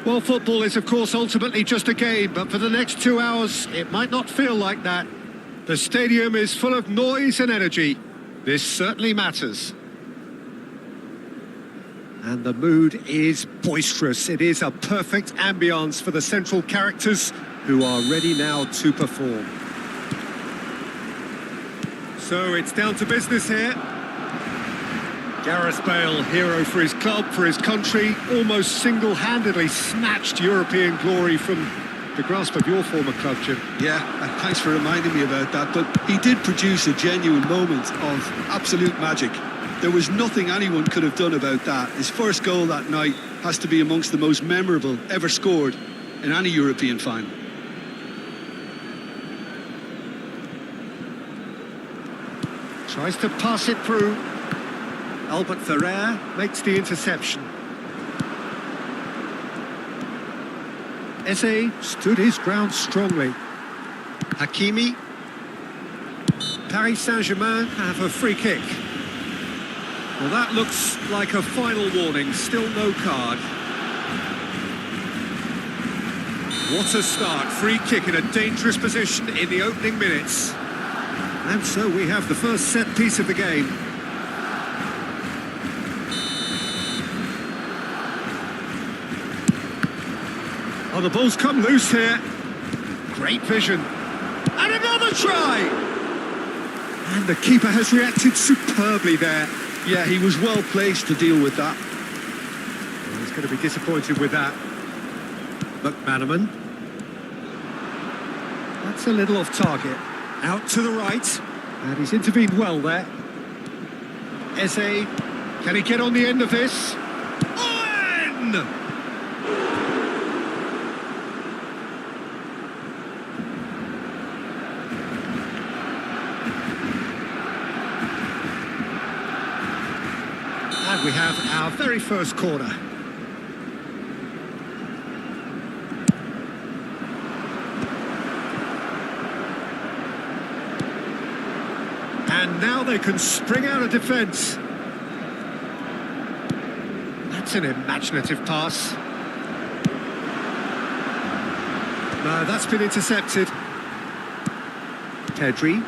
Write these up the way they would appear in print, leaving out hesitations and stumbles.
Well, football is, of course, ultimately just a game, but for the next 2 hours, it might not feel like that. The stadium is full of noise and energy. This certainly matters. And the mood is boisterous. It is a perfect ambience for the central characters who are ready now to perform. So it's down to business here. Gareth Bale, hero for his club, for his country, almost single-handedly snatched European glory from the grasp of your former club, Jim. Yeah, and thanks for reminding me about that, but he did produce a genuine moment of absolute magic. There was nothing anyone could have done about that. His first goal that night has to be amongst the most memorable ever scored in any European final. Tries to pass it through. Albert Ferrer makes the interception. Eze stood his ground strongly. Hakimi. Paris Saint-Germain have a free kick. Well, that looks like a final warning, still no card. What a start, free kick in a dangerous position in the opening minutes. And so we have the first set piece of the game. Oh, the ball's come loose here. Great vision. And another try! And the keeper has reacted superbly there. Yeah, he was well placed to deal with that. Well, he's going to be disappointed with that. McManaman. That's a little off target. Out to the right. And he's intervened well there. Eze. Can he get on the end of this? Owen! And we have our very first corner. And now they can spring out of defence. That's an imaginative pass. No, that's been intercepted. Pedri.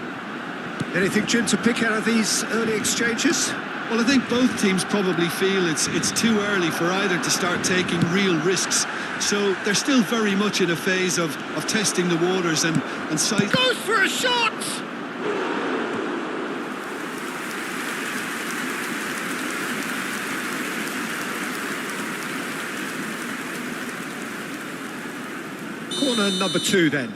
Anything, Jim, to pick out of these early exchanges? Well, I think both teams probably feel it's too early for either to start taking real risks. So they're still very much in a phase of testing the waters and sight. Goes for a shot! Corner number 2 then.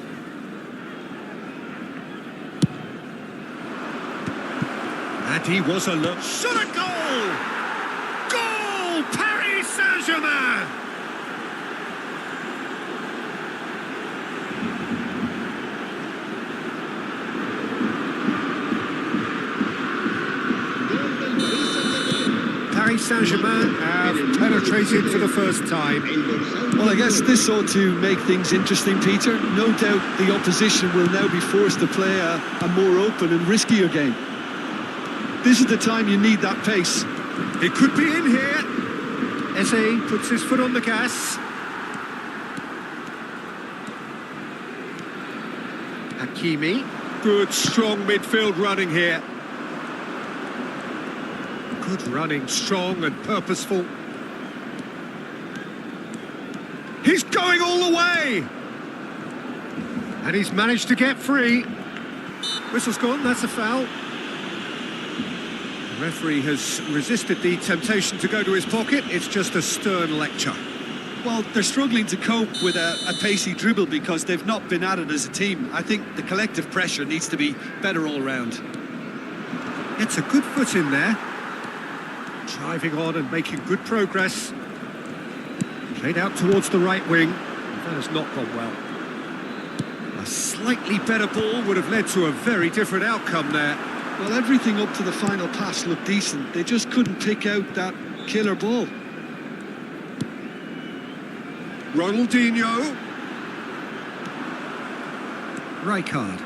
And he was alert. Shot a goal! Goal! Paris Saint-Germain! Paris Saint-Germain have penetrated for the first time. Well, I guess this ought to make things interesting, Peter. No doubt the opposition will now be forced to play a more open and riskier game. This is the time you need that pace. It could be in here. Eze puts his foot on the gas. Hakimi. Good, strong midfield running here. Good running, strong and purposeful. He's going all the way! And he's managed to get free. Whistle's gone, that's a foul. The referee has resisted the temptation to go to his pocket. It's just a stern lecture. Well, they're struggling to cope with a pacey dribble because they've not been at it as a team. I think the collective pressure needs to be better all round. Gets a good foot in there. Driving on and making good progress. Played out towards the right wing. That has not gone well. A slightly better ball would have led to a very different outcome there. Well, everything up to the final pass looked decent. They just couldn't pick out that killer ball. Ronaldinho. Rijkaard.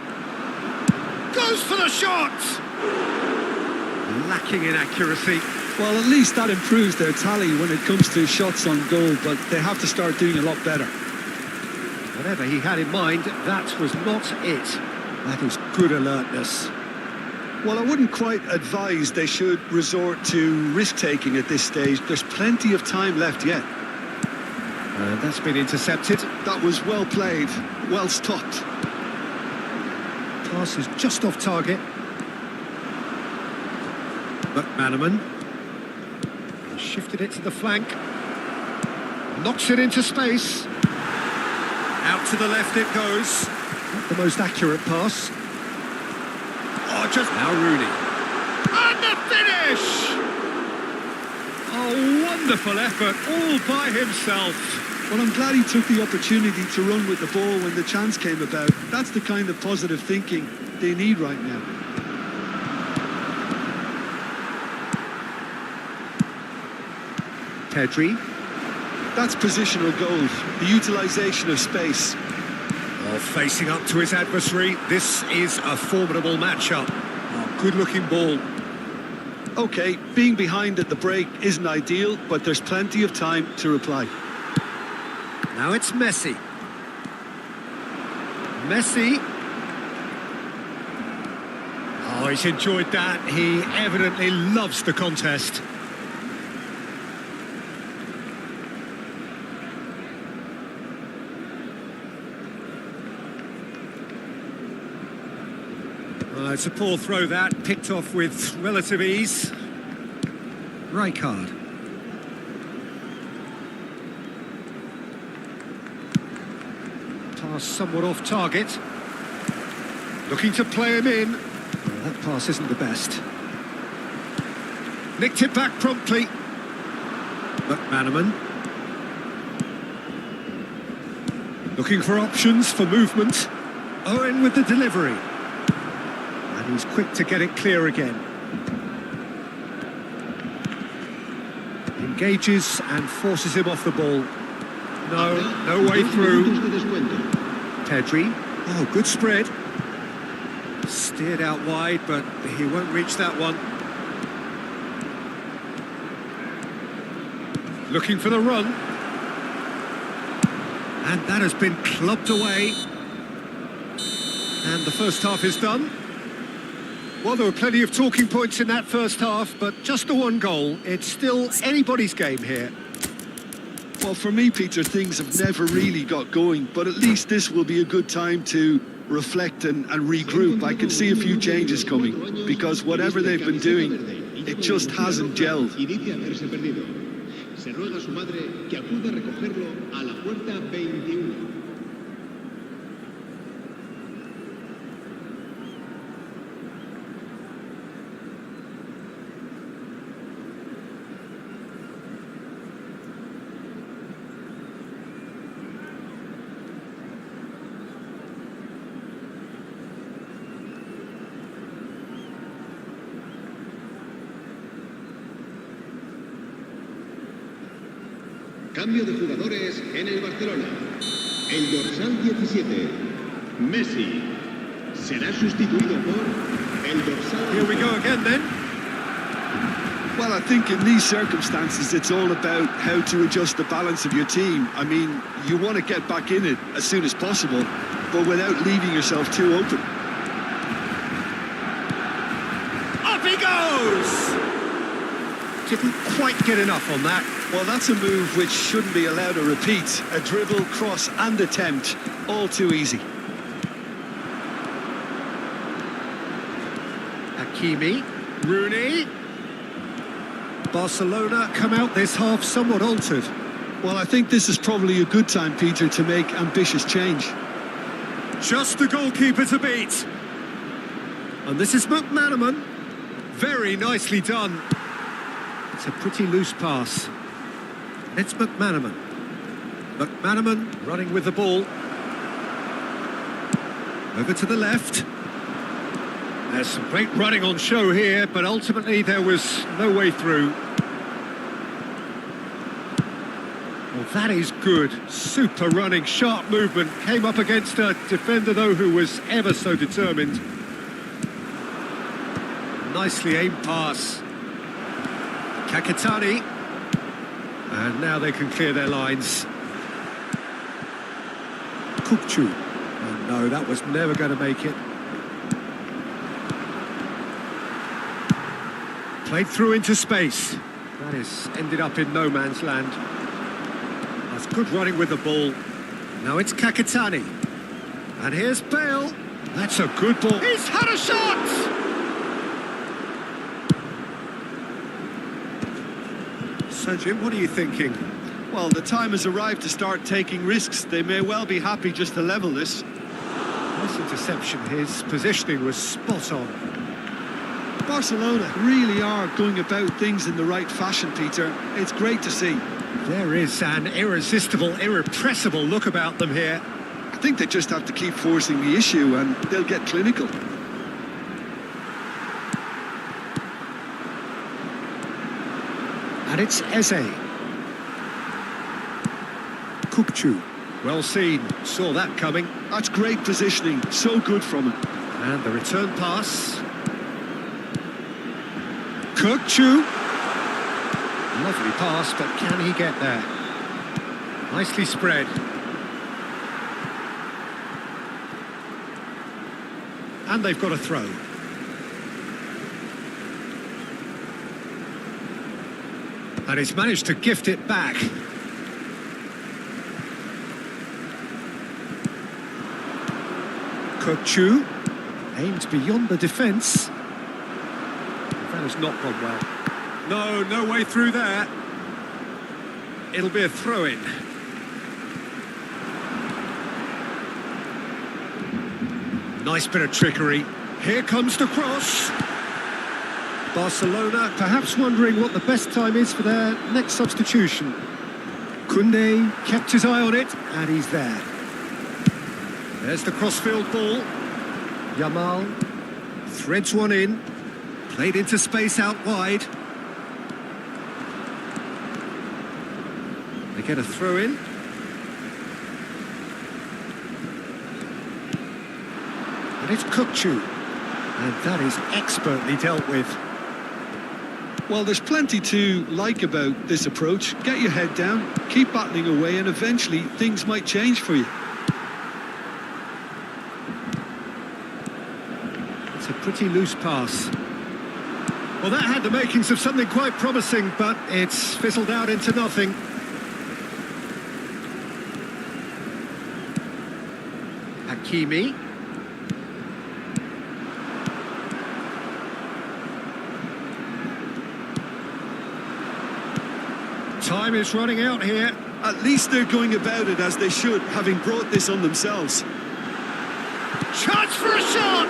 Goes for the shot! Lacking in accuracy. Well, at least that improves their tally when it comes to shots on goal, but they have to start doing a lot better. Whatever he had in mind, that was not it. That is good alertness. Well, I wouldn't quite advise they should resort to risk-taking at this stage. There's plenty of time left yet. And that's been intercepted. That was well played, well stopped. Pass is just off target. McManaman. He shifted it to the flank. Knocks it into space. Out to the left it goes. Not the most accurate pass. Oh, just now Rooney. And the finish! Oh, wonderful effort, all by himself. Well, I'm glad he took the opportunity to run with the ball when the chance came about. That's the kind of positive thinking they need right now. Pedri. That's positional goals, the utilisation of space. Oh, facing up to his adversary, this is a formidable matchup. Oh, good-looking ball. OK, being behind at the break isn't ideal, but there's plenty of time to reply. Now it's Messi. Messi. Oh, he's enjoyed that. He evidently loves the contest. It's a poor throw that, picked off with relative ease. Right card. Pass somewhat off target. Looking to play him in. Well, that pass isn't the best. Nicked it back promptly. McManaman. Looking for options for movement. Owen with the delivery. And he's quick to get it clear again. Engages and forces him off the ball. No way through. Pedri. Oh, good spread. Steered out wide, but he won't reach that one. Looking for the run. And that has been clubbed away. And the first half is done. Well, there were plenty of talking points in that first half, but just the one goal. It's still anybody's game here. Well, for me, Peter, things have never really got going, but at least this will be a good time to reflect and regroup. I can see a few changes coming, because whatever they've been doing, it just hasn't gelled. Cambio de jugadores en el Barcelona. El dorsal 17, Messi, será sustituido por el dorsal... Here we go again then. Well, I think in these circumstances, it's all about how to adjust the balance of your team. I mean, you want to get back in it as soon as possible, but without leaving yourself too open. Up he goes! Didn't quite get enough on that. Well, that's a move which shouldn't be allowed to repeat. A dribble, cross and attempt, all too easy. Hakimi, Rooney. Barcelona come out this half somewhat altered. Well, I think this is probably a good time, Peter, to make ambitious change. Just the goalkeeper to beat. And this is McManaman. Very nicely done. It's a pretty loose pass. It's McManaman. McManaman running with the ball. Over to the left. There's some great running on show here, but ultimately there was no way through. Well, that is good. Super running, sharp movement. Came up against a defender, though, who was ever so determined. Nicely aimed pass. Kakitani. And now they can clear their lines. Kukchu. Oh no, that was never going to make it. Played through into space. That is ended up in no man's land. That's good running with the ball. Now it's Kakitani. And here's Bale. That's a good ball. He's had a shot! So Jim, what are you thinking? Well, the time has arrived to start taking risks. They may well be happy just to level this. Nice interception. His positioning was spot on. Barcelona really are going about things in the right fashion, Peter. It's great to see. There is an irresistible, irrepressible look about them here. I think they just have to keep forcing the issue and they'll get clinical. And it's Eze. Kukchu. Well seen. Saw that coming. That's great positioning. So good from him. And the return pass. Kukchu. Lovely pass, but can he get there? Nicely spread. And they've got a throw. And he's managed to gift it back. Kukchu aimed beyond the defence. That has not gone well. No way through there. It'll be a throw-in. Nice bit of trickery. Here comes the cross. Barcelona perhaps wondering what the best time is for their next substitution. Koundé kept his eye on it, and he's there. There's the crossfield ball. Yamal threads one in. Played into space out wide. They get a throw in. And it's Kukchu. And that is expertly dealt with. Well, there's plenty to like about this approach. Get your head down, keep battling away, and eventually things might change for you. It's a pretty loose pass. Well, that had the makings of something quite promising, but it's fizzled out into nothing. Hakimi. Time is running out here. At least they're going about it as they should, having brought this on themselves. Chance for a shot!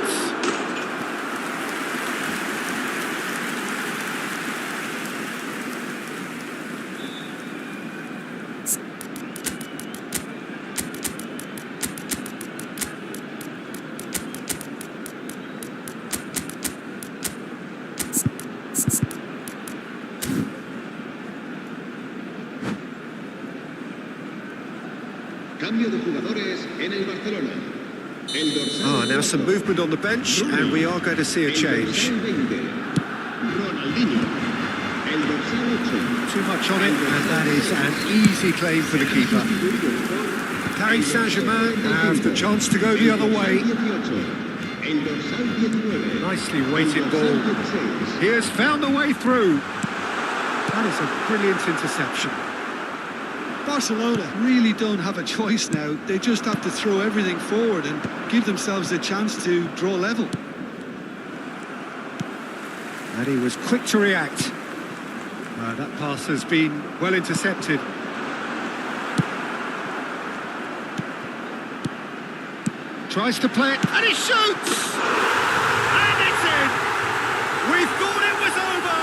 Cambio de jugadores en el Barcelona. Now some movement on the bench, and we are going to see a change. Too much on it, and that is an easy claim for the keeper. Paris Saint-Germain have the chance to go the other way. Nicely weighted ball. He has found the way through. That is a brilliant interception. Barcelona really don't have a choice now. They just have to throw everything forward and give themselves a chance to draw level. And he was quick to react. That pass has been well intercepted. Tries to play it, and he shoots! And it's in! We thought it was over!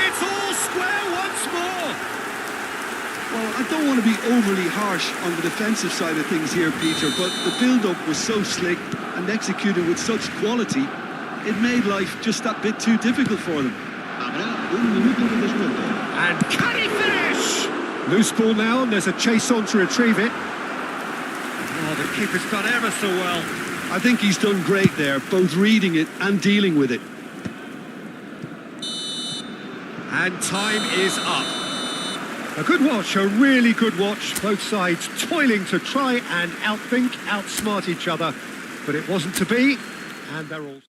It's all square once more! Well, I don't want to be overly harsh on the defensive side of things here, Peter, but the build-up was so slick and executed with such quality, it made life just that bit too difficult for them. And can he finish? Loose ball now, and there's a chase on to retrieve it. Oh, the keeper's done ever so well. I think he's done great there, both reading it and dealing with it. And time is up. A good watch, a really good watch. Both sides toiling to try and outthink, outsmart each other. But it wasn't to be, and they're all...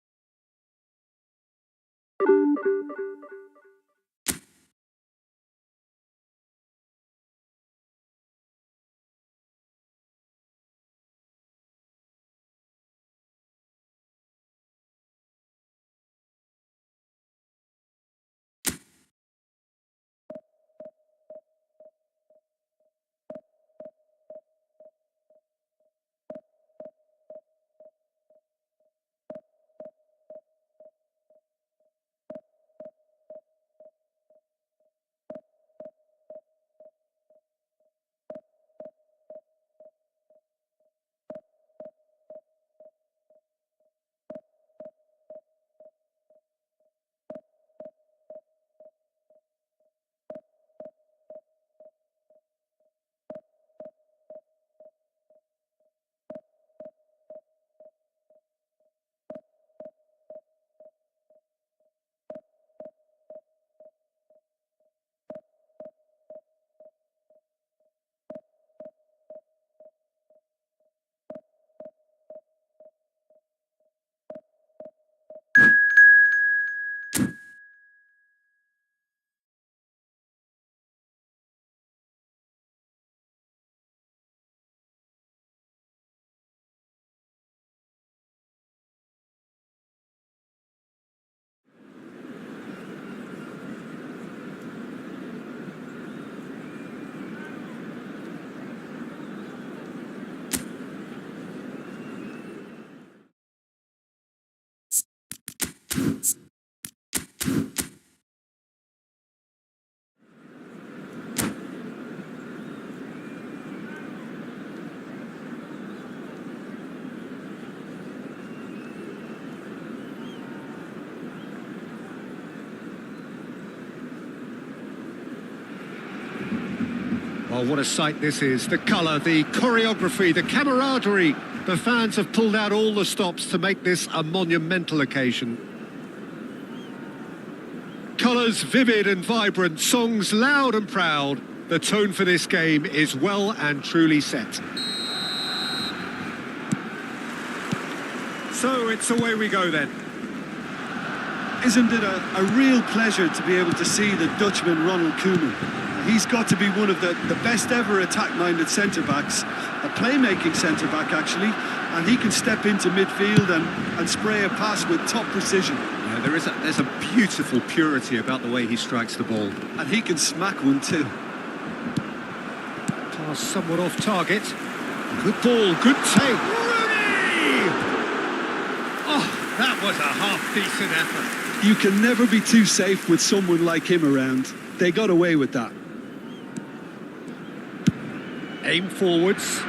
Oh, what a sight this is. The colour, the choreography, the camaraderie. The fans have pulled out all the stops to make this a monumental occasion. Colours vivid and vibrant, songs loud and proud. The tone for this game is well and truly set. So it's away we go then. Isn't it a real pleasure to be able to see the Dutchman Ronald Koeman? He's got to be one of the best ever attack-minded centre-backs, a playmaking centre-back actually, and he can step into midfield and spray a pass with top precision. Yeah, there's a beautiful purity about the way he strikes the ball. And he can smack one too. Pass somewhat off target. Good ball, good take. Rooney! Oh, that was a half-decent effort. You can never be too safe with someone like him around. They got away with that. Aim forwards.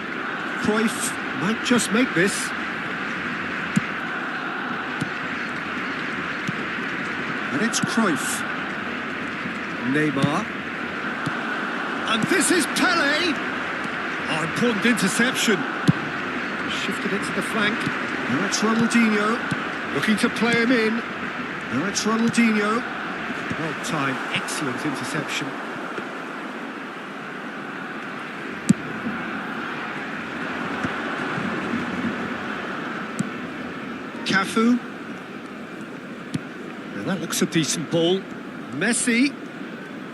Cruyff might just make this. And it's Cruyff. Neymar. And this is Pelé. Oh, important interception. Shifted it to the flank. Now it's Ronaldinho. Looking to play him in. Now it's Ronaldinho. Well timed, excellent interception. Cafu. Now that looks a decent ball. Messi.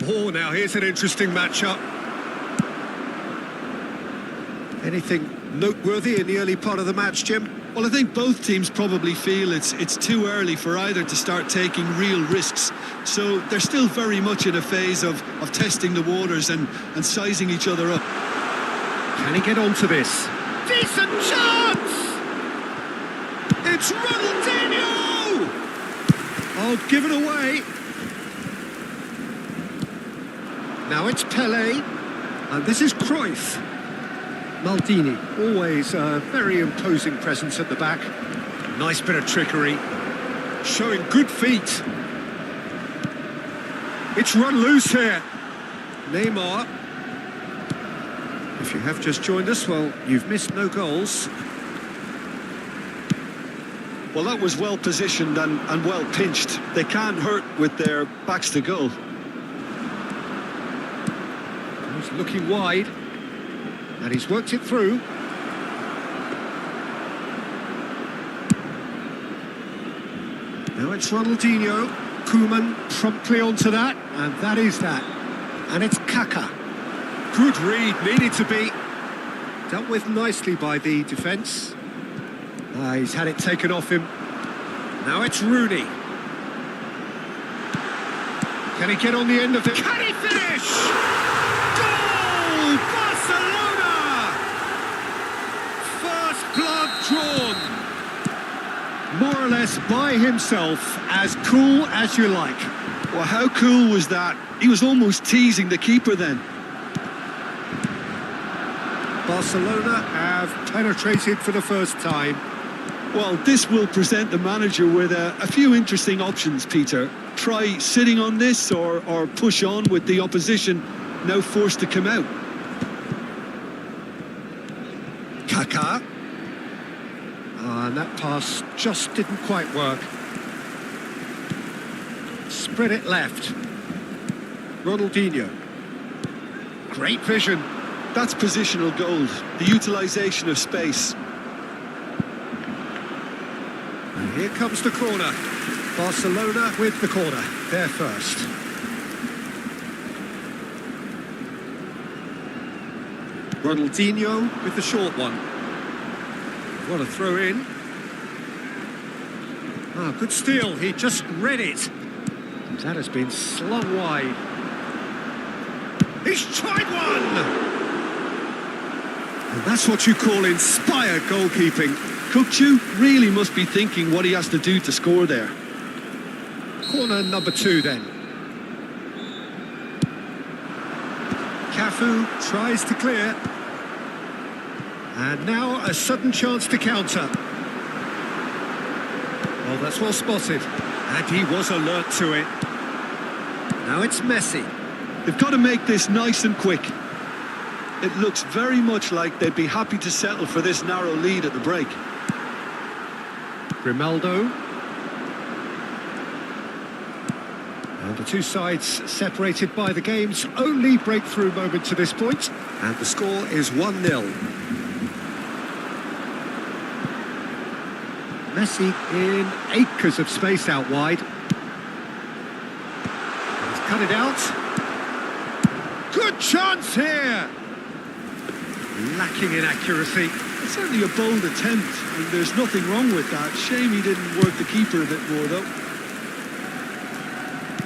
Oh, now here's an interesting matchup. Anything noteworthy in the early part of the match, Jim? Well, I think both teams probably feel it's too early for either to start taking real risks. So they're still very much in a phase of testing the waters and sizing each other up. Can he get onto this? Decent chance! It's Ronaldinho! Oh, give it away. Now it's Pelé. And this is Cruyff. Maldini, always a very imposing presence at the back. Nice bit of trickery. Showing good feet. It's run loose here. Neymar. If you have just joined us, well, you've missed no goals. Well, that was well positioned and well pinched. They can't hurt with their backs to goal. looking wide. And he's worked it through. Now it's Ronaldinho. Koeman promptly onto that, and that is that. And it's Kaka. Good read, needed to be. Dealt with nicely by the defence. He's had it taken off him. Now it's Rooney. Can he get on the end of it? Can he finish? Goal! Barcelona! First blood drawn. More or less by himself, as cool as you like. Well, how cool was that? He was almost teasing the keeper then. Barcelona have penetrated for the first time. Well, this will present the manager with a few interesting options, Peter. Try sitting on this or push on with the opposition now forced to come out. Kaka. And that pass just didn't quite work. Spread it left. Ronaldinho. Great vision. That's positional goals, the utilisation of space. And here comes the corner. Barcelona with the corner. They're first. Ronaldinho with the short one. What a throw in. Ah, good steal. He just read it. That has been slung wide. He's tried one! And that's what you call inspired goalkeeping. Kukçu really must be thinking what he has to do to score there. Corner number 2 then. Cafu tries to clear. And now a sudden chance to counter. Oh, that's well spotted. And he was alert to it. Now it's Messi. They've got to make this nice and quick. It looks very much like they'd be happy to settle for this narrow lead at the break. Grimaldo. And the two sides separated by the game's only breakthrough moment to this point. And the score is 1-0. Messi in acres of space out wide. He's cut it out. Good chance here! Lacking in accuracy. It's certainly a bold attempt, and there's nothing wrong with that. Shame he didn't work the keeper a bit more, though.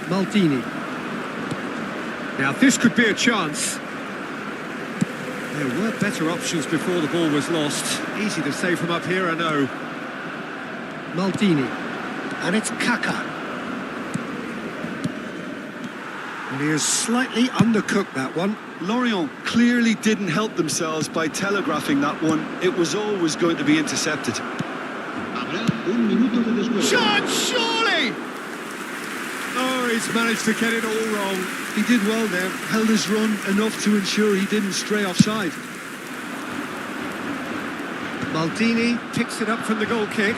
Maldini. Now this could be a chance. There were better options before the ball was lost. Easy to say from up here, I know. Maldini. And it's Kaka. And he has slightly undercooked that one. Lorient clearly didn't help themselves by telegraphing that one. It was always going to be intercepted. Shot, surely! Oh, he's managed to get it all wrong. He did well there, held his run enough to ensure he didn't stray offside. Maldini picks it up from the goal kick.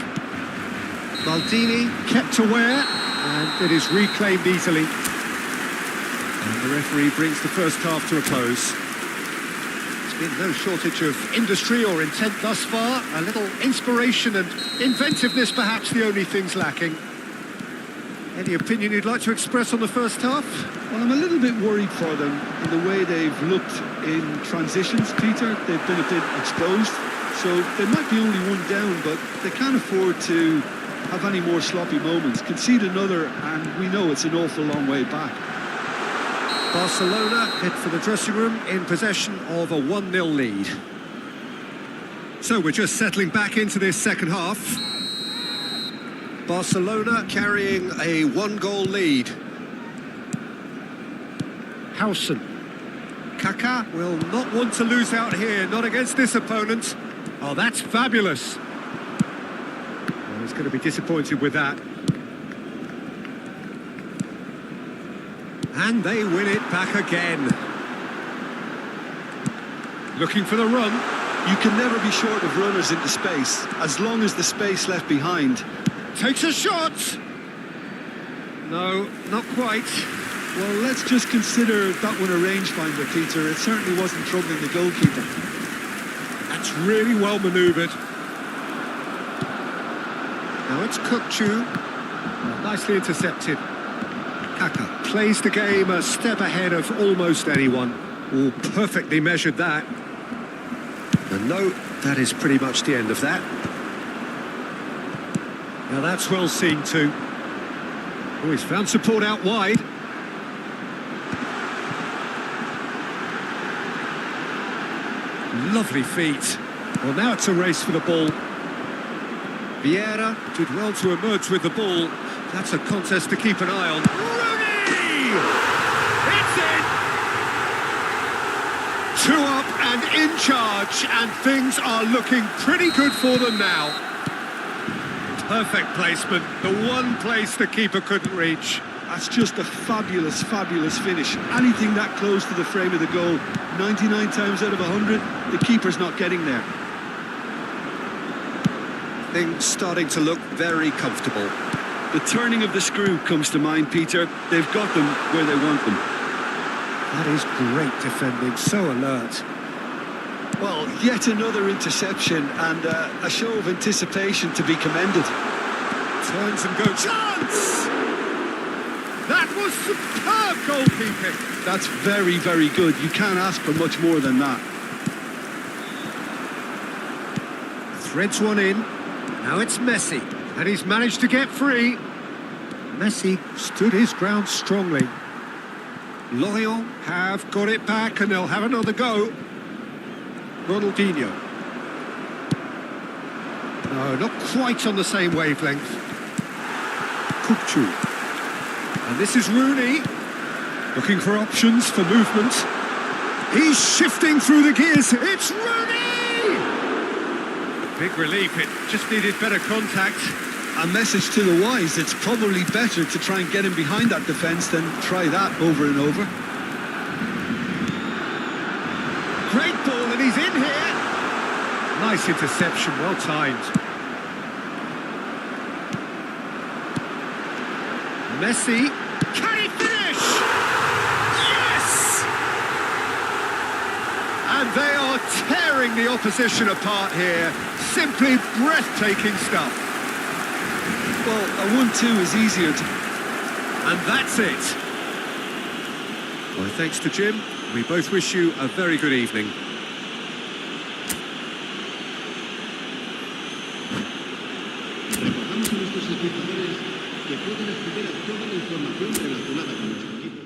Maldini kept aware, and it is reclaimed easily. And the referee brings the first half to a close. There's been no shortage of industry or intent thus far. A little inspiration and inventiveness, perhaps the only things lacking. Any opinion you'd like to express on the first half? Well, I'm a little bit worried for them in the way they've looked in transitions, Peter. They've been a bit exposed, so they might be only one down, but they can't afford to have any more sloppy moments. Concede another, and we know it's an awful long way back. Barcelona head for the dressing room in possession of a 1-0 lead. So we're just settling back into this second half. Barcelona carrying a 1-goal lead. Howson. Kaka will not want to lose out here, not against this opponent. Oh, that's fabulous. Well, he's going to be disappointed with that. And they win it back again. Looking for the run. You can never be short of runners into space, as long as the space left behind. Takes a shot. No, not quite. Well, let's just consider that one a rangefinder, Peter. It certainly wasn't troubling the goalkeeper. That's really well manoeuvred. Now it's Kukchu. Nicely intercepted. Kaka plays the game a step ahead of almost anyone. Oh, perfectly measured that. And no, that is pretty much the end of that. Now that's well seen too. Oh, he's found support out wide. Lovely feet. Well, now it's a race for the ball. Vieira did well to emerge with the ball. That's a contest to keep an eye on. Rooney! It's in! 2 up and in charge, and things are looking pretty good for them now. Perfect placement, the one place the keeper couldn't reach. That's just a fabulous, fabulous finish. Anything that close to the frame of the goal, 99 times out of 100, the keeper's not getting there. Things starting to look very comfortable. The turning of the screw comes to mind, Peter. They've got them where they want them. That is great defending, so alert. Well, yet another interception and a show of anticipation to be commended. Turns and goes. Chance! That was superb goalkeeping. That's very, very good. You can't ask for much more than that. Threads one in. Now it's Messi, and he's managed to get free. Messi stood his ground strongly. Lorient have got it back, and they'll have another go. Ronaldinho. No, not quite on the same wavelength. Kukchu. And this is Rooney, looking for options for movement. He's shifting through the gears. It's Rooney! Big relief, it just needed better contact. A message to the wise, it's probably better to try and get him behind that defence than try that over and over. Great ball, and he's in here. Nice interception, well timed. Messi, can he finish? Yes! And they are tearing the opposition apart here. Simply breathtaking stuff. Well, a 1-2 is easier to... And that's it. Well, thanks to Jim. We both wish you a very good evening. Recordamos a nuestros espectadores que pueden acceder a toda la información relacionada con nuestro equipo.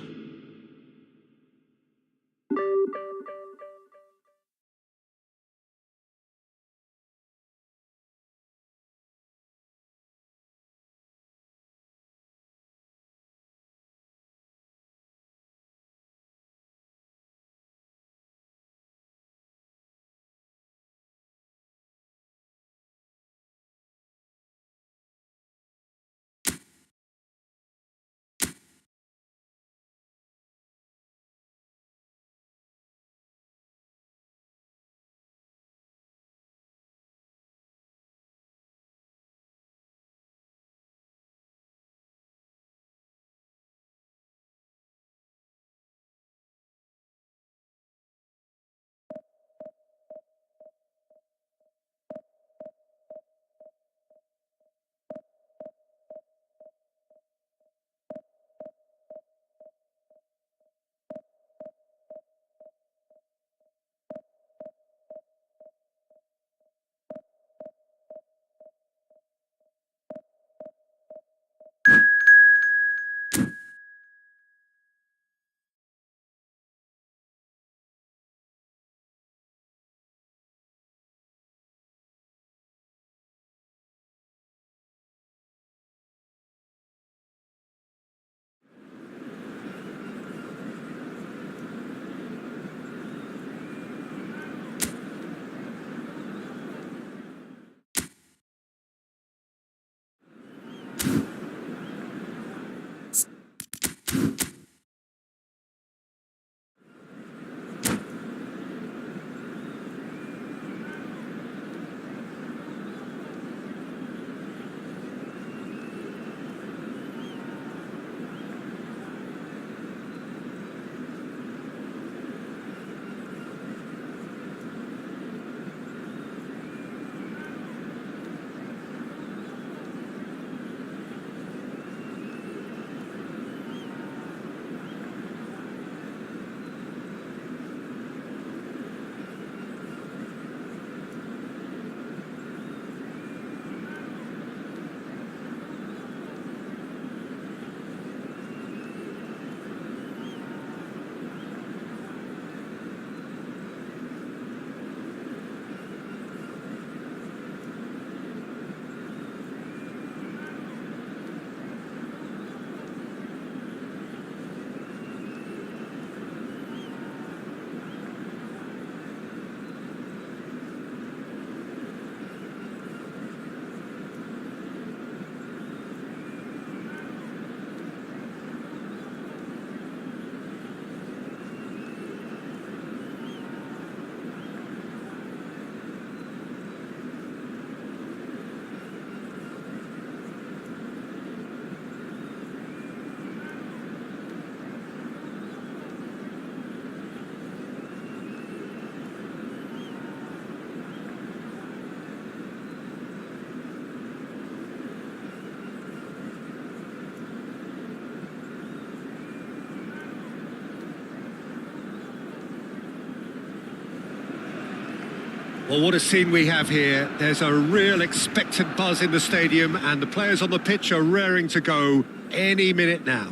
Well, what a scene we have here. There's a real expectant buzz in the stadium, and the players on the pitch are raring to go any minute now.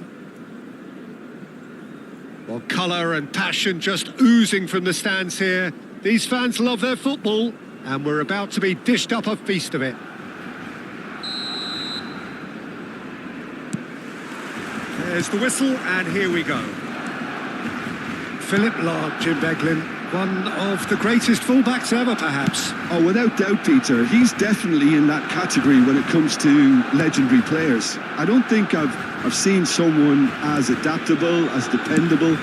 Well, colour and passion just oozing from the stands here. These fans love their football, and we're about to be dished up a feast of it. There's the whistle, and here we go. Philip Lahm, Jim Beglin, one of the greatest fullbacks ever, perhaps. Oh, without doubt, Peter. He's definitely in that category when it comes to legendary players. I don't think I've seen someone as adaptable, as dependable,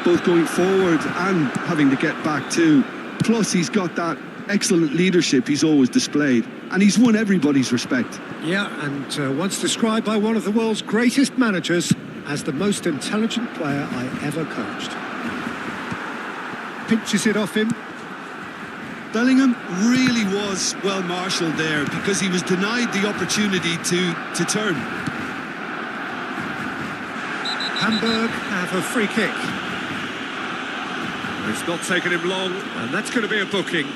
both going forward and having to get back too. Plus, he's got that excellent leadership he's always displayed, and he's won everybody's respect. Yeah, and once described by one of the world's greatest managers as the most intelligent player I ever coached. Pinches it off him. Bellingham really was well marshalled there because he was denied the opportunity to turn. Hamburg have a free kick. It's not taken him long, and that's going to be a booking.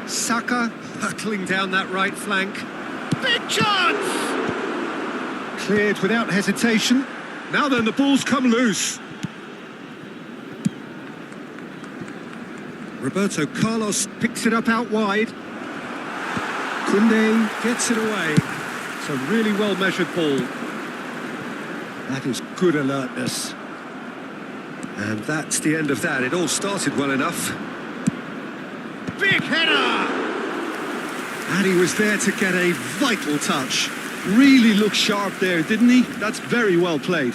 Saka hurtling down that right flank. Big chance! Cleared without hesitation. Now then, the ball's come loose. Roberto Carlos picks it up out wide. Koundé gets it away. It's a really well-measured ball. That is good alertness. And that's the end of that. It all started well enough. Big header! And he was there to get a vital touch. Really looked sharp there, didn't he? That's very well played.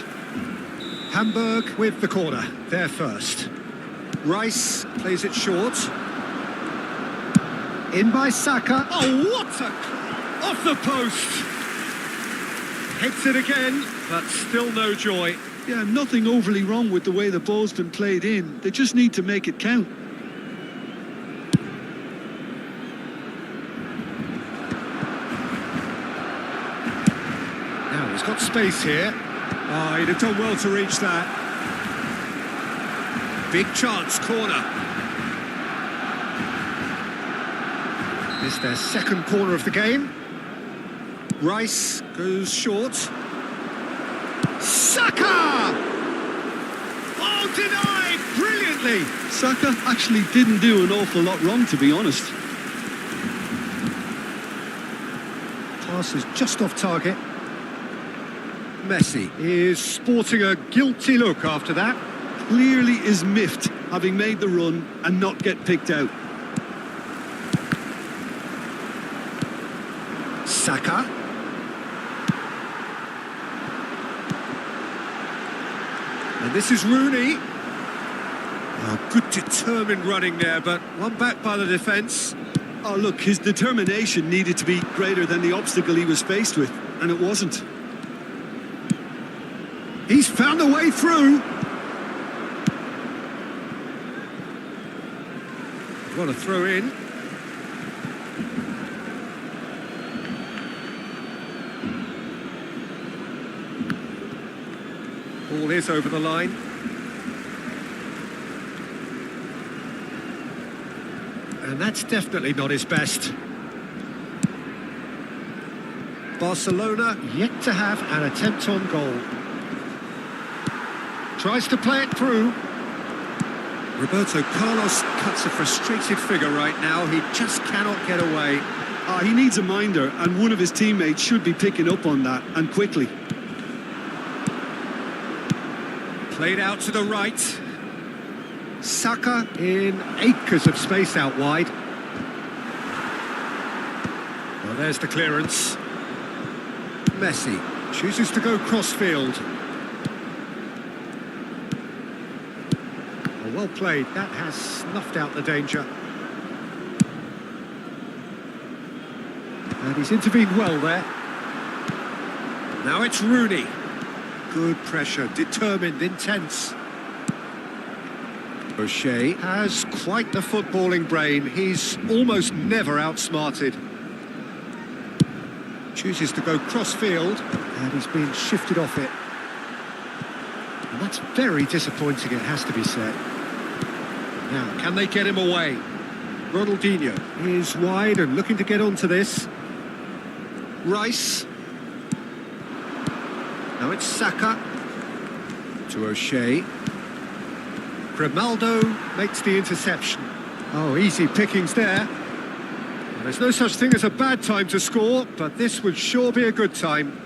Hamburg with the corner, there first. Rice plays it short. In by Saka. Oh, what a... off the post! Hits it again, but still no joy. Yeah, nothing overly wrong with the way the ball's been played in. They just need to make it count. Now he's got space here. Oh, he'd have done well to reach that. Big chance, corner. It's their second corner of the game. Rice goes short. Saka! Oh, denied brilliantly. Saka actually didn't do an awful lot wrong, to be honest. Pass is just off target. Messi is sporting a guilty look after that. Clearly is miffed, having made the run and not get picked out. Saka. And this is Rooney. Oh, good determined running there, but one back by the defence. Oh, look, his determination needed to be greater than the obstacle he was faced with, and it wasn't. He's found a way through. What a throw in. Ball is over the line. And that's definitely not his best. Barcelona yet to have an attempt on goal. Tries to play it through. Roberto Carlos cuts a frustrated figure right now. He just cannot get away. He needs a minder, and one of his teammates should be picking up on that, and quickly. Played out to the right. Saka in acres of space out wide. Well, there's the clearance. Messi chooses to go cross-field. Well played, that has snuffed out the danger. And he's intervened well there. Now it's Rooney. Good pressure, determined, intense. O'Shea has quite the footballing brain. He's almost never outsmarted. Chooses to go cross-field, and he's been shifted off it. And that's very disappointing, it has to be said. Now, can they get him away? Ronaldinho is wide and looking to get onto this. Rice. Now it's Saka. To O'Shea. Grimaldo makes the interception. Oh, easy pickings there. And there's no such thing as a bad time to score, but this would sure be a good time.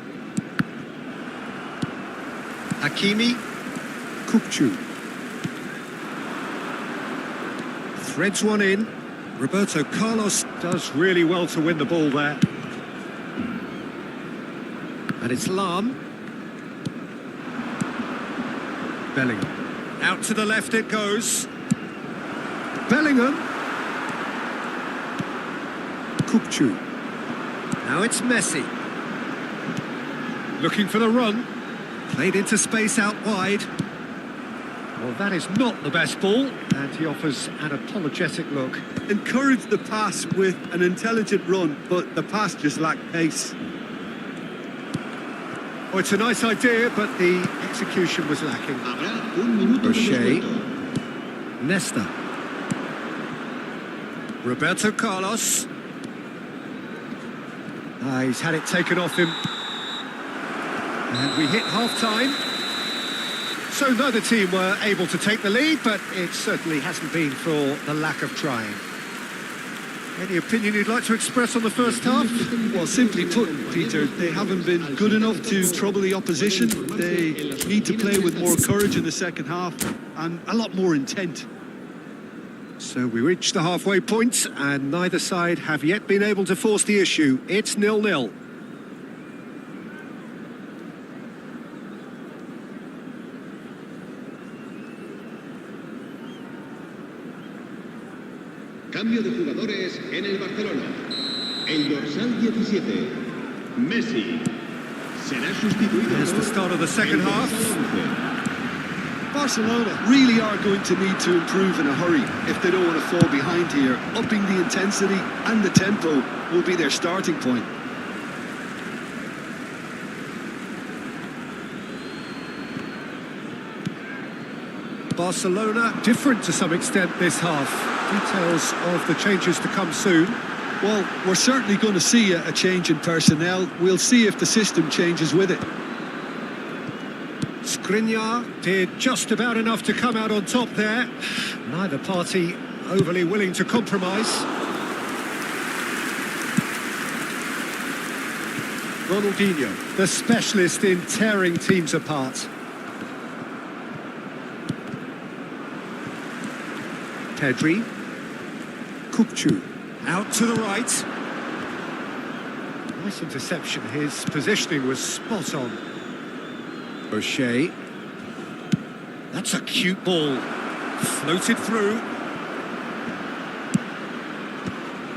Hakimi. Kupchu. Threads one in. Roberto Carlos does really well to win the ball there. And it's Lam. Bellingham. Out to the left it goes. Bellingham. Kupchu. Now it's Messi. Looking for the run. Played into space out wide. Well, that is not the best ball, and he offers an apologetic look. Encouraged the pass with an intelligent run, but the pass just lacked pace. Oh, it's a nice idea, but the execution was lacking. Habrá un minuto de O'Shea. descuento. Nesta. Roberto Carlos. He's had it taken off him. And we hit half-time. So neither team were able to take the lead, but it certainly hasn't been for the lack of trying. Any opinion you'd like to express on the first half? Well, simply put, Peter, they haven't been good enough to trouble the opposition. They need to play with more courage in the second half and a lot more intent. So we reach the halfway point, and neither side have yet been able to force the issue. It's 0-0. Cambio de jugadores en el Barcelona. El dorsal 17, Messi, será sustituido There's the por start of the second el half. dorsal 11. Barcelona really are going to need to improve in a hurry if they don't want to fall behind here. Upping the intensity and the tempo will be their starting point. Barcelona different to some extent this half. Details of the changes to come soon. Well, we're certainly going to see a change in personnel. We'll see if the system changes with it. Skriniar did just about enough to come out on top there. Neither party overly willing to compromise. Ronaldinho, the specialist in tearing teams apart. Pedri. Kupchu. Out to the right. Nice interception. His positioning was spot on. O'Shea. That's a cute ball. Floated through.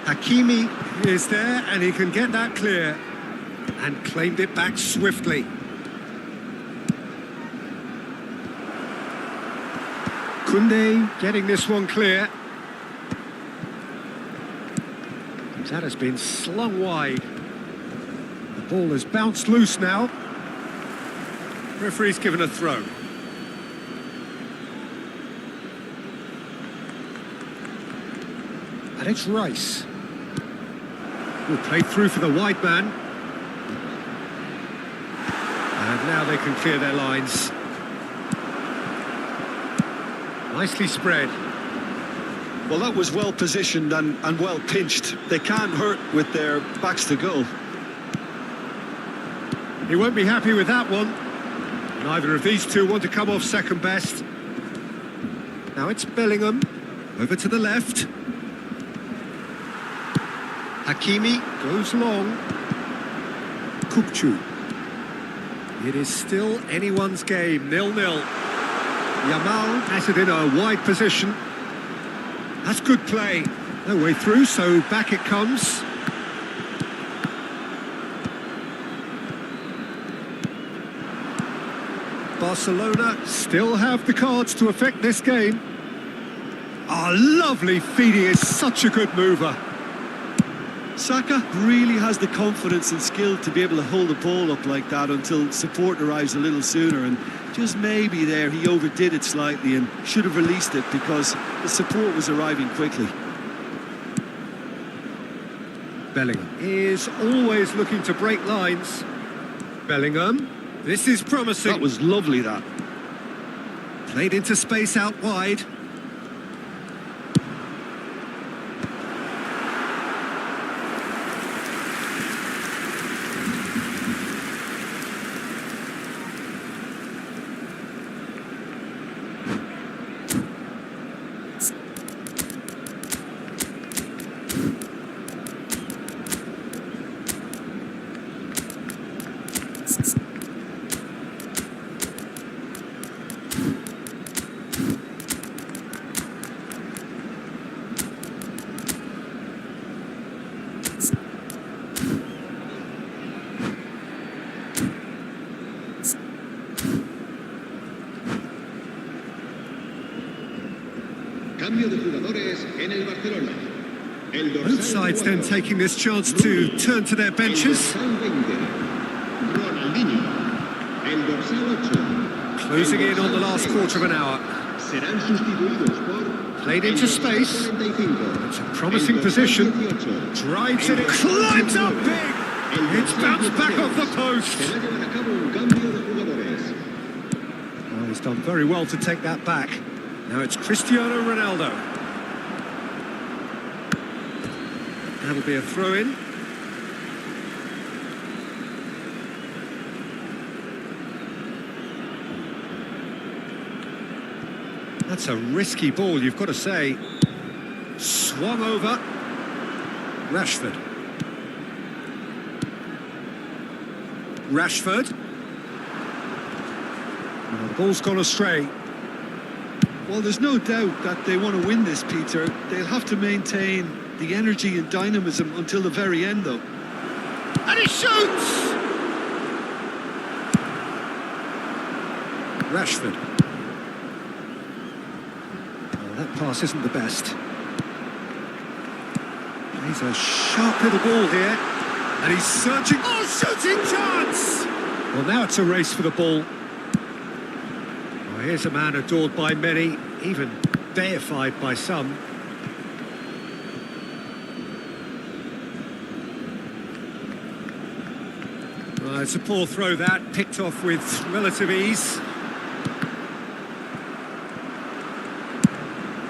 Hakimi is there, and he can get that clear. And claimed it back swiftly. Koundé getting this one clear. That has been slung wide. The ball has bounced loose now. Referee's given a throw. And it's Rice. Will play through for the wide man. And now they can clear their lines. Nicely spread. Well, that was well positioned and well pinched. They can't hurt with their backs to goal. He won't be happy with that one. Neither of these two want to come off second best. Now it's Bellingham. Over to the left. Hakimi goes long. Kupchu. It is still anyone's game, 0-0. Yamal has it in a wide position. That's good play. No way through, so back it comes. Barcelona still have the cards to affect this game. Oh, lovely feeding is such a good mover. Saka really has the confidence and skill to be able to hold the ball up like that until support arrives a little sooner, and just maybe there he overdid it slightly and should have released it because the support was arriving quickly. Bellingham is always looking to break lines. Bellingham, this is promising. That was lovely, that. Played into space out wide. Cambio de jugadores en el Barcelona. Both sides then taking this chance to turn to their benches. Closing in on the last quarter of an hour. Played into space. It's a promising position. Drives it, climbs up big. It's bounced back off the post. Oh, he's done very well to take that back. Now it's Cristiano Ronaldo. That'll be a throw-in. That's a risky ball, you've got to say. Swung over. Rashford. Rashford. Oh, the ball's gone astray. Well, there's no doubt that they want to win this, Peter. They'll have to maintain the energy and dynamism until the very end, though. And he shoots! Rashford. Oh, that pass isn't the best. He's a sharp little ball here. And he's searching. Oh, shooting chance! Well, now it's a race for the ball. Oh, here's a man adored by many, even deified by some. Well, it's a poor throw that, picked off with relative ease.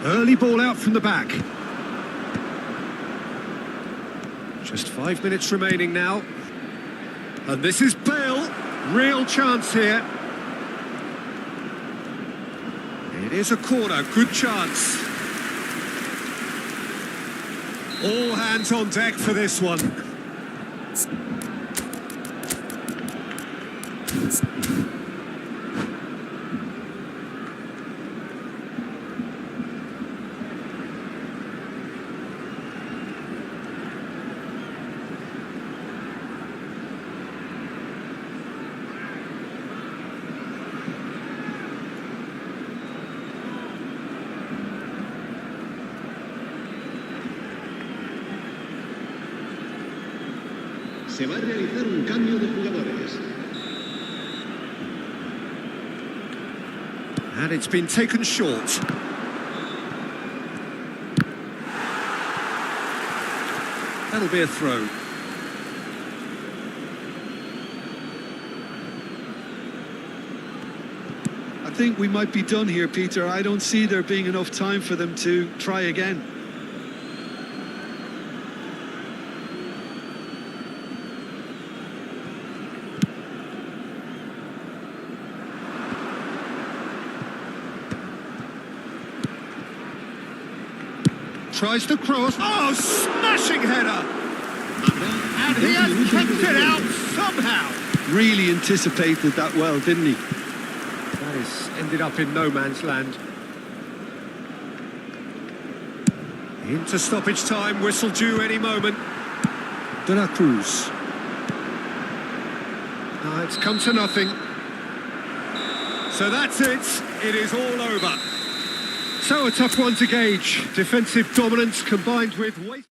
Early ball out from the back. Just 5 minutes remaining now. And this is Bale. Real chance here. It is a corner, good chance. All hands on deck for this one. Se va a realizar un cambio de jugadores. And it's been taken short. That'll be a throw. I think we might be done here, Peter. I don't see there being enough time for them to try again. Tries to cross. Oh, smashing header! And he has kept it out somehow. Really anticipated that well, didn't he? That has ended up in no man's land. Into stoppage time, whistle due any moment. De La Cruz. It's come to nothing. So that's it. It is all over. So a tough one to gauge. Defensive dominance combined with weight.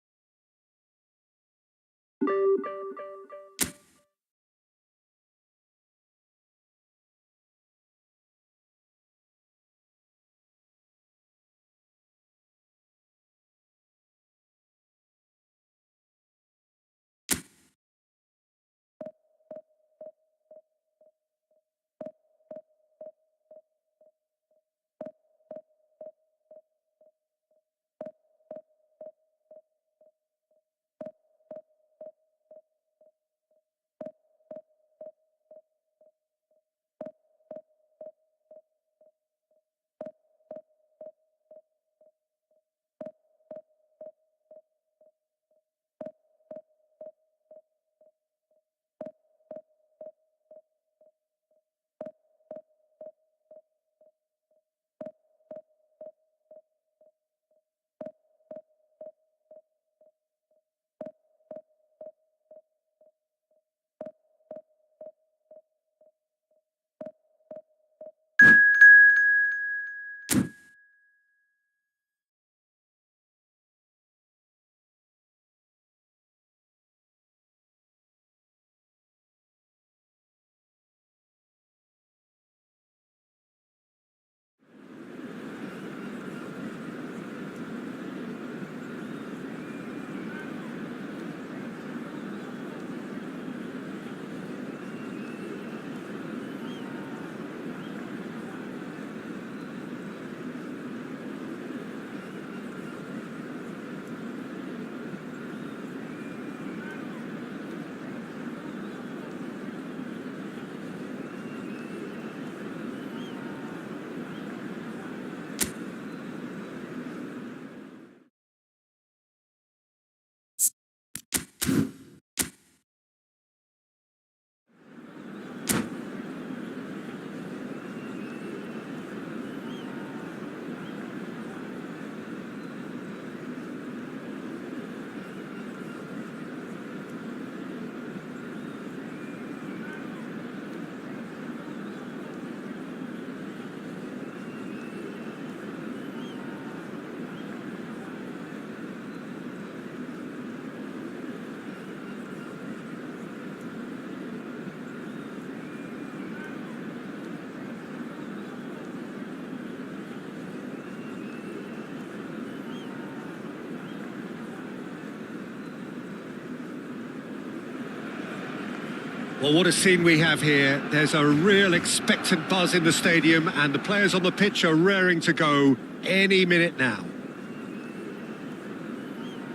Well, what a scene we have here. There's a real expectant buzz in the stadium and the players on the pitch are raring to go any minute now.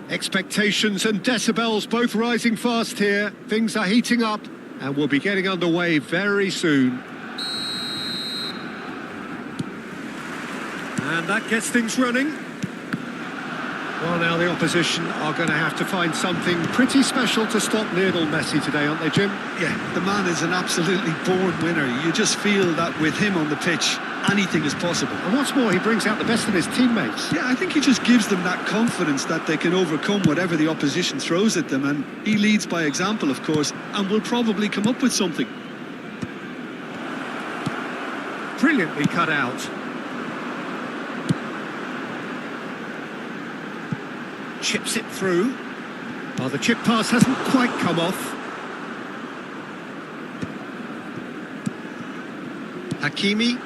Expectations and decibels both rising fast here. Things are heating up and we'll be getting underway very soon. And that gets things running. Well, now the opposition are going to have to find something pretty special to stop Lionel Messi today, aren't they, Jim? Yeah, the man is an absolutely born winner. You just feel that with him on the pitch, anything is possible. And what's more, he brings out the best in his teammates. Yeah, I think he just gives them that confidence that they can overcome whatever the opposition throws at them, and he leads by example, of course, and will probably come up with something. Brilliantly cut out. Chips it through. Oh, the chip pass hasn't quite come off. Hakimi.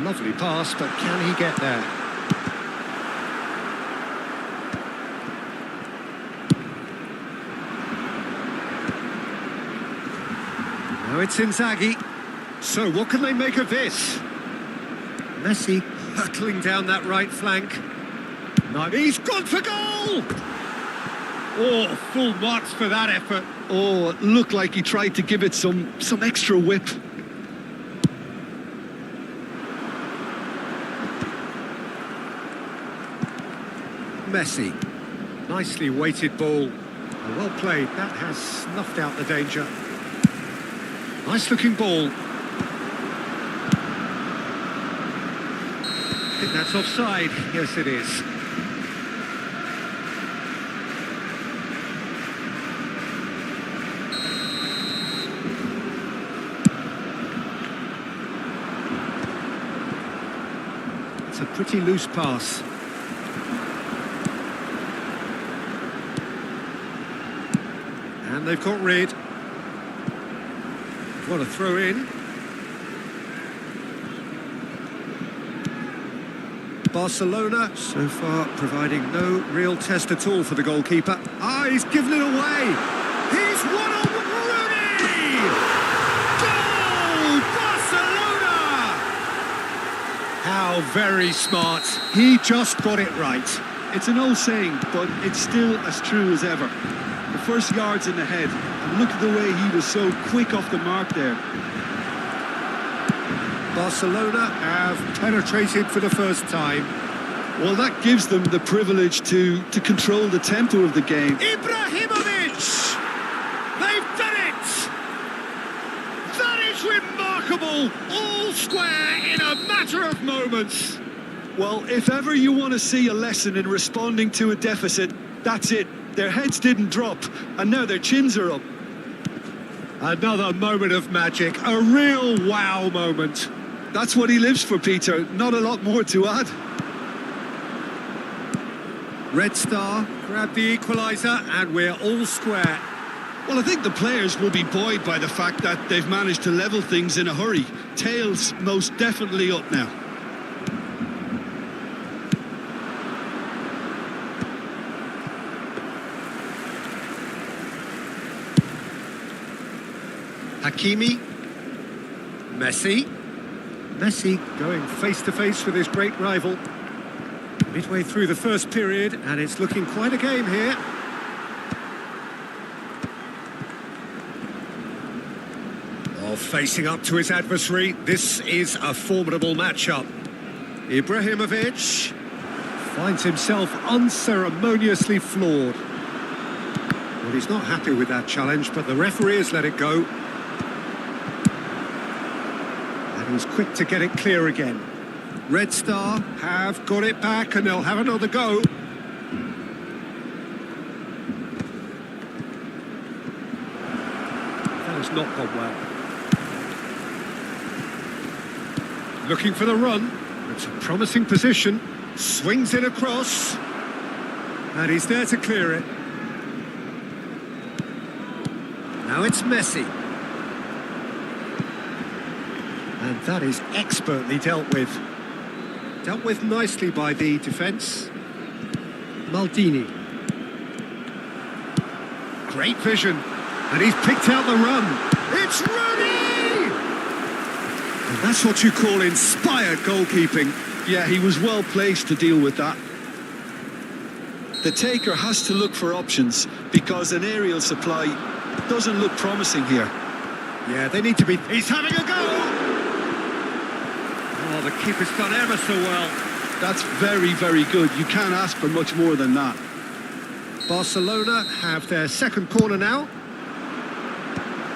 Lovely pass, but can he get there? Now it's Inzaghi. So what can they make of this? Messi hurtling down that right flank. Now he's gone for goal! Oh, full marks for that effort. Oh, it looked like he tried to give it some extra whip. Messi. Nicely weighted ball. Well played. That has snuffed out the danger. Nice looking ball. I think that's offside. Yes, it is. Pretty loose pass. And they've got rid. What a throw in. Barcelona so far providing no real test at all for the goalkeeper. Ah, he's given it away. He's won on Rooney! Goal! Barcelona! How very smart. He just got it right. It's an old saying, but it's still as true as ever. The first yard's in the head, and look at the way he was so quick off the mark there. Barcelona have penetrated for the first time. Well, that gives them the privilege to control the tempo of the game. Ibrahimovic! They've done it! That is remarkable! All square in a matter of moments. Well, if ever you want to see a lesson in responding to a deficit, that's it. Their heads didn't drop, and now their chins are up. Another moment of magic, a real wow moment. That's what he lives for, Peter. Not a lot more to add. Red Star grabbed the equaliser, and we're all square. Well, I think the players will be buoyed by the fact that they've managed to level things in a hurry. Tails most definitely up now. Hakimi. Messi. Messi going face-to-face with his great rival. Midway through the first period, and it's looking quite a game here. Oh, facing up to his adversary, this is a formidable matchup. Ibrahimovic finds himself unceremoniously floored. Well, he's not happy with that challenge, but the referee has let it go. He's quick to get it clear again. Red Star have got it back, and they'll have another go. That has not gone well. Looking for the run. It's a promising position. Swings it across. And he's there to clear it. Now it's Messi. And that is expertly dealt with. Dealt with nicely by the defence. Maldini. Great vision. And he's picked out the run. It's Rooney! And that's what you call inspired goalkeeping. Yeah, he was well placed to deal with that. The taker has to look for options because an aerial supply doesn't look promising here. Yeah, they need to be... He's having a go! Oh, the keeper's done ever so well. That's very, very good. You can't ask for much more than that. Barcelona have their second corner now.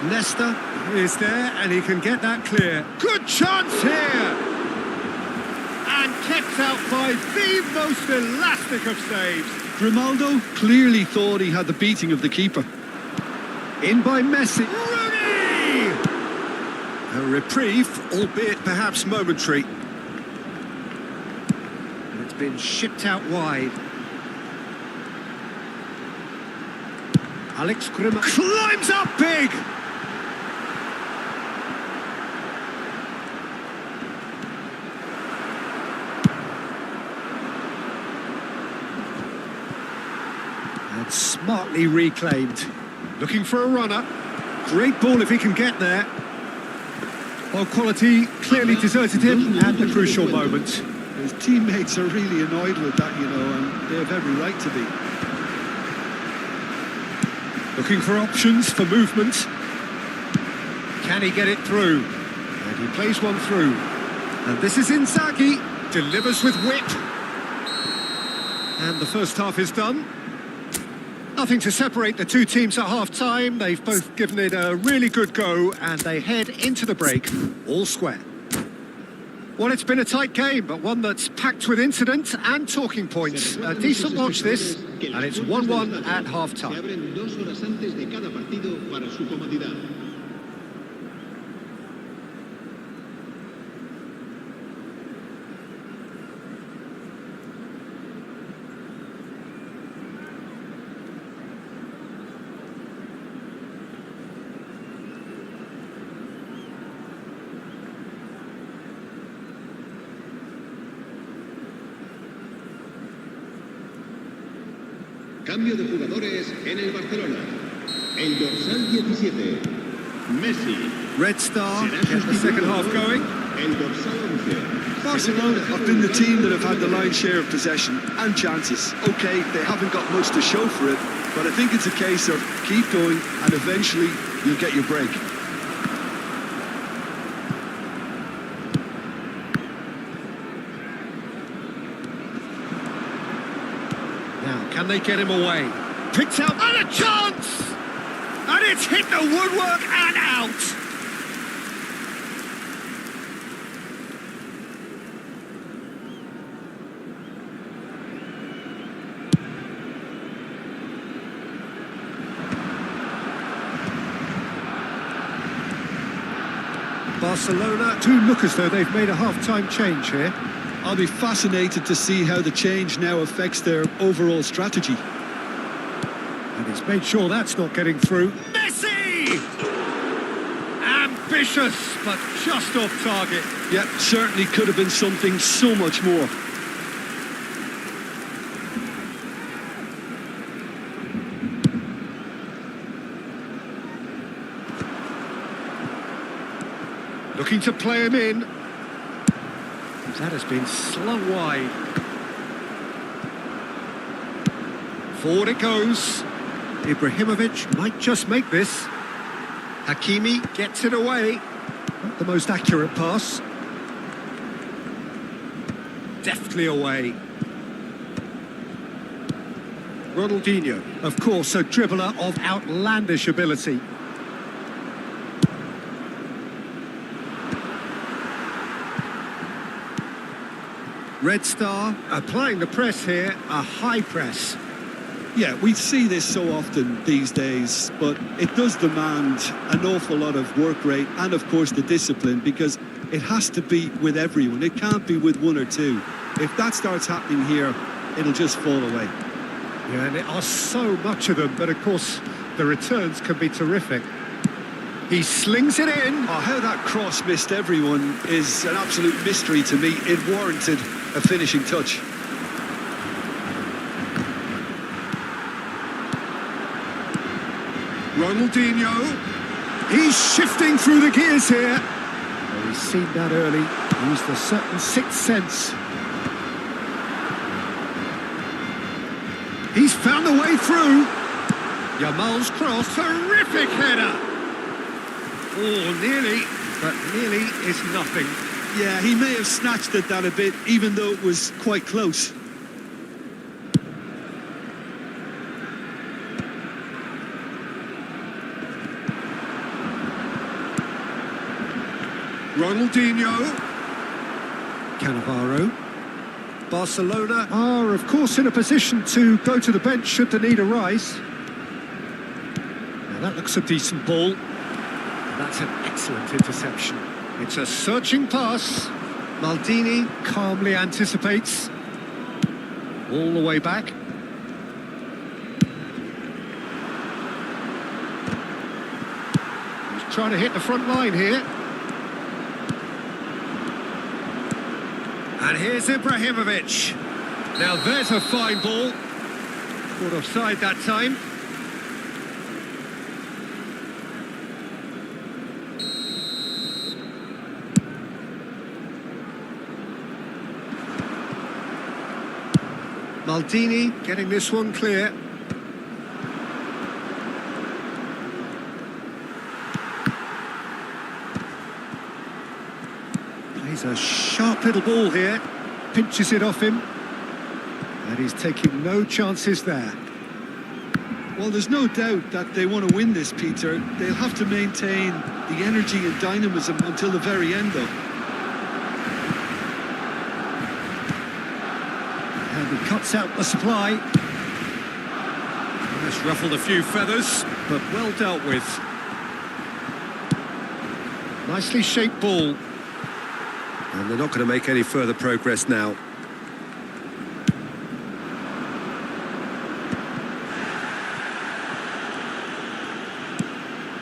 Nesta is there, and he can get that clear. Good chance here! And kept out by the most elastic of saves. Grimaldo clearly thought he had the beating of the keeper. In by Messi. Rooney! A reprieve, albeit perhaps momentary. And it's been shipped out wide. Alex Grimaldo climbs up big! And smartly reclaimed. Looking for a runner. Great ball if he can get there. Well, quality clearly deserted him at the crucial moment. His teammates are really annoyed with that, you know, and they have every right to be. Looking for options for movement. Can he get it through? And he plays one through. And this is Inzaghi. Delivers with whip. And the first half is done. Nothing to separate the two teams at half-time. They've both given it a really good go, and they head into the break, all square. Well, it's been a tight game, but one that's packed with incident and talking points. A decent watch this, and it's 1-1 at half-time. Cambio de jugadores en el Barcelona. El dorsal 17, Messi. Red Star, get the second half going. El dorsal 11. Barcelona have been the team that have had the lion's share of possession and chances. Okay, they haven't got much to show for it, but I think it's a case of keep going and eventually you'll get your break. Now, can they get him away? Picked out, and a chance! And it's hit the woodwork and out! Barcelona do look as though they've made a half-time change here. I'll be fascinated to see how the change now affects their overall strategy. And he's made sure that's not getting through. Messi! Ambitious, but just off target. Yeah, certainly could have been something so much more. Looking to play him in. That has been slung wide. Forward it goes. Ibrahimovic might just make this. Hakimi gets it away. Not the most accurate pass. Deftly away. Ronaldinho, of course, a dribbler of outlandish ability. Red Star applying the press here, a high press. Yeah, we see this so often these days, but it does demand an awful lot of work rate and, of course, the discipline, because it has to be with everyone. It can't be with one or two. If that starts happening here, it'll just fall away. Yeah, and there are so much of them, but of course, the returns can be terrific. He slings it in. Oh, how that cross missed everyone is an absolute mystery to me. It warranted a finishing touch. Ronaldinho. He's shifting through the gears here. Well, he's seen that early. Used a certain sixth sense. He's found the way through. Yamal's cross. Terrific header. Oh, nearly, but nearly is nothing. Yeah, he may have snatched at that a bit, even though it was quite close. Ronaldinho. Cannavaro. Barcelona are, of course, in a position to go to the bench should the need arise. Now that looks a decent ball. That's an excellent interception. It's a searching pass. Maldini calmly anticipates. All the way back. He's trying to hit the front line here. And here's Ibrahimovic. Now there's a fine ball. Caught offside that time. Maldini getting this one clear. Plays a sharp little ball here. Pinches it off him. And he's taking no chances there. Well, there's no doubt that they want to win this, Peter. They'll have to maintain the energy and dynamism until the very end, though. And he cuts out the supply. That's ruffled a few feathers, but well dealt with. Nicely shaped ball. And they're not going to make any further progress now.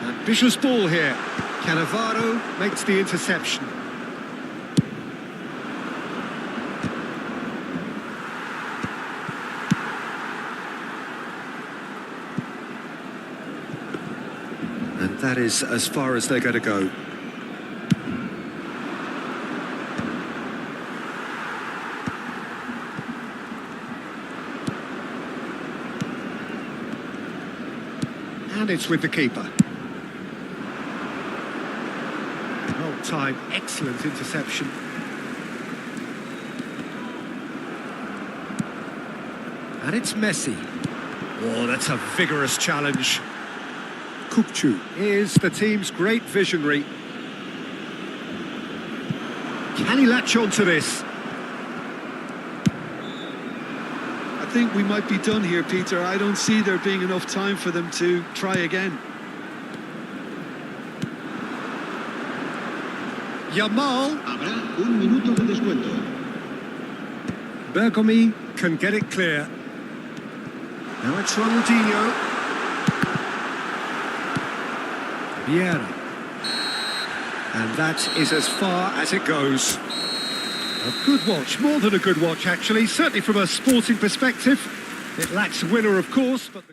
Ambitious ball here. Cannavaro makes the interception. And that is as far as they're going to go. And it's with the keeper. Well timed, excellent interception. And it's Messi. Oh, that's a vigorous challenge. Kupchu is the team's great visionary. Can he latch on to this? I think we might be done here, Peter. I don't see there being enough time for them to try again. Yamal. Habrá un minuto de descuento. Bergomi can get it clear. Now it's Ronaldinho. Vieira. And that is as far as it goes. A good watch, more than a good watch actually, certainly from a sporting perspective. It lacks a winner, of course, but...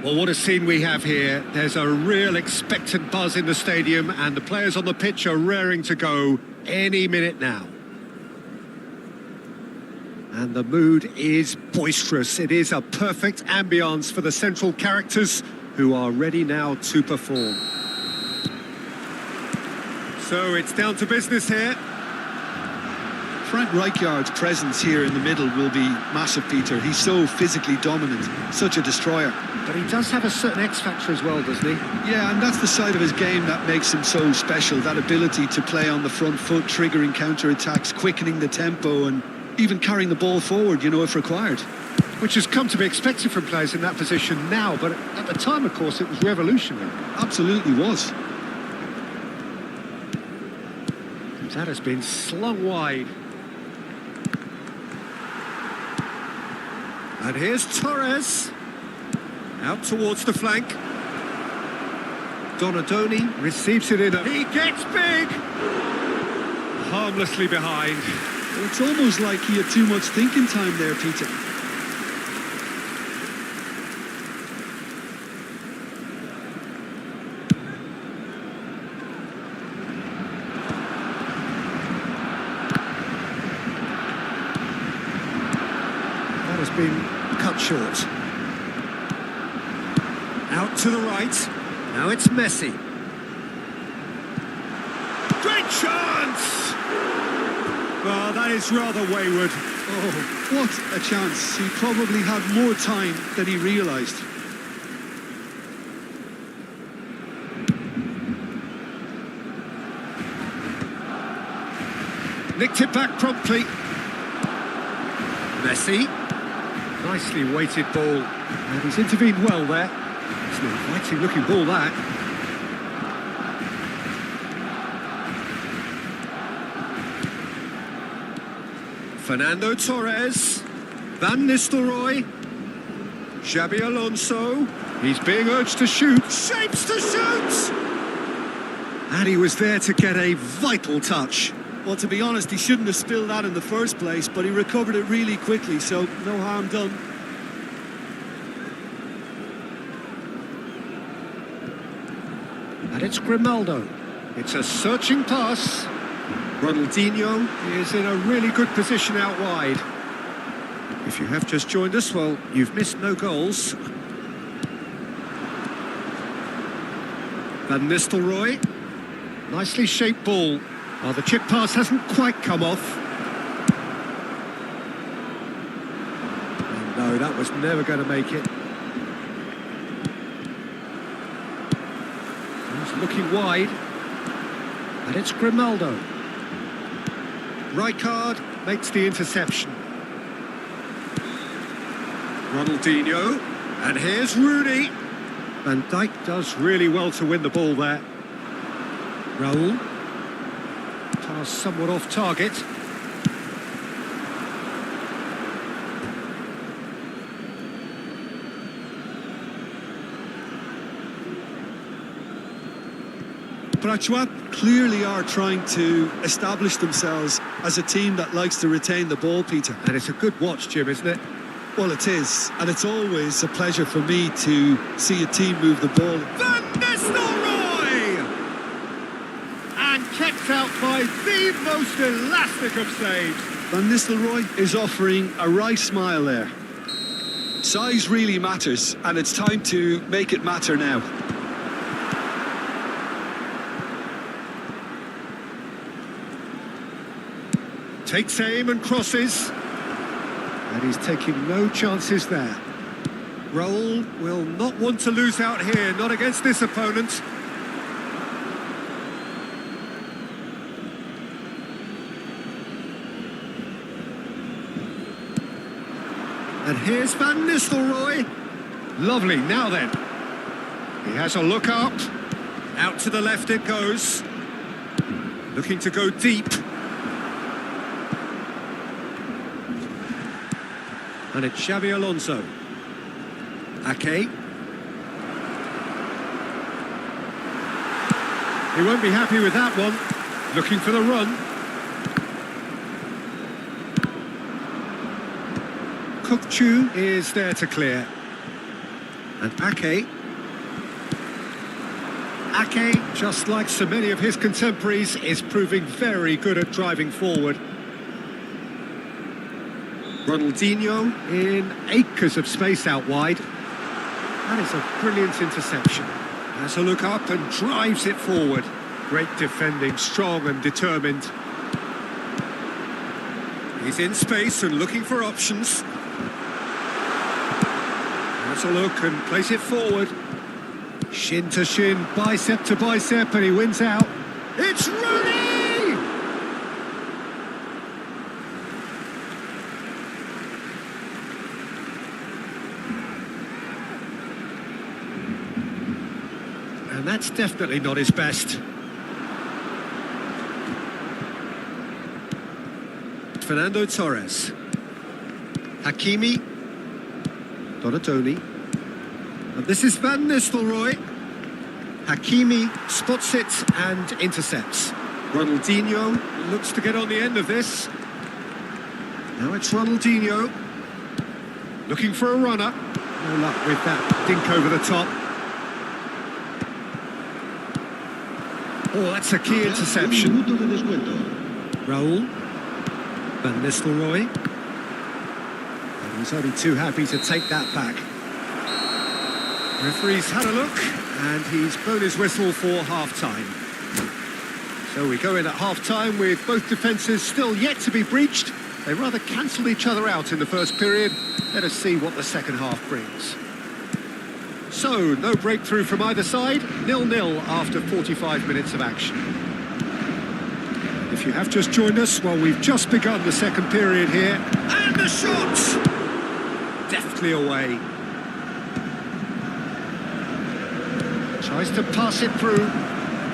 Well, what a scene we have here. There's a real expectant buzz in the stadium and the players on the pitch are raring to go any minute now. And the mood is boisterous. It is a perfect ambience for the central characters who are ready now to perform. So it's down to business here. Frank Rijkaard's presence here in the middle will be massive, Peter. He's so physically dominant, such a destroyer. But he does have a certain X-factor as well, doesn't he? Yeah, and that's the side of his game that makes him so special, that ability to play on the front foot, triggering counter-attacks, quickening the tempo and even carrying the ball forward, you know, if required. Which has come to be expected from players in that position now, but at the time, of course, it was revolutionary. Absolutely was. That has been slung wide. And here's Torres. Out towards the flank. Donadoni receives it in. He gets big! Harmlessly behind. It's almost like he had too much thinking time there, Peter. That has been cut short. Out to the right. Now it's Messi. Great chance! Well, that is rather wayward. Oh, what a chance. He probably had more time than he realised. Nicked it back promptly. Messi. Nicely weighted ball. And he's intervened well there. It's an inviting looking ball, that. Fernando Torres. Van Nistelrooy. Xabi Alonso. He's being urged to shoot. Shapes to shoot! And he was there to get a vital touch. Well, to be honest, he shouldn't have spilled that in the first place, but he recovered it really quickly, so no harm done. And it's Grimaldo. It's a searching pass. Ronaldinho is in a really good position out wide. If you have just joined us, well, you've missed no goals. Van Nistelrooy. Nicely shaped ball. Well, the chip pass hasn't quite come off. And no, that was never going to make it. He's looking wide. And it's Grimaldo. Rijkaard makes the interception. Ronaldinho. And here's Rooney. Van Dijk does really well to win the ball there. Raul. Pass somewhat off target. Prachuap clearly are trying to establish themselves as a team that likes to retain the ball, Peter. And it's a good watch, Jim, isn't it? Well, it is, and it's always a pleasure for me to see a team move the ball. Van Nistelrooy! And kept out by the most elastic of saves. Van Nistelrooy is offering a right smile there. Size really matters, and it's time to make it matter now. Takes aim and crosses. And he's taking no chances there. Raul will not want to lose out here, not against this opponent. And here's Van Nistelrooy. Lovely, now then. He has a look up. Out to the left it goes. Looking to go deep. And it's Xabi Alonso. Ake. He won't be happy with that one. Looking for the run. Kukçu is there to clear. And Ake. Ake, just like so many of his contemporaries, is proving very good at driving forward. Ronaldinho in acres of space out wide. That is a brilliant interception. Has a look up and drives it forward. Great defending, strong and determined. He's in space and looking for options. Has a look and plays it forward. Shin to shin, bicep to bicep, and he wins out. It's Rooney! And that's definitely not his best. Fernando Torres. Hakimi. Donadoni. And this is Van Nistelrooy. Hakimi spots it and intercepts. Ronaldinho looks to get on the end of this. Now it's Ronaldinho. Looking for a runner. No luck with that dink over the top. Oh, that's a key interception. Raul. Van Nistelrooy. And he's only too happy to take that back. Referee's had a look, and he's blown his whistle for half-time. So we go in at half-time with both defences still yet to be breached. They rather cancelled each other out in the first period. Let us see what the second half brings. So, no breakthrough from either side. 0-0 after 45 minutes of action. If you have just joined us, well, we've just begun the second period here. And the shot! Deftly away. Tries to pass it through.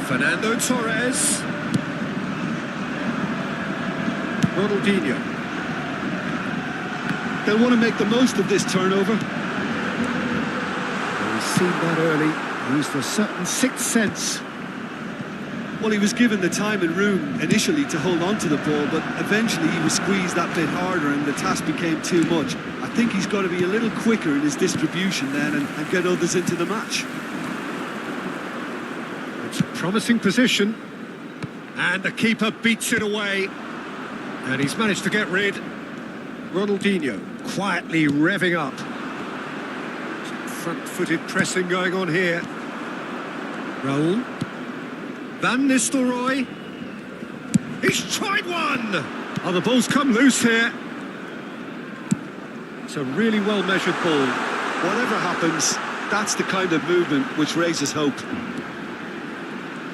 Fernando Torres. Ronaldinho. They'll want to make the most of this turnover. He's seen that early. Used a certain sixth sense. Well, he was given the time and room initially to hold on to the ball, but eventually he was squeezed that bit harder and the task became too much. I think he's got to be a little quicker in his distribution then and get others into the match. It's a promising position. And the keeper beats it away. And he's managed to get rid. Ronaldinho quietly revving up. Some front-footed pressing going on here. Raul. Van Nistelrooy. He's tried one! Oh, the ball's come loose here. It's a really well-measured ball. Whatever happens, that's the kind of movement which raises hope.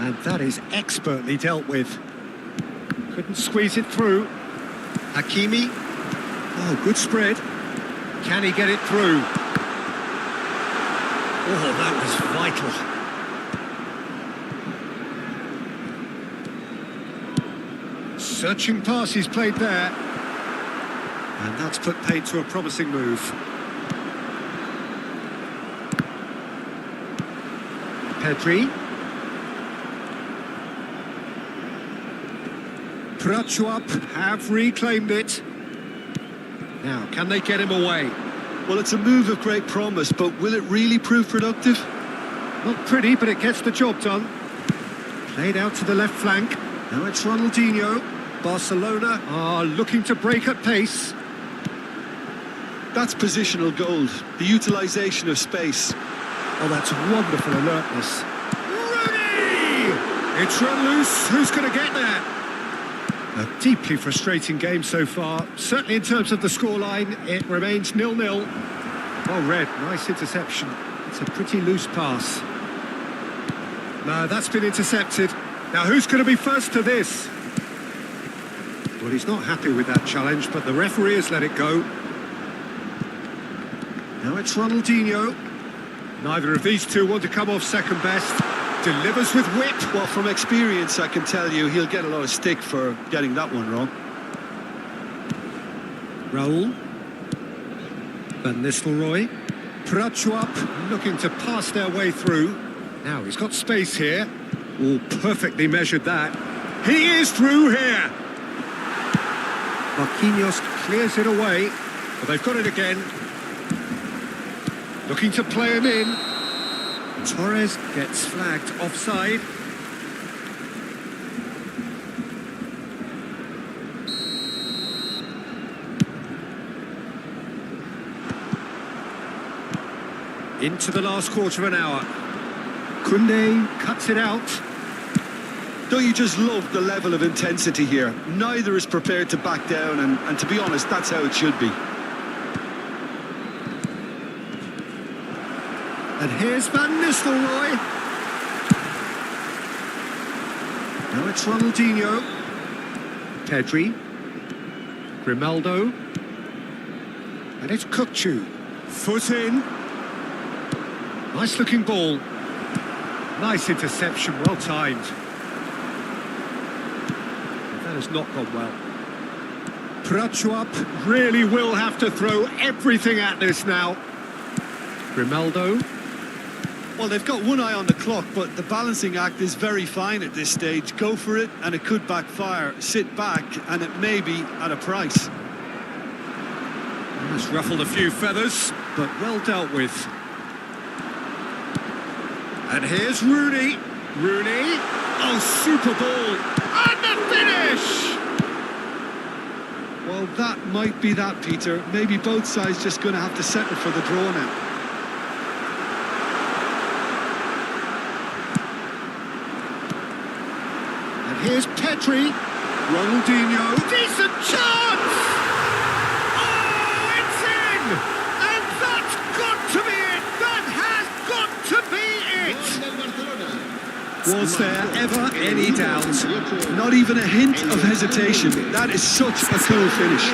And that is expertly dealt with. Couldn't squeeze it through. Hakimi. Oh, good spread. Can he get it through? Oh, that was vital. Searching pass he's played there. And that's put paid to a promising move. Pedri. Prachuap have reclaimed it. Now, can they get him away? Well, it's a move of great promise, but will it really prove productive? Not pretty, but it gets the job done. Played out to the left flank. Now it's Ronaldinho. Barcelona are looking to break at pace. That's positional gold, the utilisation of space. Oh, that's wonderful alertness. Rooney! It's run loose. Who's going to get there? A deeply frustrating game so far. Certainly in terms of the scoreline, it remains 0-0. Well read, nice interception. It's a pretty loose pass. No, that's been intercepted. Now who's going to be first to this? Well, he's not happy with that challenge, but the referee has let it go. Now it's Ronaldinho. Neither of these two want to come off second best. Delivers with whip. Well, from experience, I can tell you he'll get a lot of stick for getting that one wrong. Raul. Van Nistelrooy. Prachuap looking to pass their way through. Now he's got space here. Oh, perfectly measured that. He is through here. Marquinhos clears it away, but they've got it again. Looking to play him in. Torres gets flagged offside. Into the last quarter of an hour. Koundé cuts it out. Don't you just love the level of intensity here? Neither is prepared to back down, and to be honest, that's how it should be. And here's Van Nistelrooy. Now it's Ronaldinho. Pedri. Grimaldo. And it's Kukçu. Foot in. Nice looking ball. Nice interception, well timed. That has not gone well. Prachuap really will have to throw everything at this now. Grimaldo. Well, they've got one eye on the clock, but the balancing act is very fine at this stage. Go for it, and it could backfire. Sit back, and it may be at a price. It's ruffled a few feathers, but well dealt with. And here's Rooney. Rooney. Oh, super ball. And the finish! Well, that might be that, Peter. Maybe both sides just going to have to settle for the draw now. And here's Pedri. Ronaldinho. Decent chance! Oh, it's in! And that's got to be it! That has got to be it! Was there ever any doubt? Not even a hint of hesitation. That is such a cool finish.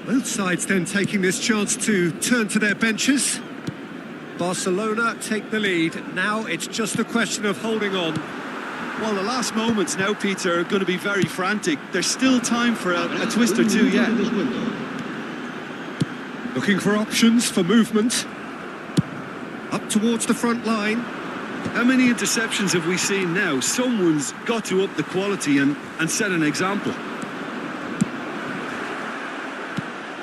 Both sides then taking this chance to turn to their benches. Barcelona take the lead. Now it's just a question of holding on. Well, the last moments now, Peter, are going to be very frantic. There's still time for a twist or two yet. Looking for options for movement. Up towards the front line. How many interceptions have we seen now? Someone's got to up the quality and set an example.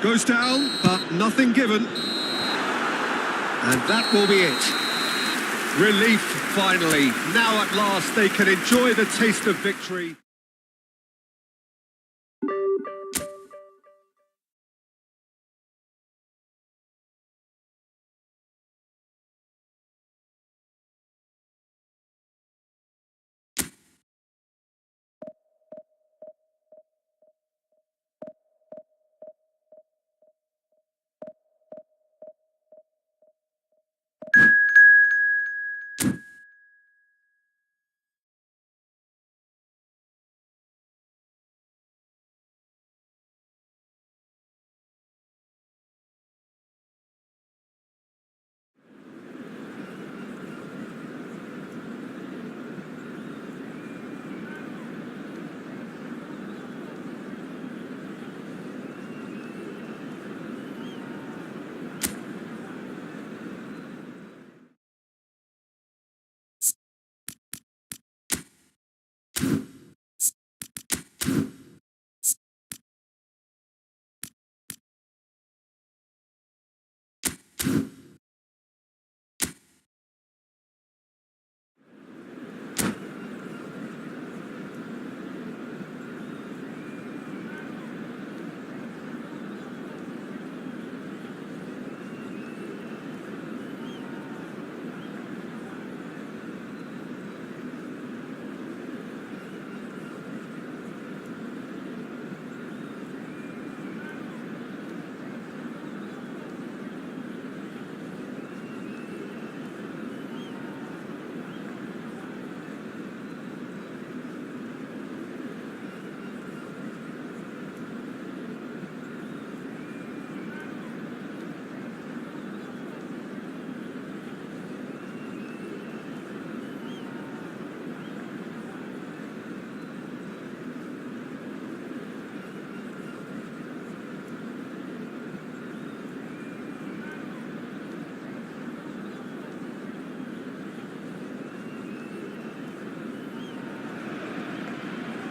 Goes down, but nothing given. And that will be it. Relief, finally. Now at last they can enjoy the taste of victory.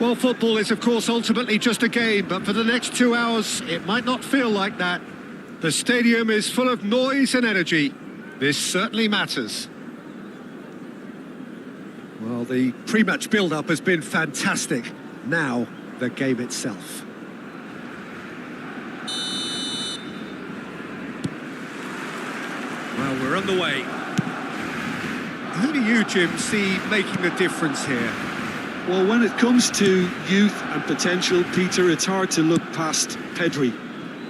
Well, football is, of course, ultimately just a game, but for the next 2 hours, it might not feel like that. The stadium is full of noise and energy. This certainly matters. Well, the pre-match build-up has been fantastic. Now, the game itself. Well, we're underway. Who do you, Jim, see making the difference here? Well, when it comes to youth and potential, Peter, it's hard to look past Pedri,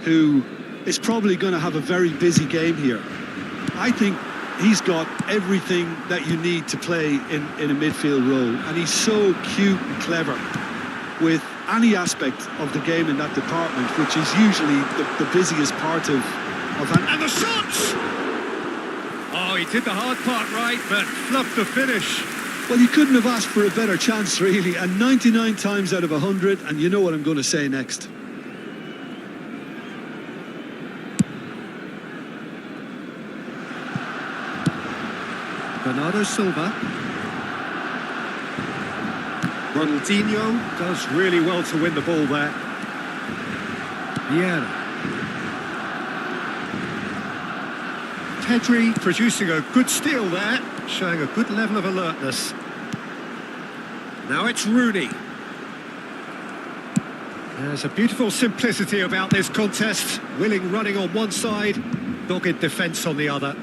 who is probably going to have a very busy game here. I think he's got everything that you need to play in a midfield role, and he's so cute and clever with any aspect of the game in that department, which is usually the busiest part of And the shots! Oh, he did the hard part right, but fluffed the finish. Well, you couldn't have asked for a better chance, really, and 99 times out of 100, and you know what I'm going to say next. Bernardo Silva. Ronaldinho does really well to win the ball there. Vieira. Pedri producing a good steal there, showing a good level of alertness. Now it's Rooney. There's a beautiful simplicity about this contest. Willing running on one side, dogged defence on the other.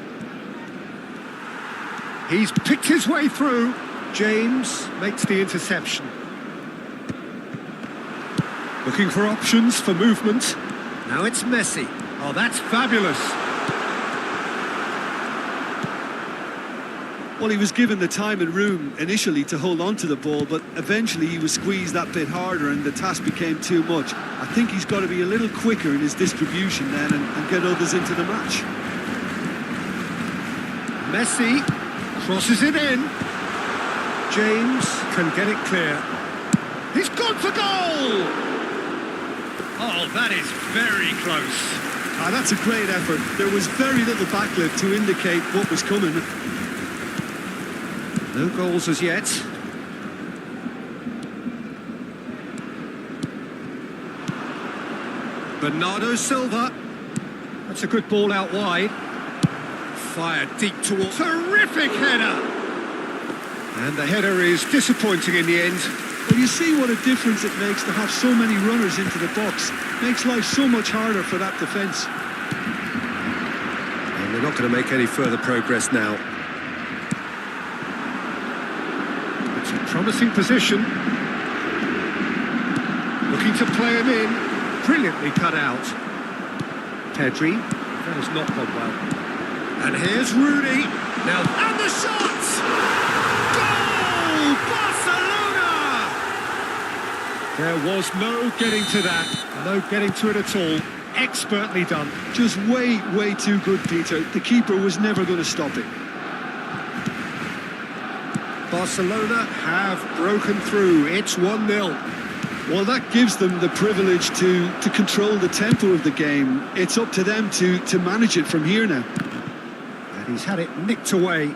He's picked his way through. James makes the interception. Looking for options for movement. Now it's Messi. Oh, that's fabulous. Well, he was given the time and room initially to hold on to the ball, but eventually he was squeezed that bit harder and the task became too much. I think he's got to be a little quicker in his distribution then and get others into the match. Messi crosses it in. James can get it clear. He's gone for goal! Oh, that is very close. Ah, that's a great effort. There was very little backlift to indicate what was coming. No goals as yet. Bernardo Silva. That's a good ball out wide. Fired deep towards... Terrific header! And the header is disappointing in the end. Well, you see what a difference it makes to have so many runners into the box. Makes life so much harder for that defence. And they're not going to make any further progress now. It's a promising position. Looking to play him in. Brilliantly cut out. Pedri. That has not gone well. And here's Rooney. Now, and the shot! Goal! Barcelona! There was no getting to that. No getting to it at all. Expertly done. Just way, way too good, Peter. The keeper was never going to stop it. Barcelona have broken through. It's 1-0. Well, that gives them the privilege to control the tempo of the game. It's up to them to manage it from here now. And he's had it nicked away.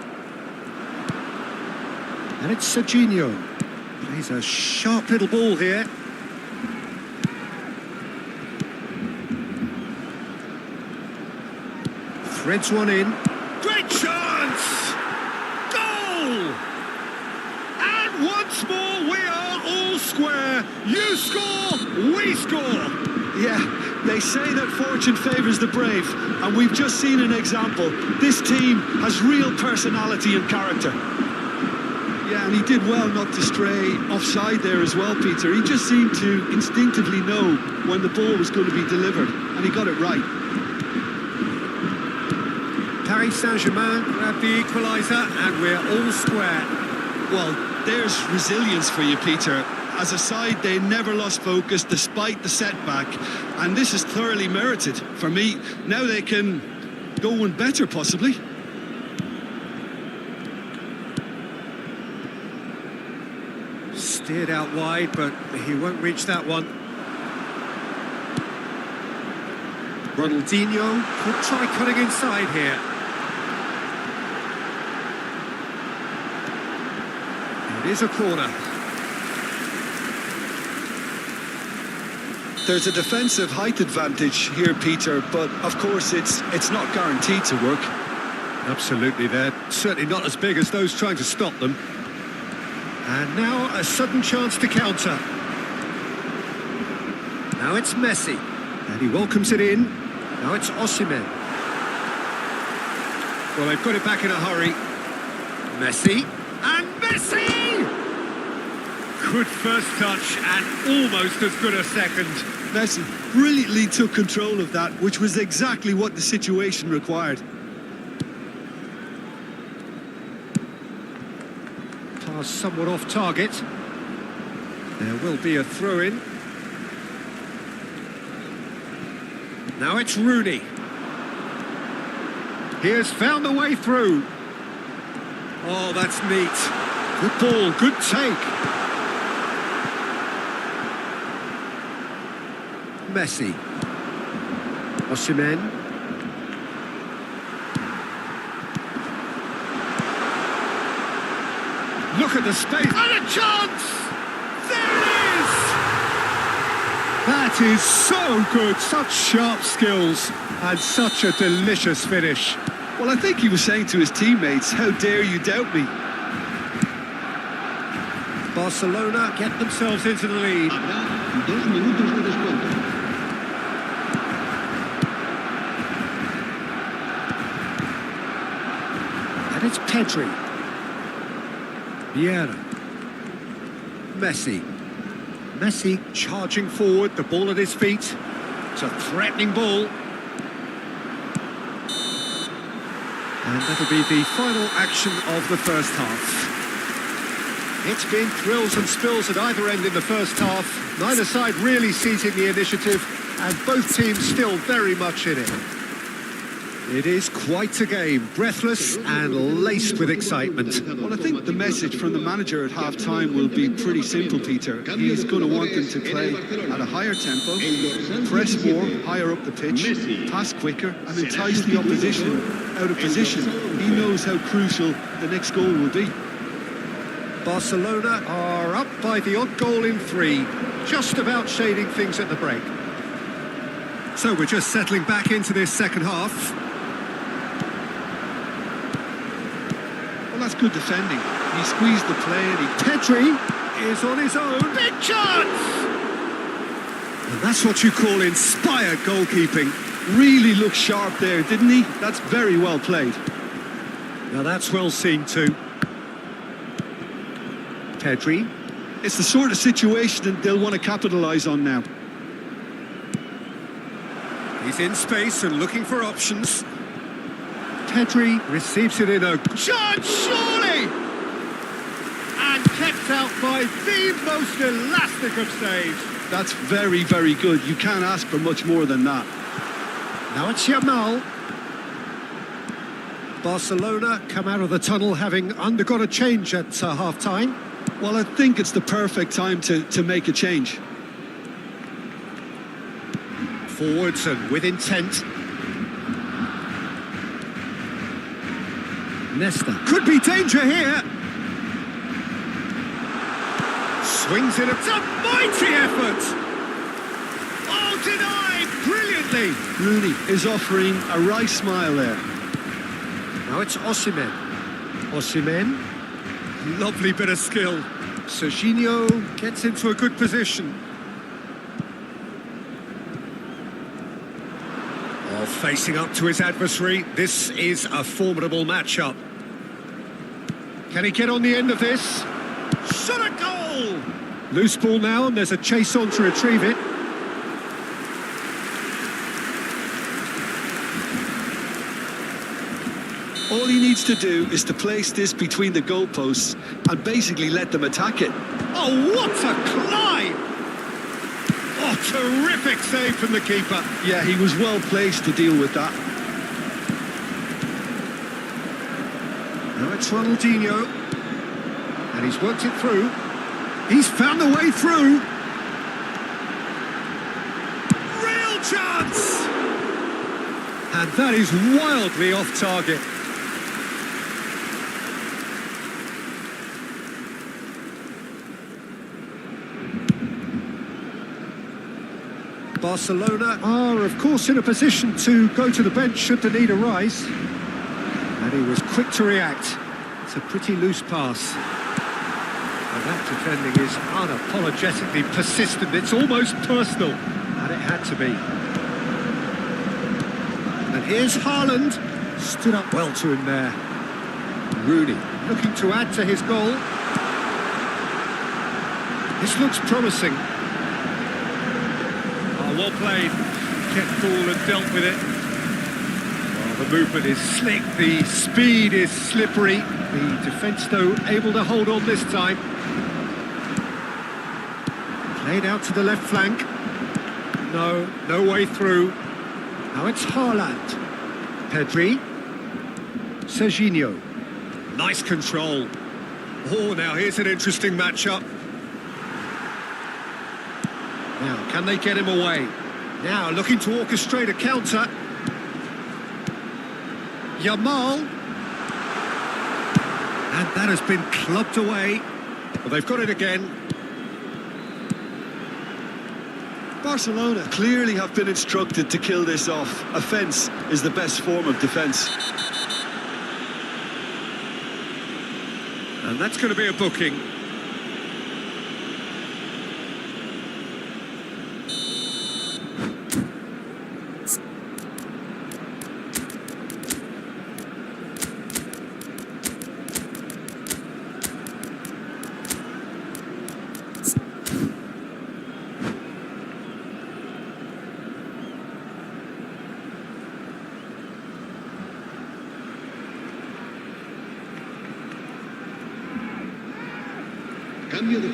And it's Serginho. Plays a sharp little ball here. Threads one in. Great chance! Goal! And once more we are all square. You score, we score. Yeah, they say that fortune favours the brave, and we've just seen an example. This team has real personality and character. Yeah, and he did well not to stray offside there as well, Peter. He just seemed to instinctively know when the ball was going to be delivered, and he got it right. Paris Saint-Germain grab the equaliser, and we're all square. Well, there's resilience for you, Peter. As a side, they never lost focus despite the setback, and this is thoroughly merited for me. Now they can go one better, possibly. Steered out wide, but he won't reach that one. Ronaldinho could try cutting inside here. It is a corner. There's a defensive height advantage here, Peter, but of course it's not guaranteed to work. Absolutely, they're certainly not as big as those trying to stop them. And now a sudden chance to counter. Now it's Messi. And he welcomes it in. Now it's Osimhen. Well, they've got it back in a hurry. Messi. And Messi! Good first touch and almost as good a second. Messi brilliantly took control of that, which was exactly what the situation required. was somewhat off target. There will be a throw-in. Now it's Rooney. He has found the way through. Oh, that's neat. Good ball, good take. Messi. Osimhen. Look at the space. And a chance! There it is! That is so good. Such sharp skills and such a delicious finish. Well, I think he was saying to his teammates, how dare you doubt me? Barcelona get themselves into the lead. Habrá 2 minutos de descuento. And it's Pedri. Vieira. Messi. Messi charging forward, the ball at his feet. It's a threatening ball. And that'll be the final action of the first half. It's been thrills and spills at either end in the first half. Neither side really seizing the initiative, and both teams still very much in it. It is quite a game, breathless and laced with excitement. Well, I think the message from the manager at half-time will be pretty simple, Peter. He's going to want them to play at a higher tempo, press more, higher up the pitch, pass quicker, and entice the opposition out of position. He knows how crucial the next goal will be. Barcelona are up by the odd goal in 3, just about shading things at the break. So we're just settling back into this second half. Well, that's good defending. He squeezed the play and Pedri is on his own. Big chance! And that's what you call inspired goalkeeping. really looked sharp there, didn't he? That's very well played. Now that's well seen too. Pedri. It's the sort of situation that they'll want to capitalise on now. He's in space and looking for options. Pedri receives it in a chance, surely! And kept out by the most elastic of saves. That's very, very good. You can't ask for much more than that. Now it's Yamal. Barcelona come out of the tunnel having undergone a change at half-time. Well, I think it's the perfect time to make a change. Forwards and with intent. Nesta. Could be danger here. Swings it. It's a mighty effort. Oh, denied brilliantly. Rooney is offering a wry smile there. Now it's Osimhen. Osimhen. Lovely bit of skill. Serginho gets into a good position. Oh, facing up to his adversary. This is a formidable matchup. Can he get on the end of this? Shot a goal! Loose ball now, and there's a chase on to retrieve it. All he needs to do is to place this between the goalposts and basically let them attack it. Oh, what a climb! Oh, terrific save from the keeper. Yeah, he was well placed to deal with that. Now it's Ronaldinho. And he's worked it through. He's found the way through. Real chance! And that is wildly off target. Barcelona are, of course, in a position to go to the bench should the need arise. And he was quick to react. It's a pretty loose pass. And that defending is unapologetically persistent. It's almost personal. And it had to be. And here's Haaland. Stood up well to him there. Rooney looking to add to his goal. This looks promising. Well played, kept ball and dealt with it. Well, the movement is slick, the speed is slippery. The defence, though, able to hold on this time. Played out to the left flank. No way through. Now it's Haaland. Pedri. Serginho. Nice control. Oh, now here's an interesting matchup. Now, can they get him away? Now, looking to orchestrate a counter. Yamal. And that has been clubbed away. Well, they've got it again. Barcelona clearly have been instructed to kill this off. Offence is the best form of defence. And that's going to be a booking.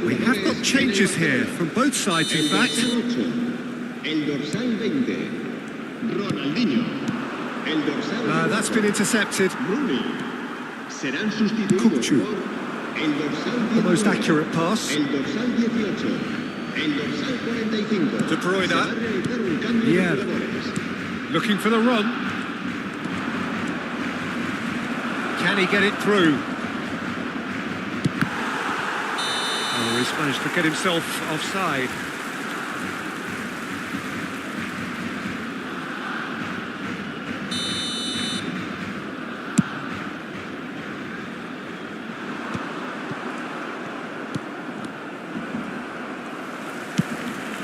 We have got changes here from both sides, in fact. El dorsal 20, Ronaldinho. El dorsal That's been intercepted. Rooney. Serán sustituidos por el dorsal 19. Almost accurate pass. El dorsal 18. El dorsal 45. De Bruyne. Se va a realizar un cambio de jugadores. Looking for the run. Can he get it through? Oh, he's managed to get himself offside.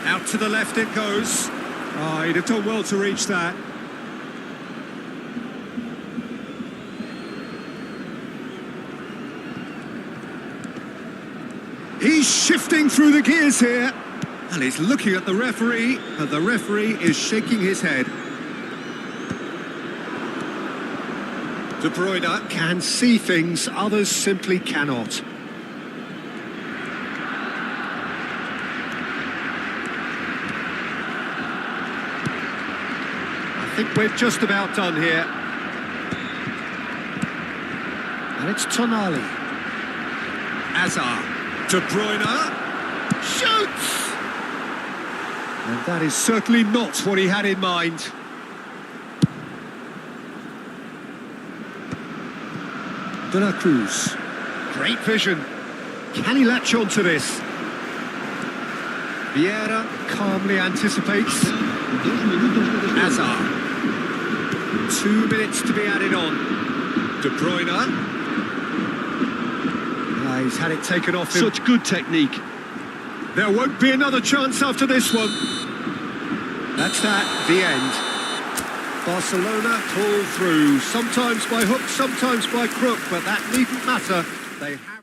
Out to the left it goes. Oh, he'd have done well to reach that. He's shifting through the gears here. And he's looking at the referee, and the referee is shaking his head. De Bruyne can see things others simply cannot. I think we're just about done here. And it's Tonali. Hazard. De Bruyne shoots! And that is certainly not what he had in mind. De La Cruz. Great vision. Can he latch on to this? Vieira calmly anticipates. Hazard. 2 minutes to be added on. De Bruyne. He's had it taken off him. Such good technique. There won't be another chance after this one. That's that, the end. Barcelona pull through, sometimes by hook, sometimes by crook, but that needn't matter. They have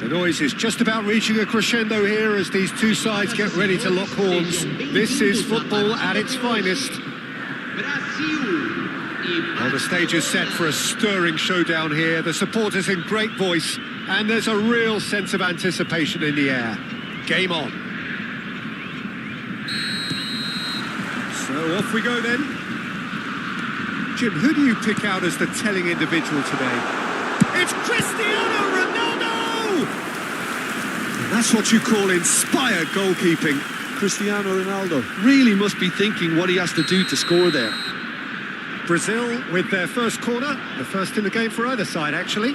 The noise is just about reaching a crescendo here as these two sides get ready to lock horns. This is football at its finest. Well, the stage is set for a stirring showdown here. The supporters in great voice, and there's a real sense of anticipation in the air. Game on. So off we go then. Jim, who do you pick out as the telling individual today? It's Cristiano Ronaldo! And that's what you call inspired goalkeeping. Cristiano Ronaldo really must be thinking what he has to do to score there. Brazil with their first corner, the first in the game for either side, actually.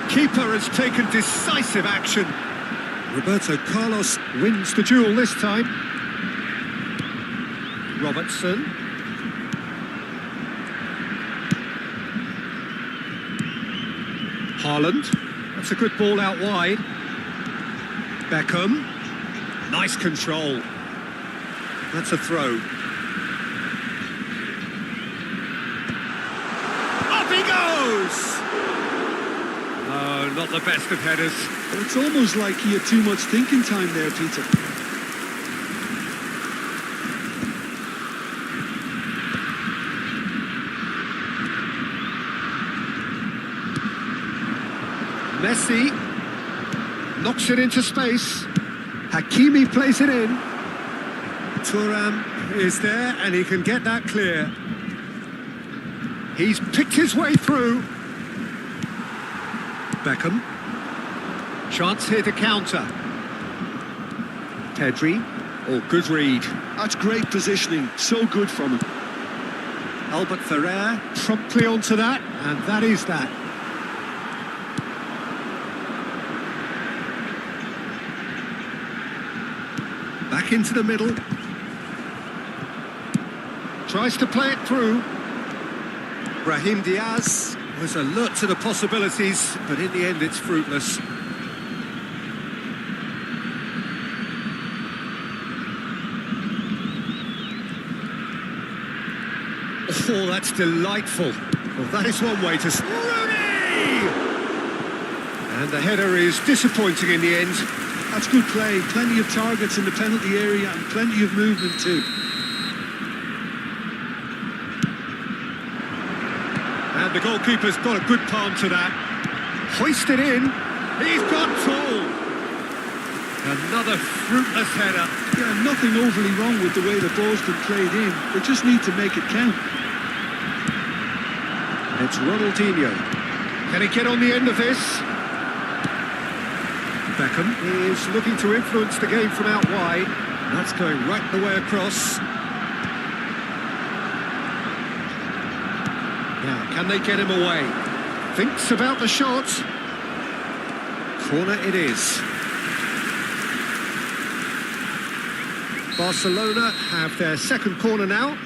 Keeper has taken decisive action. Roberto Carlos wins the duel this time. Robertson. Haaland. That's a good ball out wide. Beckham. Nice control. That's a throw. Up he goes! No, not the best of headers. It's almost like he had too much thinking time there, Peter. Messi knocks it into space. Hakimi plays it in. Thuram is there and he can get that clear. He's picked his way through. Beckham. Chance here to counter. Pedri. Oh, good read. That's great positioning. So good from him. Albert Ferrer promptly onto that, and that is that. Back into the middle. Tries to play it through. Brahim Diaz was alert to the possibilities, but in the end it's fruitless. Oh, that's delightful. Well, that is one way to... Rooney! And the header is disappointing in the end. That's good play. Plenty of targets in the penalty area and plenty of movement too. And the goalkeeper's got a good palm to that. Hoisted in. He's got tall. Another fruitless header. Yeah, nothing overly wrong with the way the ball's been played in. They just need to make it count. It's Ronaldinho. Can he get on the end of this? Beckham is looking to influence the game from out wide. That's going right the way across. Now, can they get him away? Thinks about the shot. Corner it is. Barcelona have their second corner now.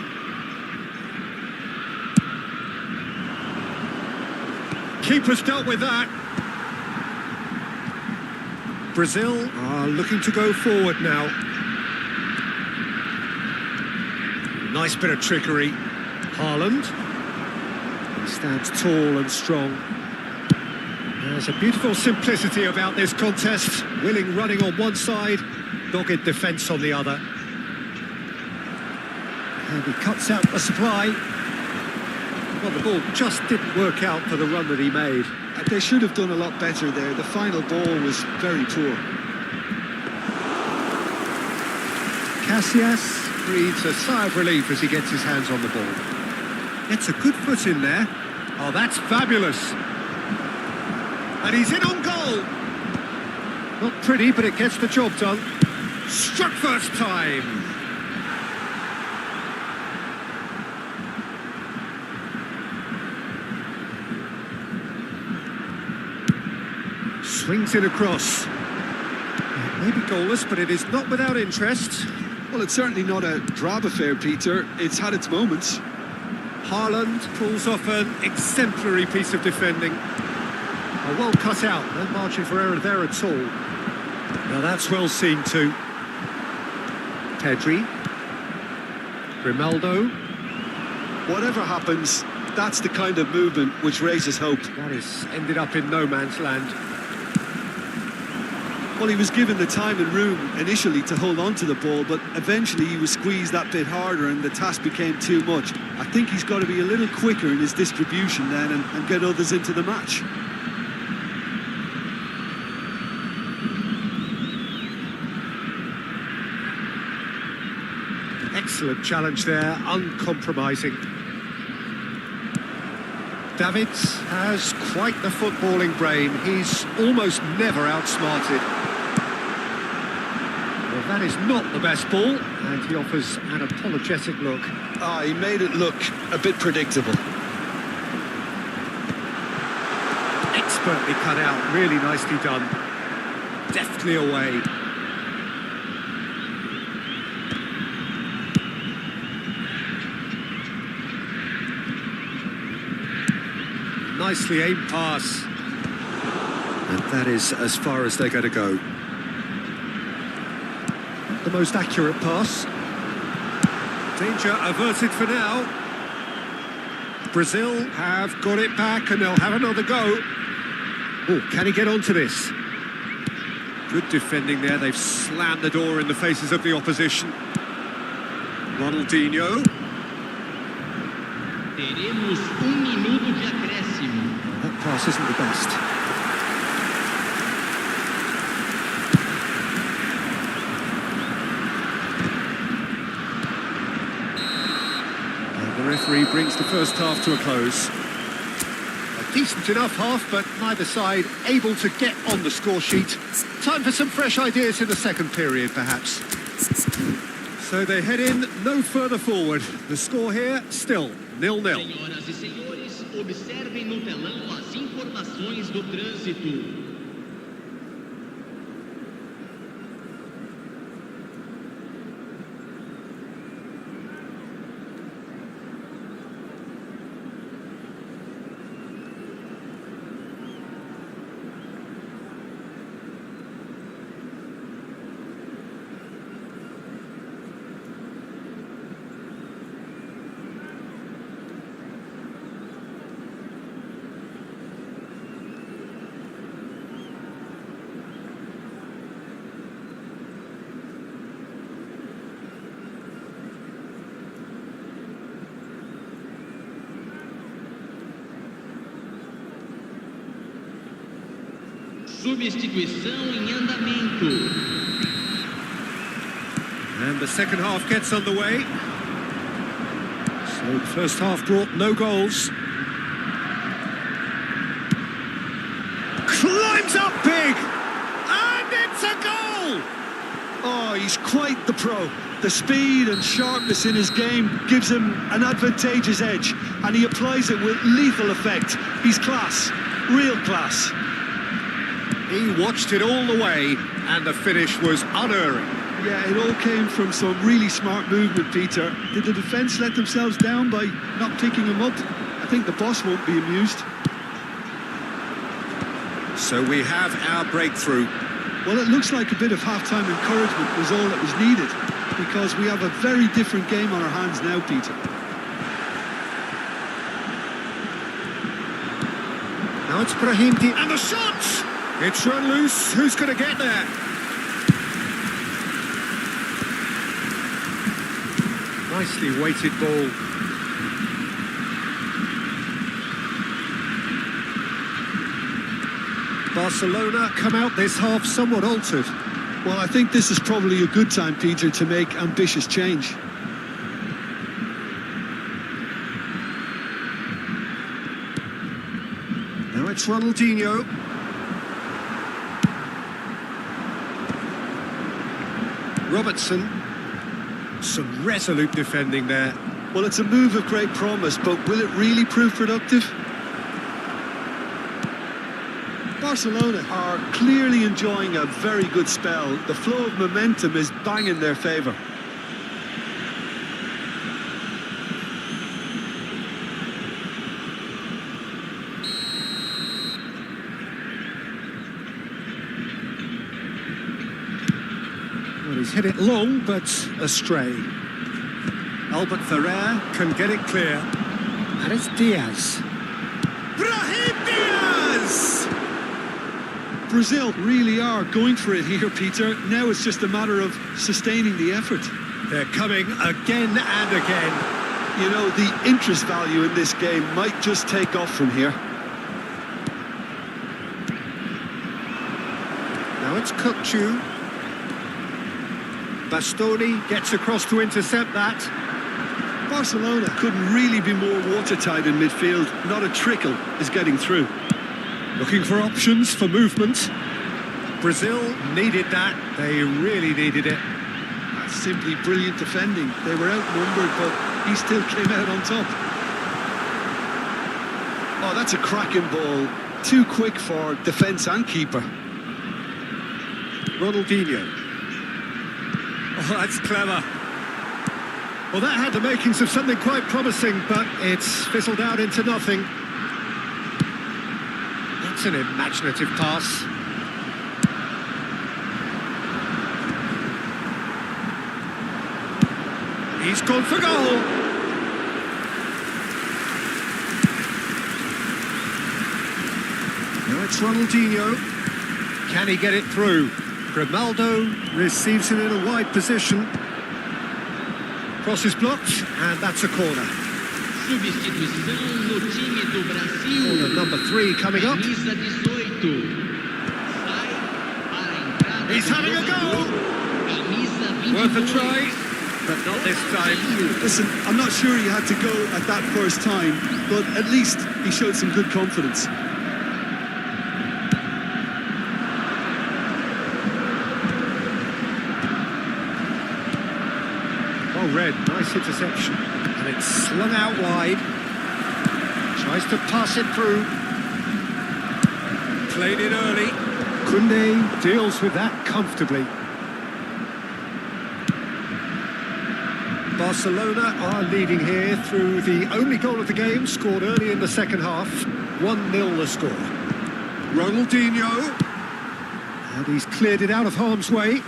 Keeper's dealt with that. Brazil are looking to go forward now. Nice bit of trickery. Haaland. He stands tall and strong. There's a beautiful simplicity about this contest. Willing running on one side, dogged defence on the other. And he cuts out the supply. Well, the ball just didn't work out for the run that he made. They should have done a lot better there. The final ball was very poor. Casillas breathes a sigh of relief as he gets his hands on the ball. Gets a good foot in there. Oh, that's fabulous. And he's in on goal. Not pretty, but it gets the job done. Struck first time. Swings it across. It may be goalless, but it is not without interest. Well, it's certainly not a drab affair, Peter. It's had its moments. Haaland pulls off an exemplary piece of defending. A well cut out, no margin for error there at all. Now that's well seen too. Pedri. Grimaldo. Whatever happens, that's the kind of movement which raises hope. That is ended up in no man's land. Well, he was given the time and room initially to hold on to the ball, but eventually he was squeezed that bit harder and the task became too much. I think he's got to be a little quicker in his distribution then and get others into the match. Excellent challenge there, uncompromising. Davids has quite the footballing brain. He's almost never outsmarted. Well, that is not the best ball, and he offers an apologetic look. Ah, he made it look a bit predictable. Expertly cut out, really nicely done. Deftly away. Nicely aimed pass. And that is as far as they're going to go. Not the most accurate pass. Danger averted for now. Brazil have got it back and they'll have another go. Oh, can he get onto this? Good defending there. They've slammed the door in the faces of the opposition. Ronaldinho. Teremos minuto de acréscimo. That pass isn't the best. And the referee brings the first half to a close. A decent enough half, but neither side able to get on the score sheet. Time for some fresh ideas in the second period, perhaps. So they head in no further forward. The score here, still 0-0. Senhoras e senhores, observem no telão as informações do trânsito. Substituição em andamento. And the second half gets underway. So the first half brought no goals. Climbs up big! And it's a goal! Oh, he's quite the pro. The speed and sharpness in his game gives him an advantageous edge, and he applies it with lethal effect. He's class, real class. He watched it all the way, and the finish was unerring. Yeah, it all came from some really smart movement, Peter. Did the defence let themselves down by not picking him up? I think the boss won't be amused. So we have our breakthrough. Well, it looks like a bit of half-time encouragement was all that was needed, because we have a very different game on our hands now, Peter. Now it's Brahim and the shot! It's run loose. Who's going to get there? Nicely weighted ball. Barcelona come out this half somewhat altered. Well, I think this is probably a good time, Peter, to make ambitious change. Now it's Ronaldinho. Robertson. Some resolute defending there. Well, it's a move of great promise, but will it really prove productive? Barcelona are clearly enjoying a very good spell. The flow of momentum is bang in their favour. Well, he's hit it long, but astray. Albert Ferrer can get it clear. And it's Diaz. Brahim Diaz! Brazil really are going for it here, Peter. Now it's just a matter of sustaining the effort. They're coming again and again. You know, the interest value in this game might just take off from here. Now it's Kukcu. Bastoni gets across to intercept that. Barcelona couldn't really be more watertight in midfield. Not a trickle is getting through. Looking for options for movement. Brazil needed that. They really needed it. That's simply brilliant defending. They were outnumbered, but he still came out on top. Oh, that's a cracking ball. Too quick for defence and keeper. Ronaldinho. Oh, that's clever. Well, that had the makings of something quite promising, but it's fizzled out into nothing. That's an imaginative pass. He's gone for goal. Now it's Ronaldinho. Can he get it through? Grimaldo receives it in a wide position. Cross is blocked, and that's a corner. Substituição no time do Brasil. Corner number 3 coming up. Camisa 18. Sai para a entrada. He's having a go. Camisa 22. Worth a try, but not this time. Listen, I'm not sure he had to go at that first time, but at least he showed some good confidence. Oh, Red, nice interception. And it's slung out wide. Tries to pass it through. Played it early. Koundé deals with that comfortably. Barcelona are leading here through the only goal of the game, scored early in the second half. 1-0 the score. Ronaldinho. And he's cleared it out of harm's way.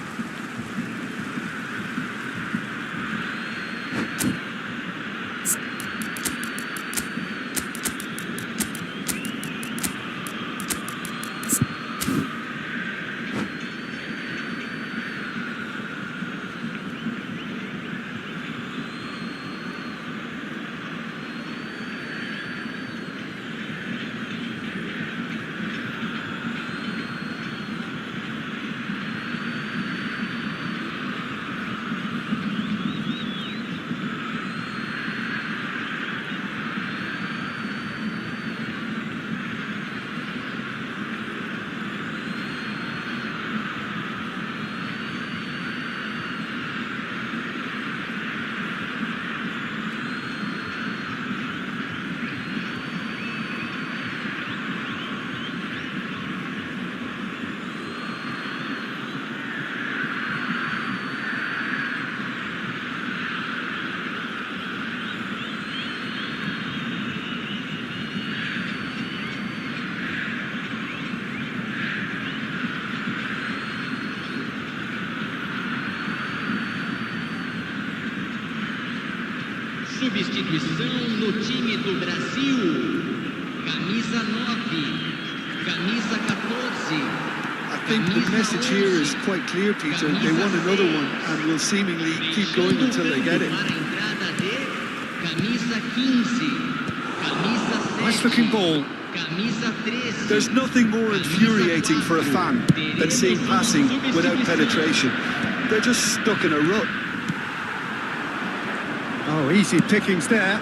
Substituição no time do Brasil. Camisa 9. Camisa 14. I think the message here is quite clear, Peter. They want another one and will seemingly keep going until they get it. Camisa 15. Camisa 7. Nice looking ball. Camisa 13. There's nothing more infuriating for a fan than seeing passing without penetration. They're just stuck in a rut. Oh, easy pickings there.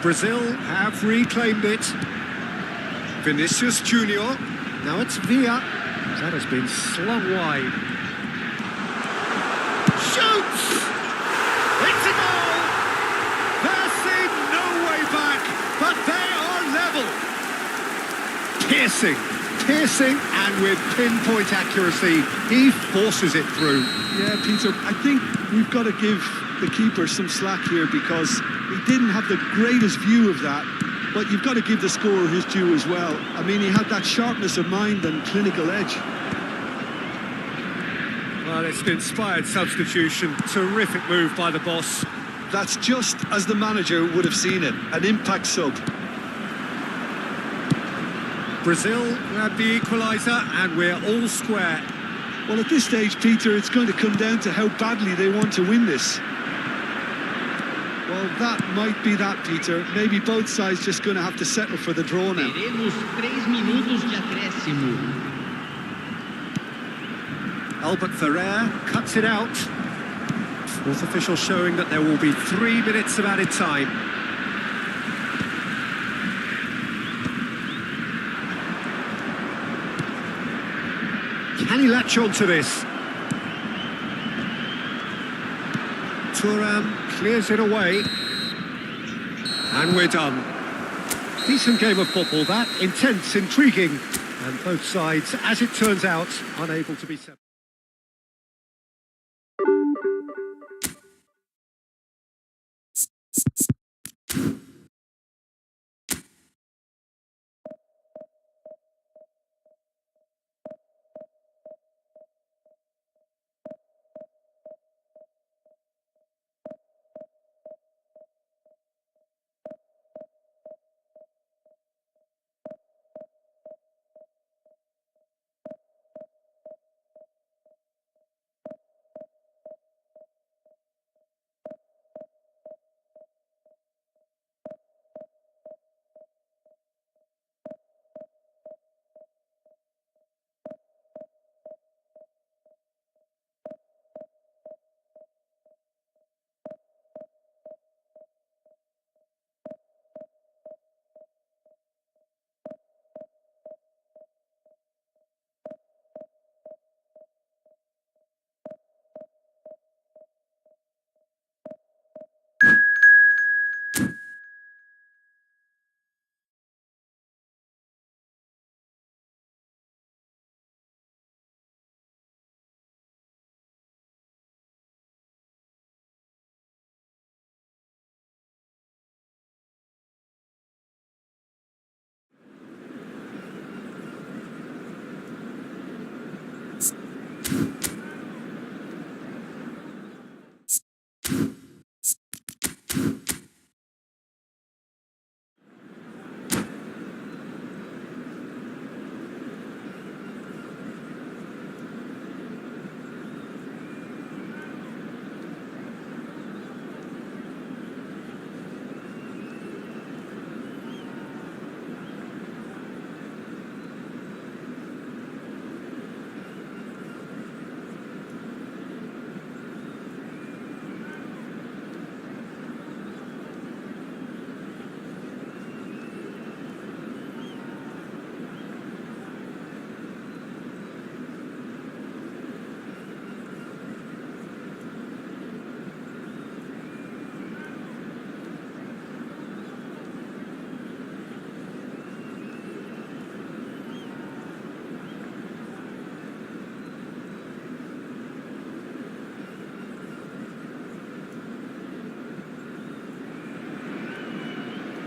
Brazil have reclaimed it. Vinicius Junior. Now it's Villa. That has been slung wide. Shoots! It's a goal! There seemed no way back, but they are level. Piercing, and with pinpoint accuracy, he forces it through. Yeah, Peter, I think we've got to give the keeper some slack here because he didn't have the greatest view of that, but you've got to give the scorer his due as well. I mean, he had that sharpness of mind and clinical edge. Well, it's an inspired substitution. Terrific move by the boss. That's just as the manager would have seen it, an impact sub. Brazil grab the equaliser and we're all square. Well, at this stage, Peter, it's going to come down to how badly they want to win this. Well, that might be that, Peter. Maybe both sides just going to have to settle for the draw now. Teremos 3 minutos de acréscimo. Albert Ferrer cuts it out. Fourth official showing that there will be 3 minutes of added time. Can he latch on to this? Thuram clears it away. And we're done. Decent game of football that, intense, intriguing, and both sides, as it turns out, unable to be separated.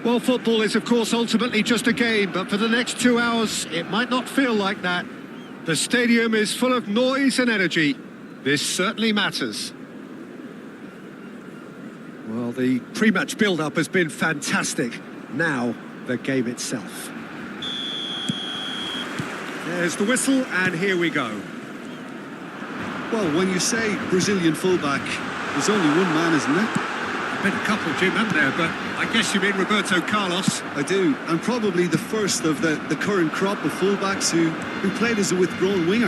Well, football is, of course, ultimately just a game, but for the next 2 hours, it might not feel like that. The stadium is full of noise and energy. This certainly matters. Well, the pre-match build-up has been fantastic. Now, the game itself. There's the whistle, and here we go. Well, when you say Brazilian fullback, there's only one man, isn't there? Been a couple, Jim, haven't there? But I guess you mean Roberto Carlos. I do, and probably the first of the current crop of fullbacks who played as a withdrawn winger.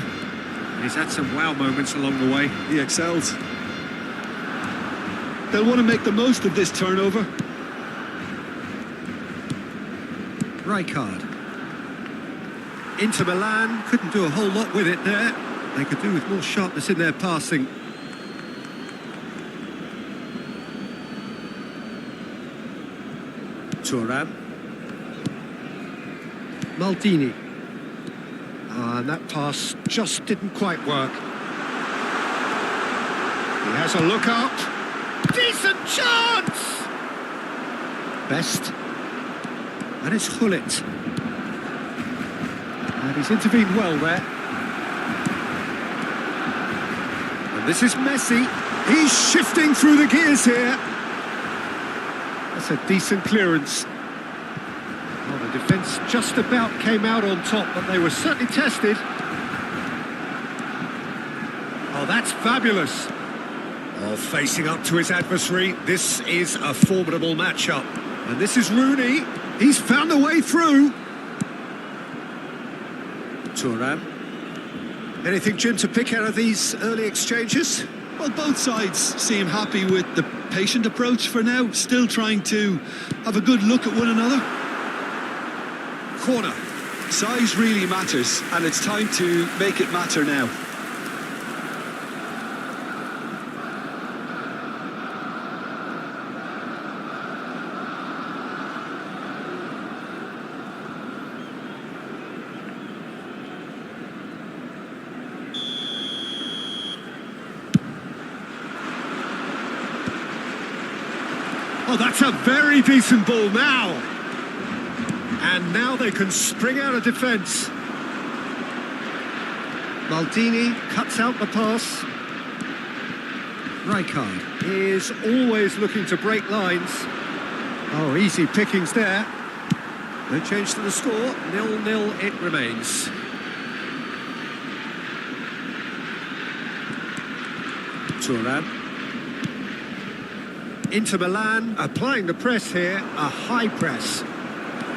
He's had some wow moments along the way. He excels. They'll want to make the most of this turnover. Rijkaard. Inter Milan couldn't do a whole lot with it there. They could do with more sharpness in their passing. Thuram. Maldini. And that pass just didn't quite work. He has a look up. Decent chance! Best. And it's Gullit. And he's intervened well there. This is Messi. He's shifting through the gears here. That's a decent clearance. Well, the defence just about came out on top, but they were certainly tested. Oh, that's fabulous. Oh, facing up to his adversary. This is a formidable matchup. And this is Rooney. He's found a way through. Thuram. Anything, Jim, to pick out of these early exchanges? Well, both sides seem happy with the patient approach for now, still trying to have a good look at one another. Corner. Size really matters, and it's time to make it matter now. Oh, that's a very decent ball now. And now they can spring out of defence. Maldini cuts out the pass. Rijkaard is always looking to break lines. Oh, easy pickings there. No change to the score. 0-0 it remains. Thuram. Inter Milan applying the press here, a high press.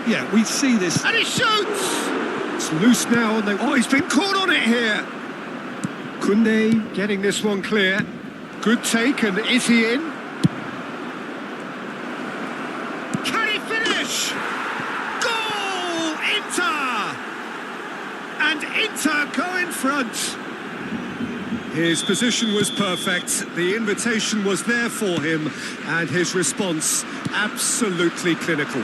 Yeah, we see this. And he shoots! It's loose now, and he's been caught on it here. Koundé getting this one clear. Good take, and is he in? Can he finish? Goal! Inter! And Inter go in front. His position was perfect, the invitation was there for him, and his response absolutely clinical.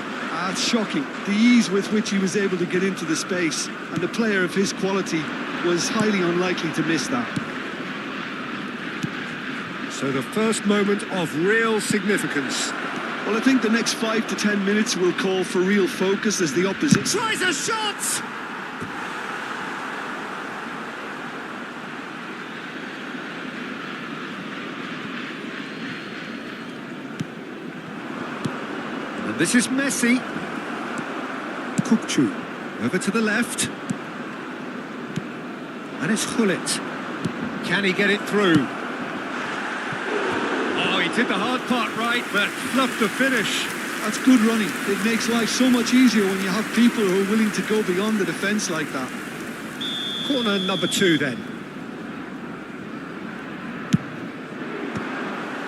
It's shocking, the ease with which he was able to get into the space, and a player of his quality was highly unlikely to miss that. So the first moment of real significance. Well, I think the next 5 to 10 minutes will call for real focus as the opposite Tries a shot! And this is Messi. Kukçu over to the left. And it's Gullit. Can he get it through? Oh, he did the hard part right, but fluffed the finish. That's good running. It makes life so much easier when you have people who are willing to go beyond the defence like that. Corner number 2 then.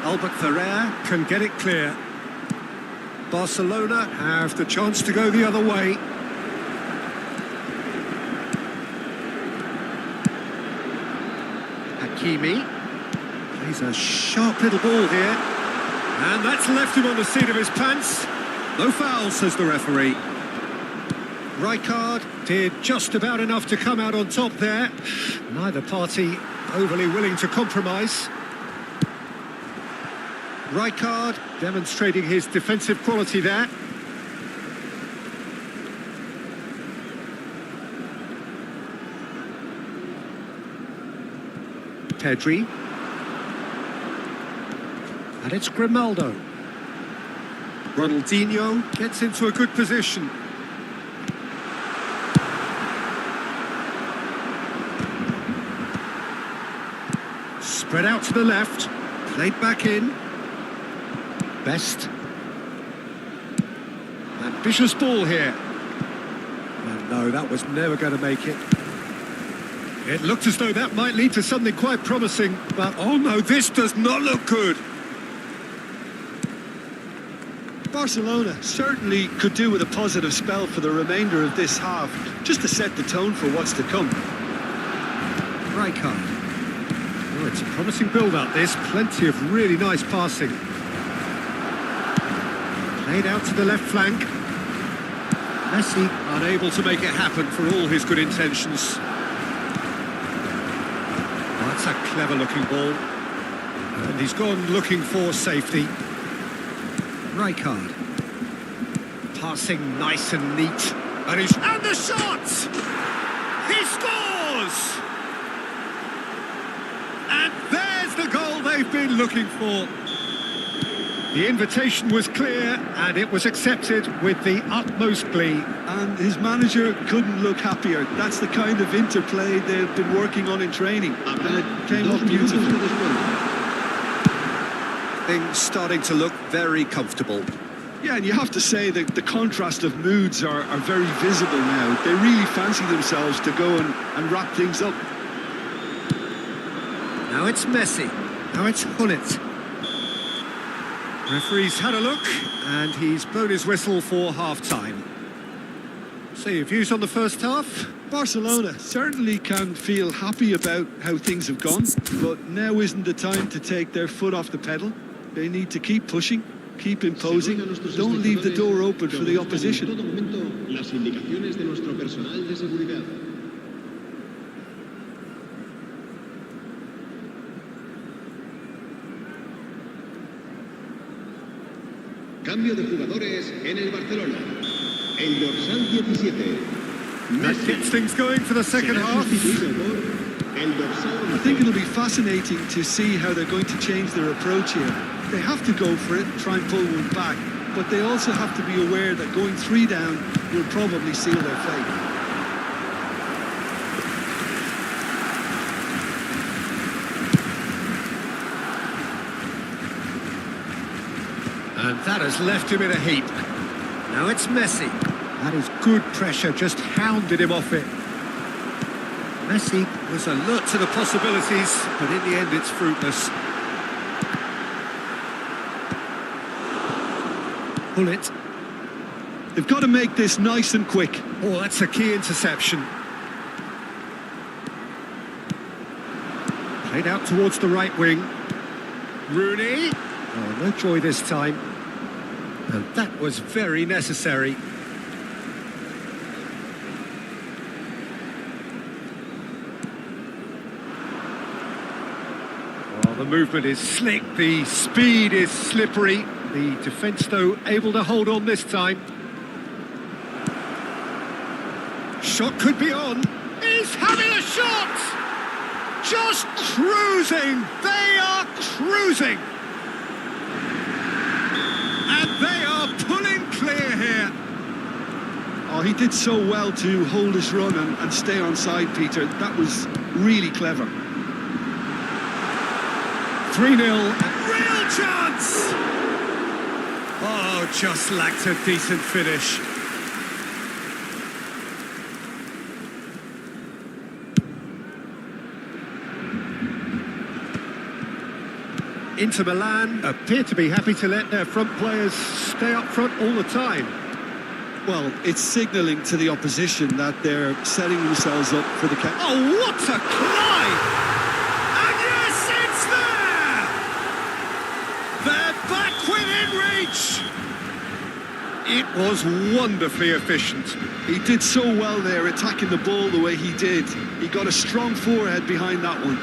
Albert Ferrer can get it clear. Barcelona have the chance to go the other way. Hakimi plays a sharp little ball here. And that's left him on the seat of his pants. No foul, says the referee. Rijkaard did just about enough to come out on top there. Neither party overly willing to compromise. Rijkaard demonstrating his defensive quality there. Pedri. And it's Grimaldo. Ronaldinho gets into a good position. Spread out to the left. Played back in. Best. Ambitious ball here. And no, that was never going to make it. It looked as though that might lead to something quite promising, but oh no, this does not look good. Barcelona certainly could do with a positive spell for the remainder of this half, just to set the tone for what's to come. Rijkaard. Oh, it's a promising build-up, this. Plenty of really nice passing. Played out to the left flank. Messi unable to make it happen for all his good intentions. Oh, that's a clever-looking ball. And he's gone looking for safety. Rijkaard. Passing nice and neat. And the shot! He scores! And there's they've been looking for. The invitation was clear and it was accepted with the utmost glee. And his manager couldn't look happier. That's the kind of interplay they've been working on in training. And it came up beautifully. Things starting to look very comfortable. Yeah, and you have to say that the contrast of moods are very visible now. They really fancy themselves to go and wrap things up. Now it's Messi. Now it's Hullet. Referee's had a look, and he's blown his whistle for half-time. So your views on the first half? Barcelona certainly can feel happy about how things have gone, but now isn't the time to take their foot off the pedal. They need to keep pushing, keep imposing, don't leave the door open for the opposition. Las indicaciones de nuestro personal de seguridad. Cambio de jugadores en el Barcelona. El dorsal 17. That gets things going for the second half. I think it'll be fascinating to see how they're going to change their approach here. They have to go for it, try and pull one back, but they also have to be aware that going 3 down will probably seal their fate. And that has left him in a heap. Now it's Messi. That is good pressure, just hounded him off it. Messi was alert to the possibilities, but in the end it's fruitless. Hullet. They've got to make this nice and quick. Oh, that's a key interception. Played out towards the right wing. Rooney. Oh, no joy this time. And that was very necessary. Well, the movement is slick, the speed is slippery. The defence, though, able to hold on this time. Shot could be on. He's having a shot! Just cruising! They are cruising! And they are pulling clear here. Oh, he did so well to hold his run and stay on side, Peter. That was really clever. 3-0. Real chance! Oh, just lacked a decent finish. Inter Milan appear to be happy to let their front players stay up front all the time. Well, it's signalling to the opposition that they're setting themselves up for the... Oh, what a climb! And yes, it's there! They're back within reach! It was wonderfully efficient. He did so well there, attacking the ball the way he did. He got a strong forehead behind that one.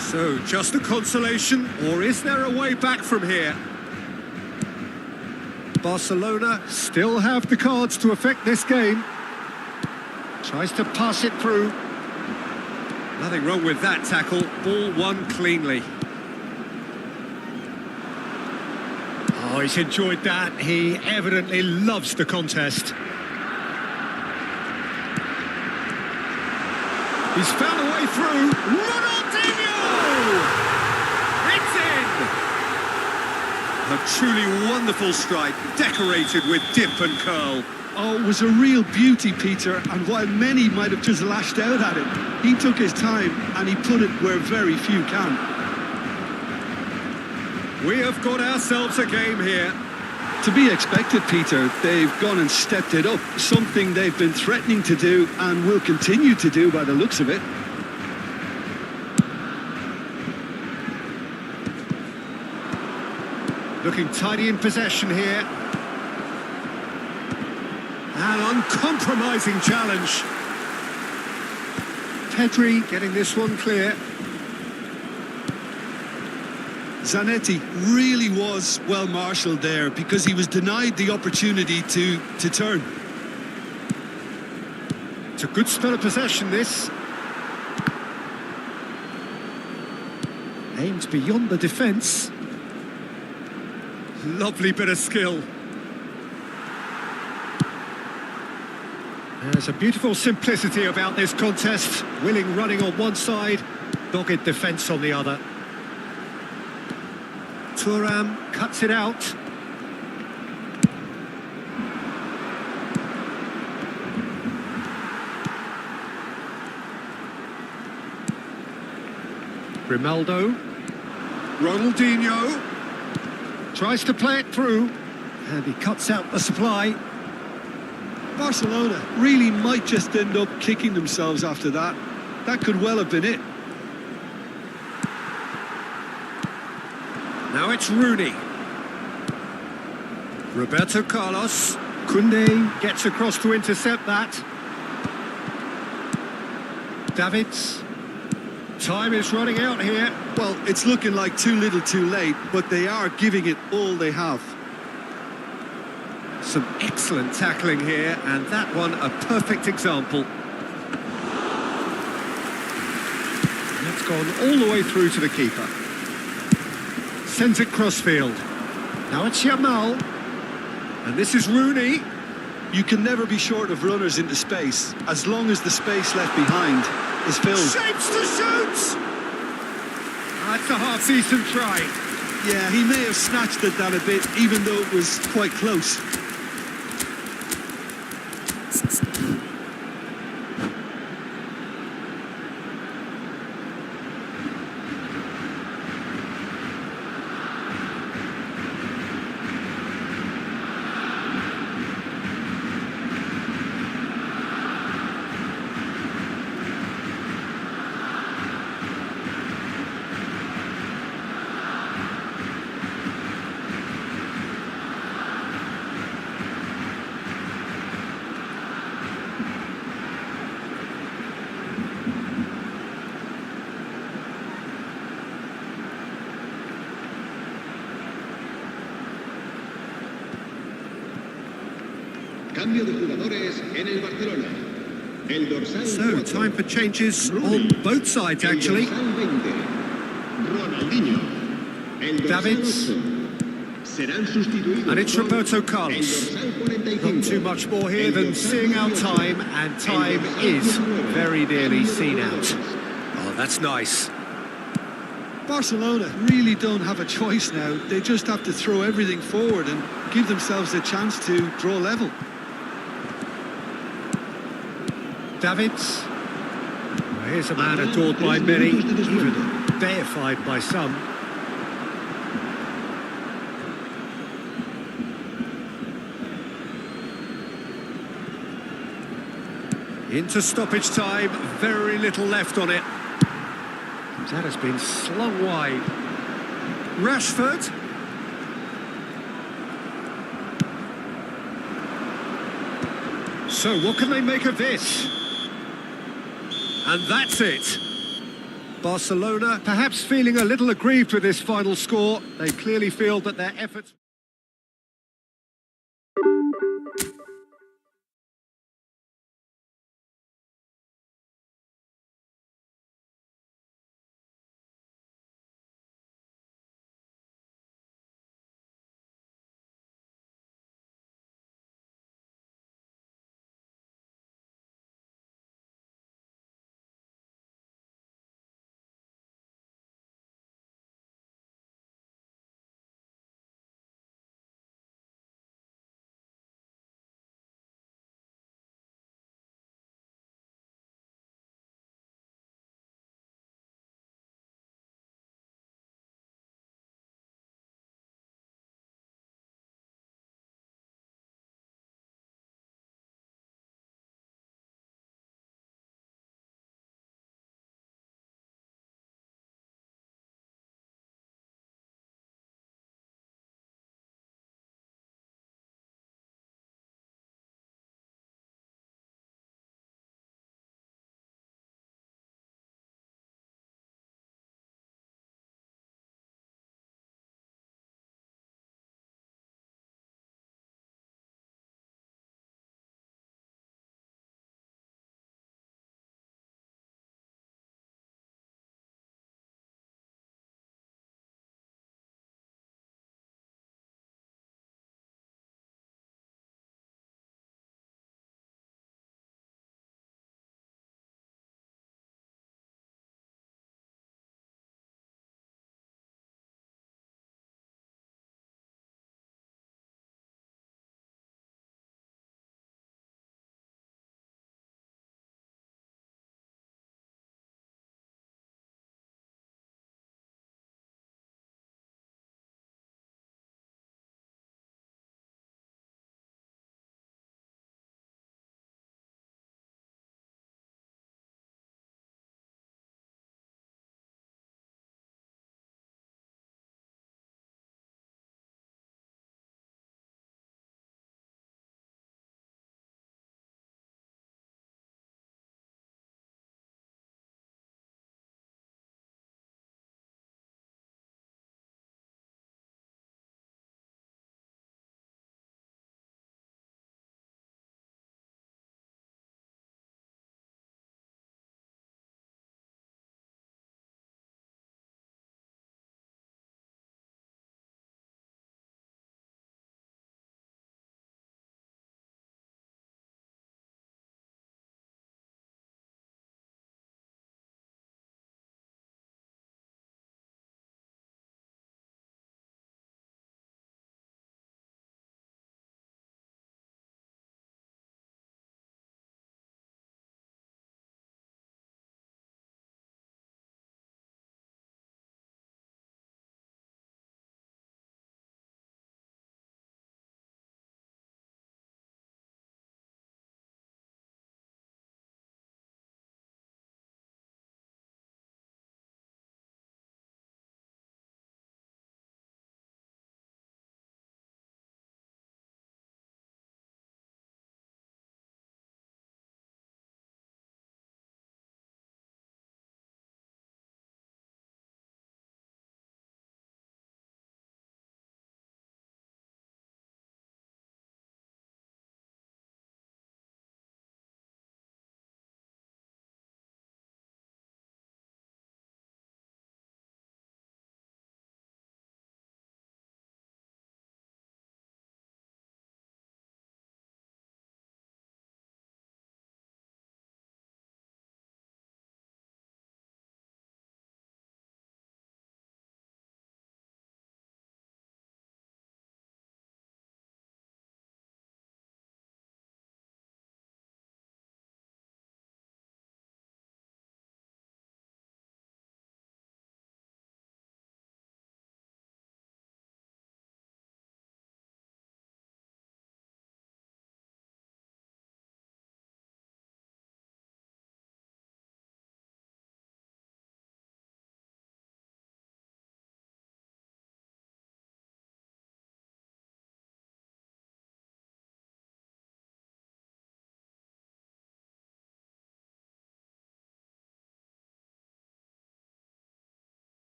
So, just a consolation, or is there a way back from here? Barcelona still have the cards to affect this game. Tries to pass it through. Nothing wrong with that tackle. Ball won cleanly. Oh, he's enjoyed that. He evidently loves the contest. He's found a way through. It's in! A truly wonderful strike, decorated with dip and curl. Oh, it was a real beauty, Peter, and while many might have just lashed out at it, he took his time and he put it where very few can. We have got ourselves a game here. To be expected, Peter. They've gone and stepped it up, something they've been threatening to do and will continue to do by the looks of it. Looking tidy in possession here. An uncompromising challenge. Pedri getting this one clear. Zanetti really was well marshalled there because he was denied the opportunity to turn. It's a good spell of possession, this. Aimed beyond the defence. Lovely bit of skill. There's a beautiful simplicity about this contest. Willing running on one side, dogged defence on the other. Thuram cuts it out. Grimaldo. Ronaldinho. Tries to play it through. And he cuts out the supply. Barcelona really might just end up kicking themselves after that. That could well have been it. Now it's Rooney. Roberto Carlos. Koundé gets across to intercept that. Davids. Time is running out here. Well, it's looking like too little too late, but they are giving it all they have. Some excellent tackling here, and that one a perfect example. That's gone all the way through to the keeper. Sends it crossfield. Now it's Yamal. And this is Rooney. You can never be short of runners into space, as long as the space left behind is filled. Shapes to shoot! That's a half-decent try. Yeah, he may have snatched at that a bit, even though it was quite close. Cambio de jugadores en el Barcelona. El dorsal So, 4, time for changes Rooney. on both sides, actually. El dorsal 20, Ronaldinho. El dorsal Davids. 8, serán sustituidos And it's por Roberto el Carlos. dorsal 45. Not too much more here El than dorsal seeing out 18, time, and time el dorsal is 19, very nearly cambio de seen out. jugadores. Oh, that's nice. Barcelona really don't have a choice now. They just have to throw everything forward and give themselves a chance to draw level. Davids. Well, here's a man adored by many, even deified by some. Into stoppage time, very little left on it. That has been slung wide. Rashford. So what can they make of this? And that's it. Barcelona perhaps feeling a little aggrieved with this final score. They clearly feel that their efforts...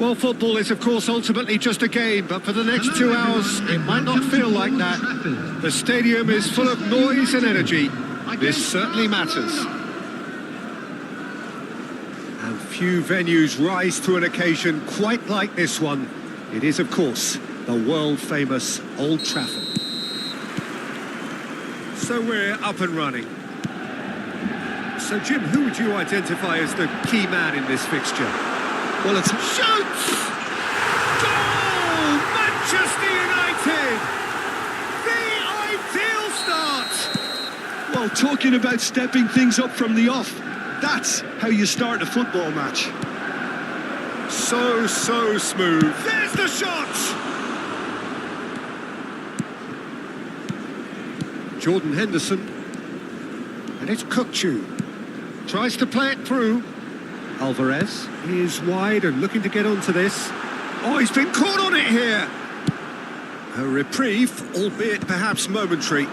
Well, football is, of course, ultimately just a game, but for the next 2 hours, it might not feel like that. The stadium is full of noise and energy. This certainly matters. And few venues rise to an occasion quite like this one. It is, of course, the world-famous Old Trafford. So we're up and running. So, Jim, who would you identify as the key man in this fixture? Well, it's... Shoots! Goal! Manchester United! The ideal start! Well, talking about stepping things up from the off, that's how you start a football match. So smooth. There's the shot! Jordan Henderson. And it's Kukçu. Tries to play it through. Alvarez is wide and looking to get onto this. Oh, he's been caught on it here. A reprieve, albeit perhaps momentary.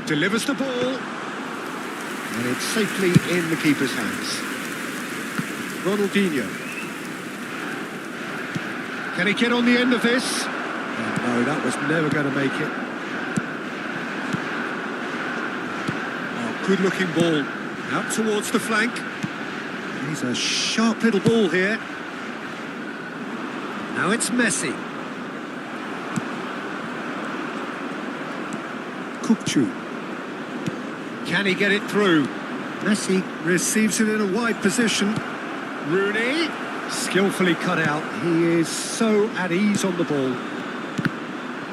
Delivers the ball. And it's safely in the keeper's hands. Ronaldinho. Can he get on the end of this? No, that was never going to make it. Good-looking ball, out towards the flank. He's a sharp little ball here. Now it's Messi. Kukçu. Can he get it through? Messi receives it in a wide position. Rooney, skillfully cut out. He is so at ease on the ball.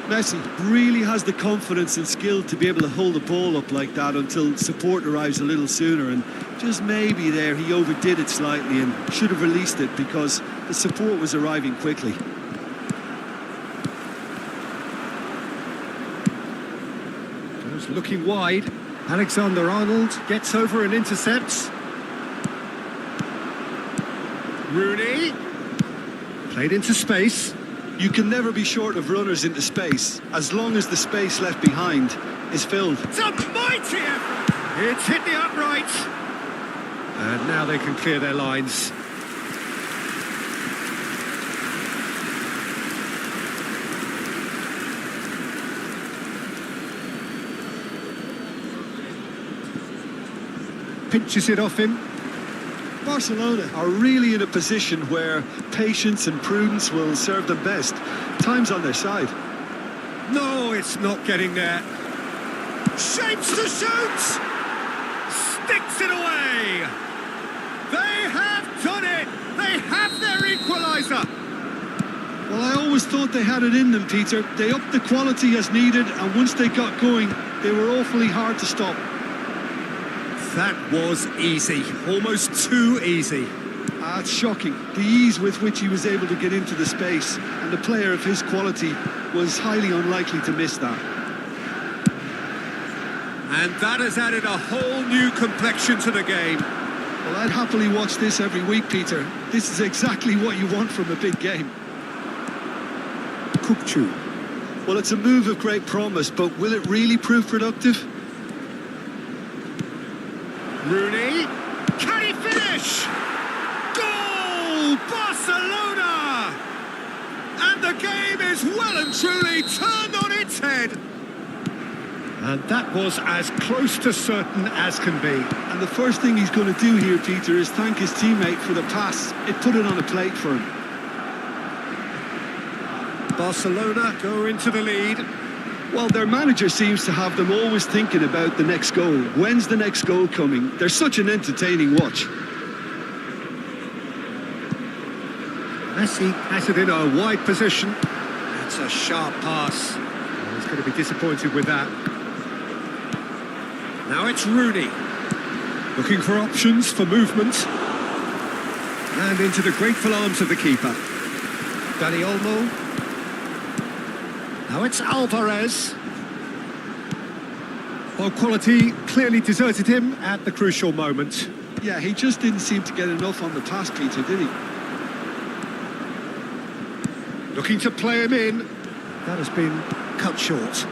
Messi really has the confidence and skill to be able to hold the ball up like that until support arrives a little sooner, and just maybe there he overdid it slightly and should have released it because the support was arriving quickly. Goes looking wide. Alexander-Arnold gets over and intercepts. Rooney played into space. You can never be short of runners into space, as long as the space left behind is filled. It's a mighty effort! It's hit the upright. And now they can clear their lines. Pinches it off him. Barcelona are really in a position where patience and prudence will serve them best. Time's on their side. No, it's not getting there. Shapes to shoot! Sticks it away! They have done it! They have their equaliser! Well, I always thought they had it in them, Peter. They upped the quality as needed, and once they got going, they were awfully hard to stop. That was easy, almost too easy. It's shocking, the ease with which he was able to get into the space, and a player of his quality was highly unlikely to miss that. And that has added a whole new complexion to the game. Well, I'd happily watch this every week, Peter. This is exactly what you want from a big game. Kukçu. Well, it's a move of great promise, but will it really prove productive? Rooney, can he finish? Goal! Barcelona! And the game is well and truly turned on its head. And that was as close to certain as can be. And the first thing he's going to do here, Peter, is thank his teammate for the pass. It put it on a plate for him. Barcelona go into the lead. Well, their manager seems to have them always thinking about the next goal. When's the next goal coming? They're such an entertaining watch. Messi has it in a wide position. That's a sharp pass. Well, he's going to be disappointed with that. Now it's Rooney. Looking for options for movement. And into the grateful arms of the keeper. Dani Olmo. Now it's Alvarez. Well, quality clearly deserted him at the crucial moment. Yeah, he just didn't seem to get enough on the pass, Peter, did he? Looking to play him in. That has been cut short.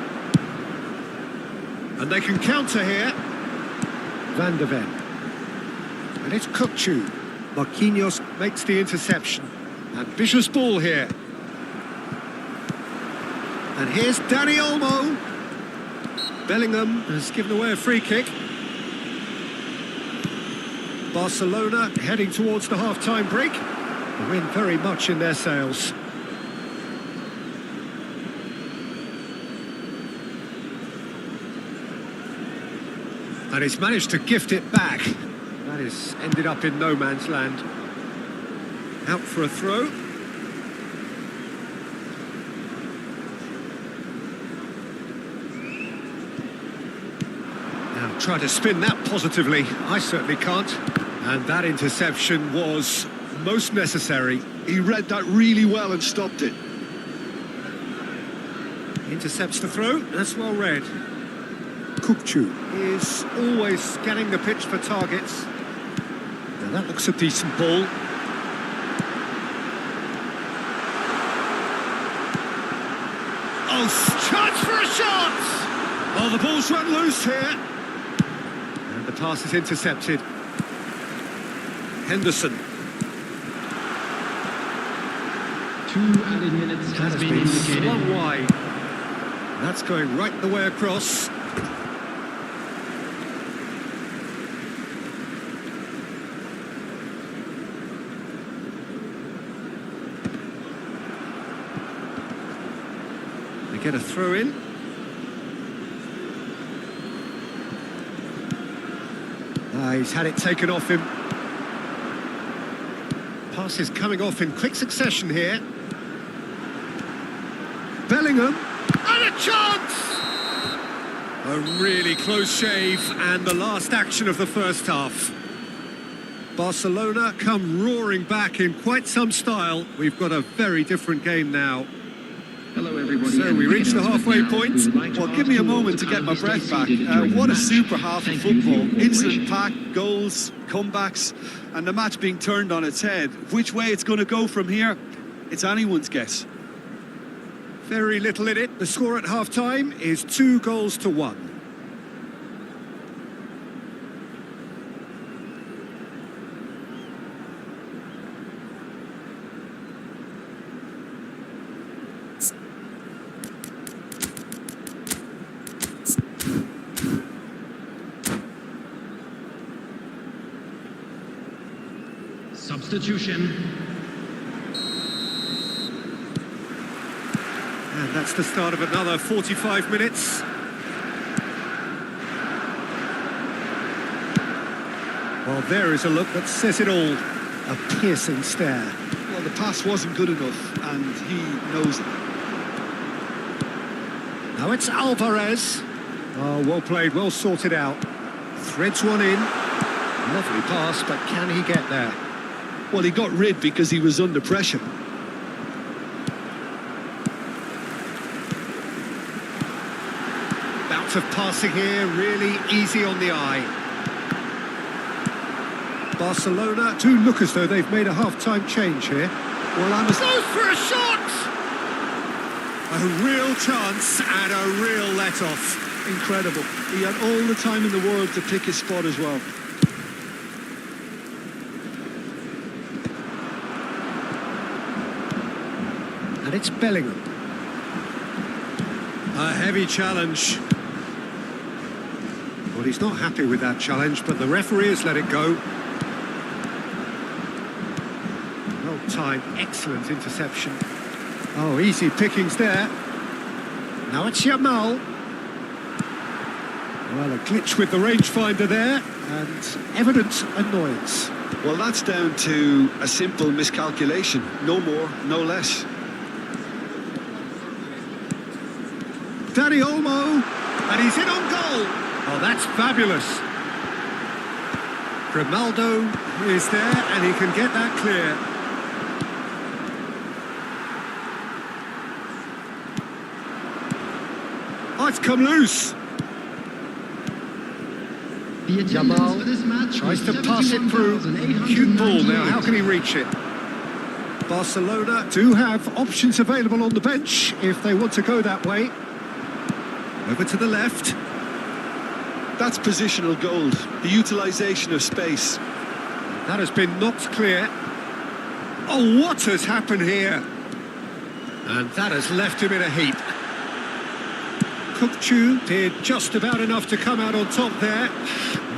And they can counter here. Van der Ven. And it's Kukçu. Marquinhos makes the interception. Ambitious ball here. And here's Dani Olmo. Bellingham has given away a free kick. Barcelona heading towards the half-time break. The wind very much in their sails. And he's managed to gift it back. That has ended up in no man's land. Out for a throw. Now try to spin that positively. I certainly can't. And that interception was most necessary. He read that really well and stopped it. Intercepts the throw. That's well read. Kukçu is always scanning the pitch for targets. Now that looks a decent ball. Oh, chance for a shot! Oh, the ball's run loose here. And the pass is intercepted. Henderson. 2 added minutes has been indicated. Slung wide. That's going right the way across. They get a throw in. He's had it taken off him. Pass is coming off in quick succession here. Bellingham, and a chance! A really close shave, and the last action of the first half. Barcelona come roaring back in quite some style. We've got a very different game now. Hello, everybody. So we reached the halfway point. Well, give me a moment to get my breath back. What a super half of football. Incident packed, goals, comebacks, and the match being turned on its head. Which way it's going to go from here, it's anyone's guess. Very little in it. The score at half-time is 2-1. Substitution. And that's the start of another 45 minutes. Well, there is a look that says it all. A piercing stare. Well, the pass wasn't good enough, and he knows it. Now it's Alvarez. Oh, well played, well sorted out. Threads one in. Lovely pass, but can he get there? Well, he got rid because he was under pressure. Bout of passing here, really easy on the eye. Barcelona do look as though they've made a half-time change here. Well, I'm goes for a shot! A real chance and a real let-off. Incredible. He had all the time in the world to pick his spot as well. And it's Bellingham. A heavy challenge. Well, he's not happy with that challenge, but the referee has let it go. Well timed, excellent interception. Oh, easy pickings there. Now it's Yamal. Well, a glitch with the rangefinder there, and evident annoyance. Well, that's down to a simple miscalculation. No more, no less. Dani Olmo, and he's in on goal. Oh, that's fabulous. Grimaldo is there, and he can get that clear. Oh, it's come loose. Yamal tries to pass it through. Cute ball now, how can he reach it? Barcelona do have options available on the bench if they want to go that way. Over to the left. That's positional gold, the utilisation of space. That has been knocked clear. Oh, what has happened here? And that has left him in a heap. Kukçu did just about enough to come out on top there.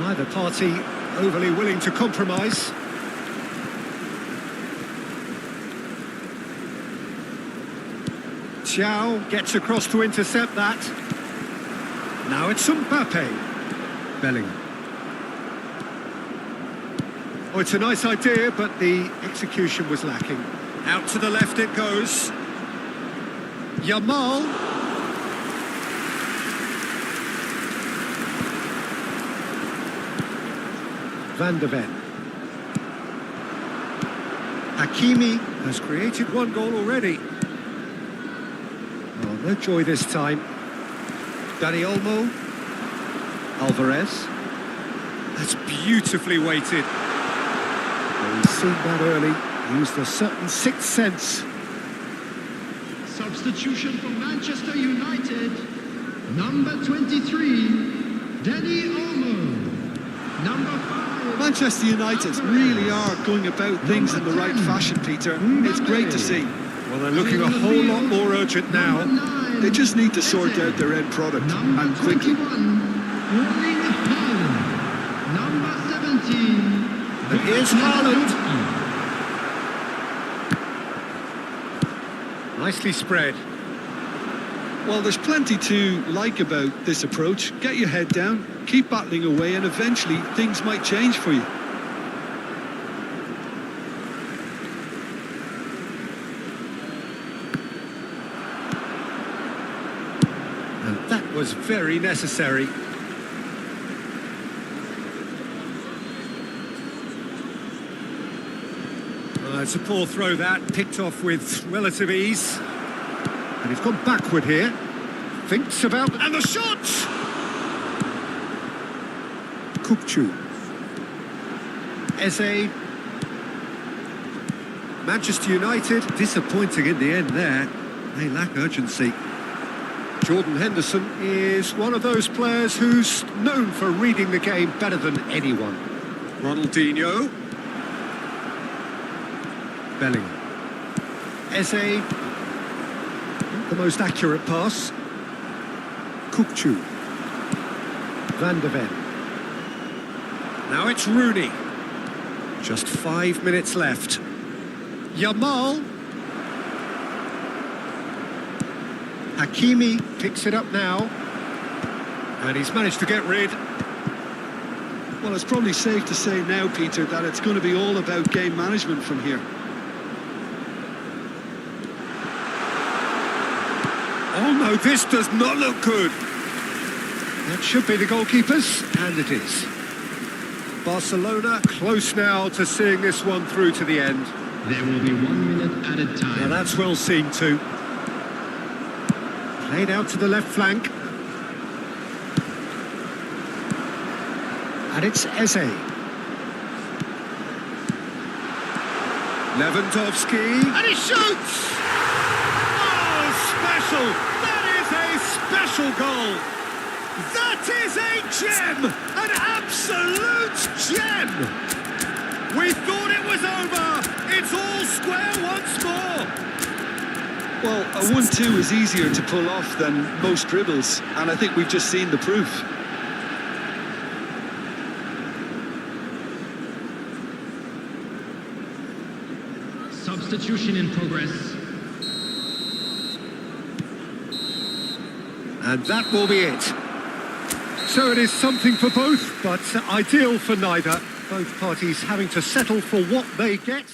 Neither party overly willing to compromise. Xiao gets across to intercept that. Now it's Mbappe. Bellingham. Oh, it's a nice idea, but the execution was lacking. Out to the left it goes. Yamal. Van de Ven. Hakimi has created one goal already. Oh, no joy this time. Dani Olmo. Alvarez. That's beautifully weighted. Well, he's seen that early. Used a certain sixth sense. Substitution for Manchester United. Number 23, Dani Olmo. Number 5. Manchester United really are going about things in the right fashion, Peter. It's great to see. Well, they're looking a whole lot more urgent now. They just need to sort out their end product, and quickly. Number 17. And here's Haaland. Nicely spread. Well, there's plenty to like about this approach. Get your head down, keep battling away, and eventually things might change for you. And that was very necessary. It's a poor throw that, picked off with relative ease. And he's gone backward here. Thinks about... And the shot! Kukçu. Eze. Manchester United, disappointing in the end there. They lack urgency. Jordan Henderson is one of those players who's known for reading the game better than anyone. Ronaldinho. Bellingham. Eze. The most accurate pass. Kukçu. Van de Ven. Now it's Rooney. Just 5 minutes left. Yamal. Hakimi picks it up now. And he's managed to get rid. Well, it's probably safe to say now, Peter, that it's going to be all about game management from here. Oh no, this does not look good. That should be the goalkeepers, and it is. Barcelona close now to seeing this one through to the end. There will be 1 minute at a time. Now that's well seen too. Played out to the left flank. And it's Eze. Lewandowski. And he shoots! Special! That is a special goal! That is a gem! An absolute gem! We thought it was over! It's all square once more! Well, a 1-2 is easier to pull off than most dribbles, and I think we've just seen the proof. Substitution in progress. And that will be it. So it is something for both, but ideal for neither. Both parties having to settle for what they get.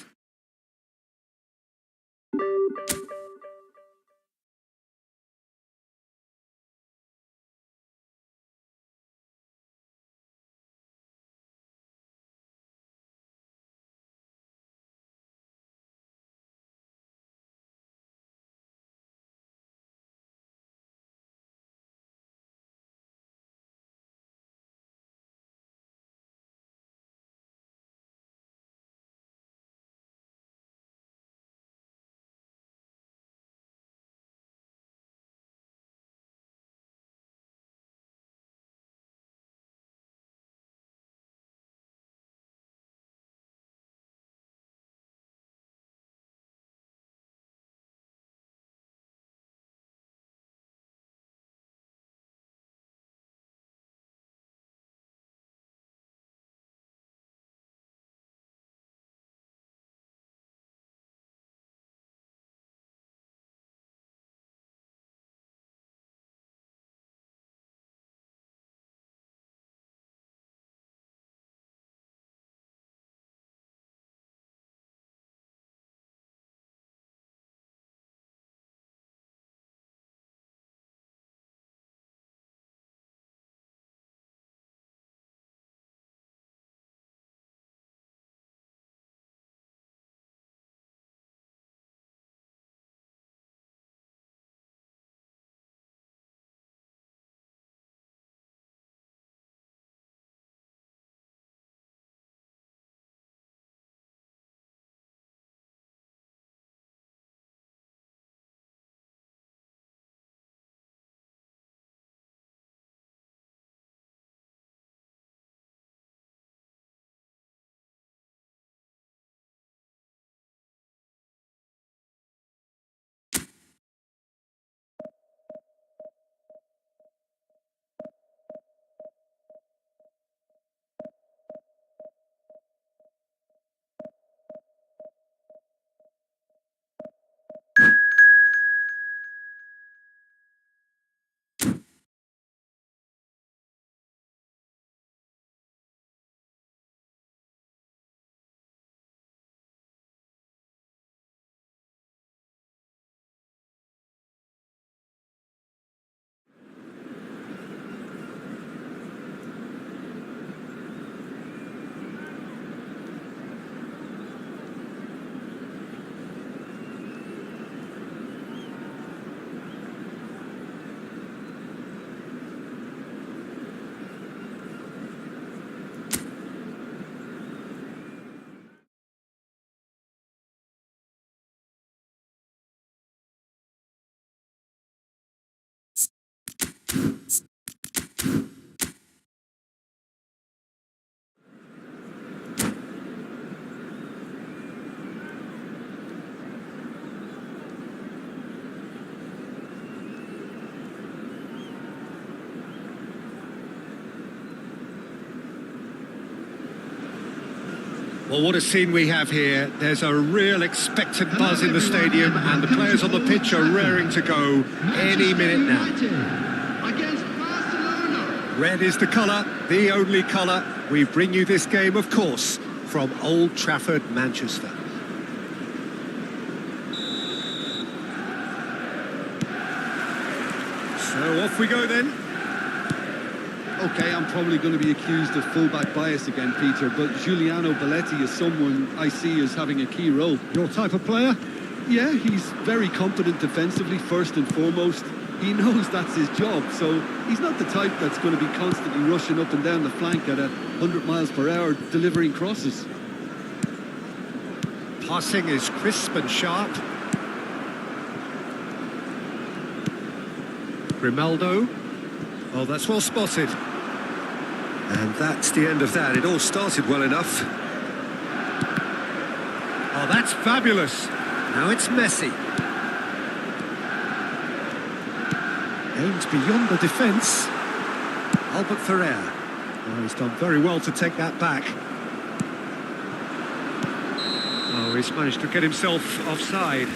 Well, what a scene we have here. There's a real expectant buzz in the stadium, and the players on the pitch are raring to go any minute now. Against Barcelona. Red is the colour, the only colour. We bring you this game, of course, from Old Trafford, Manchester. So off we go then. Okay, I'm probably going to be accused of fullback bias again, Peter, but Giuliano Belletti is someone I see as having a key role. Your type of player? Yeah, he's very competent defensively, first and foremost. He knows that's his job, so he's not the type that's going to be constantly rushing up and down the flank at 100 miles per hour, delivering crosses. Passing is crisp and sharp. Grimaldo. Oh, that's well spotted. And that's the end of that. It all started well enough. Oh, that's fabulous. Now it's Messi. Aims beyond the defence. Albert Ferrer. Oh, he's done very well to take that back. Oh, he's managed to get himself offside.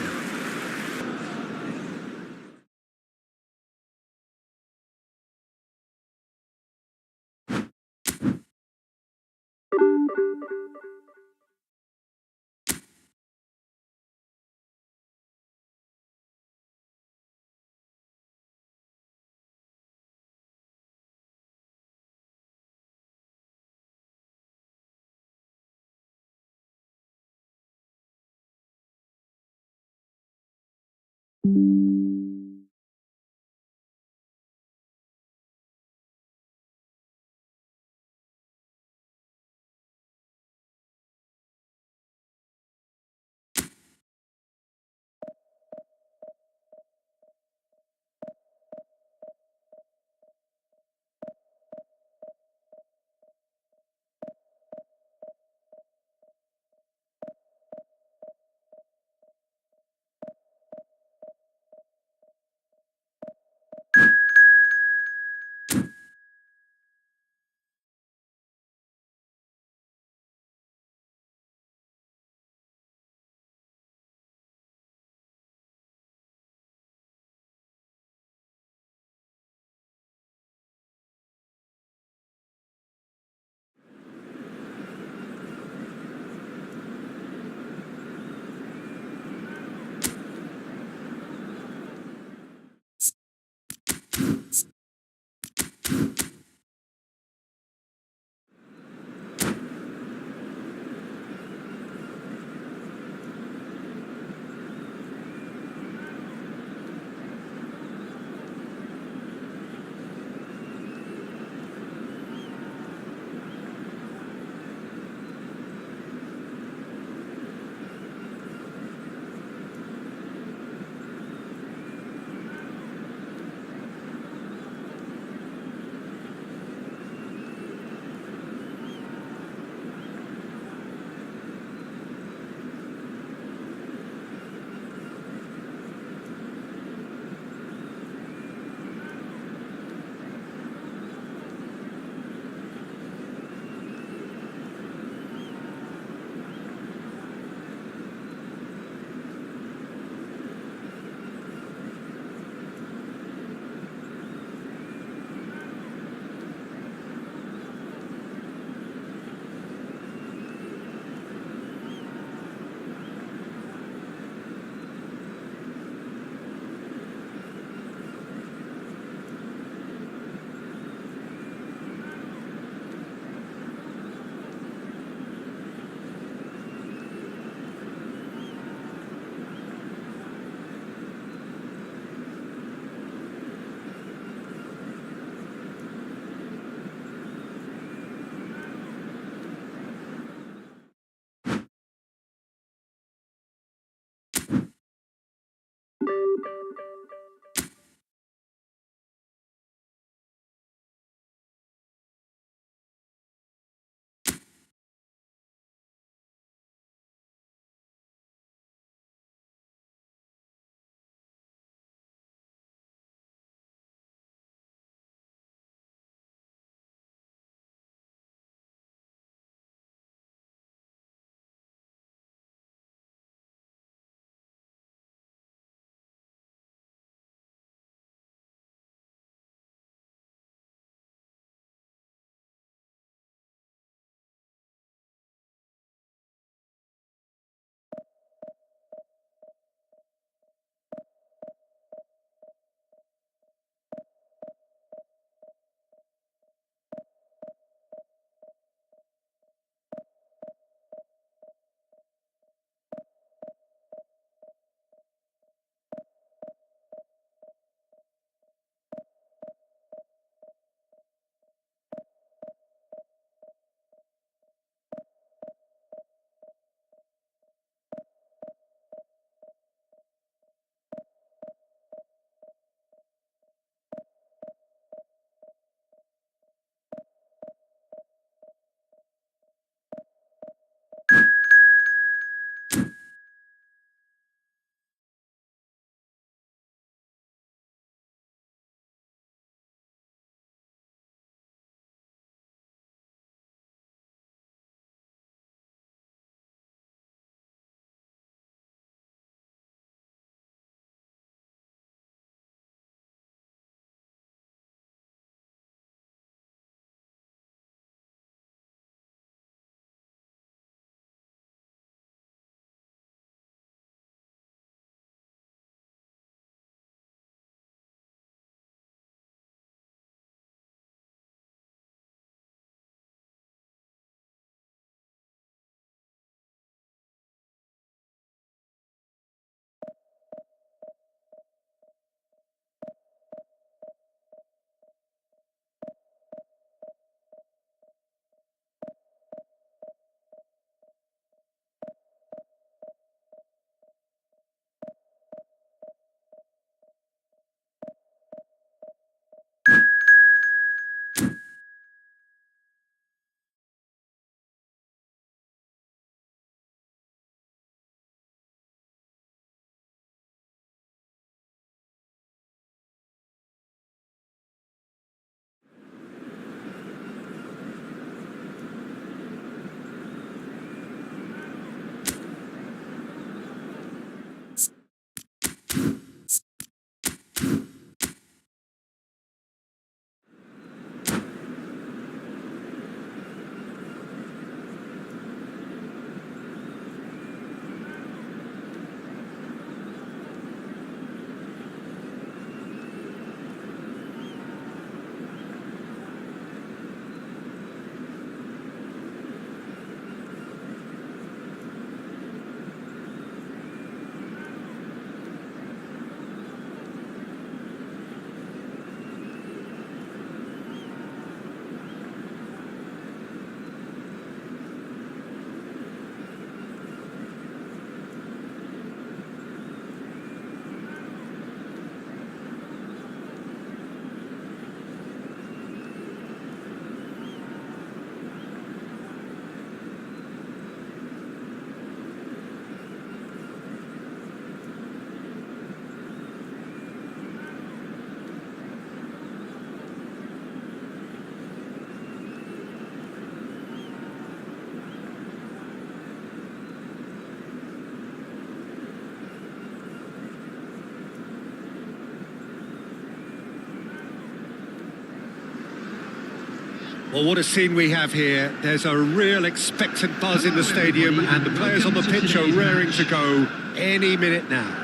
Well, what a scene we have here. There's a real expectant buzz in the stadium, and the players on the pitch are raring to go any minute now.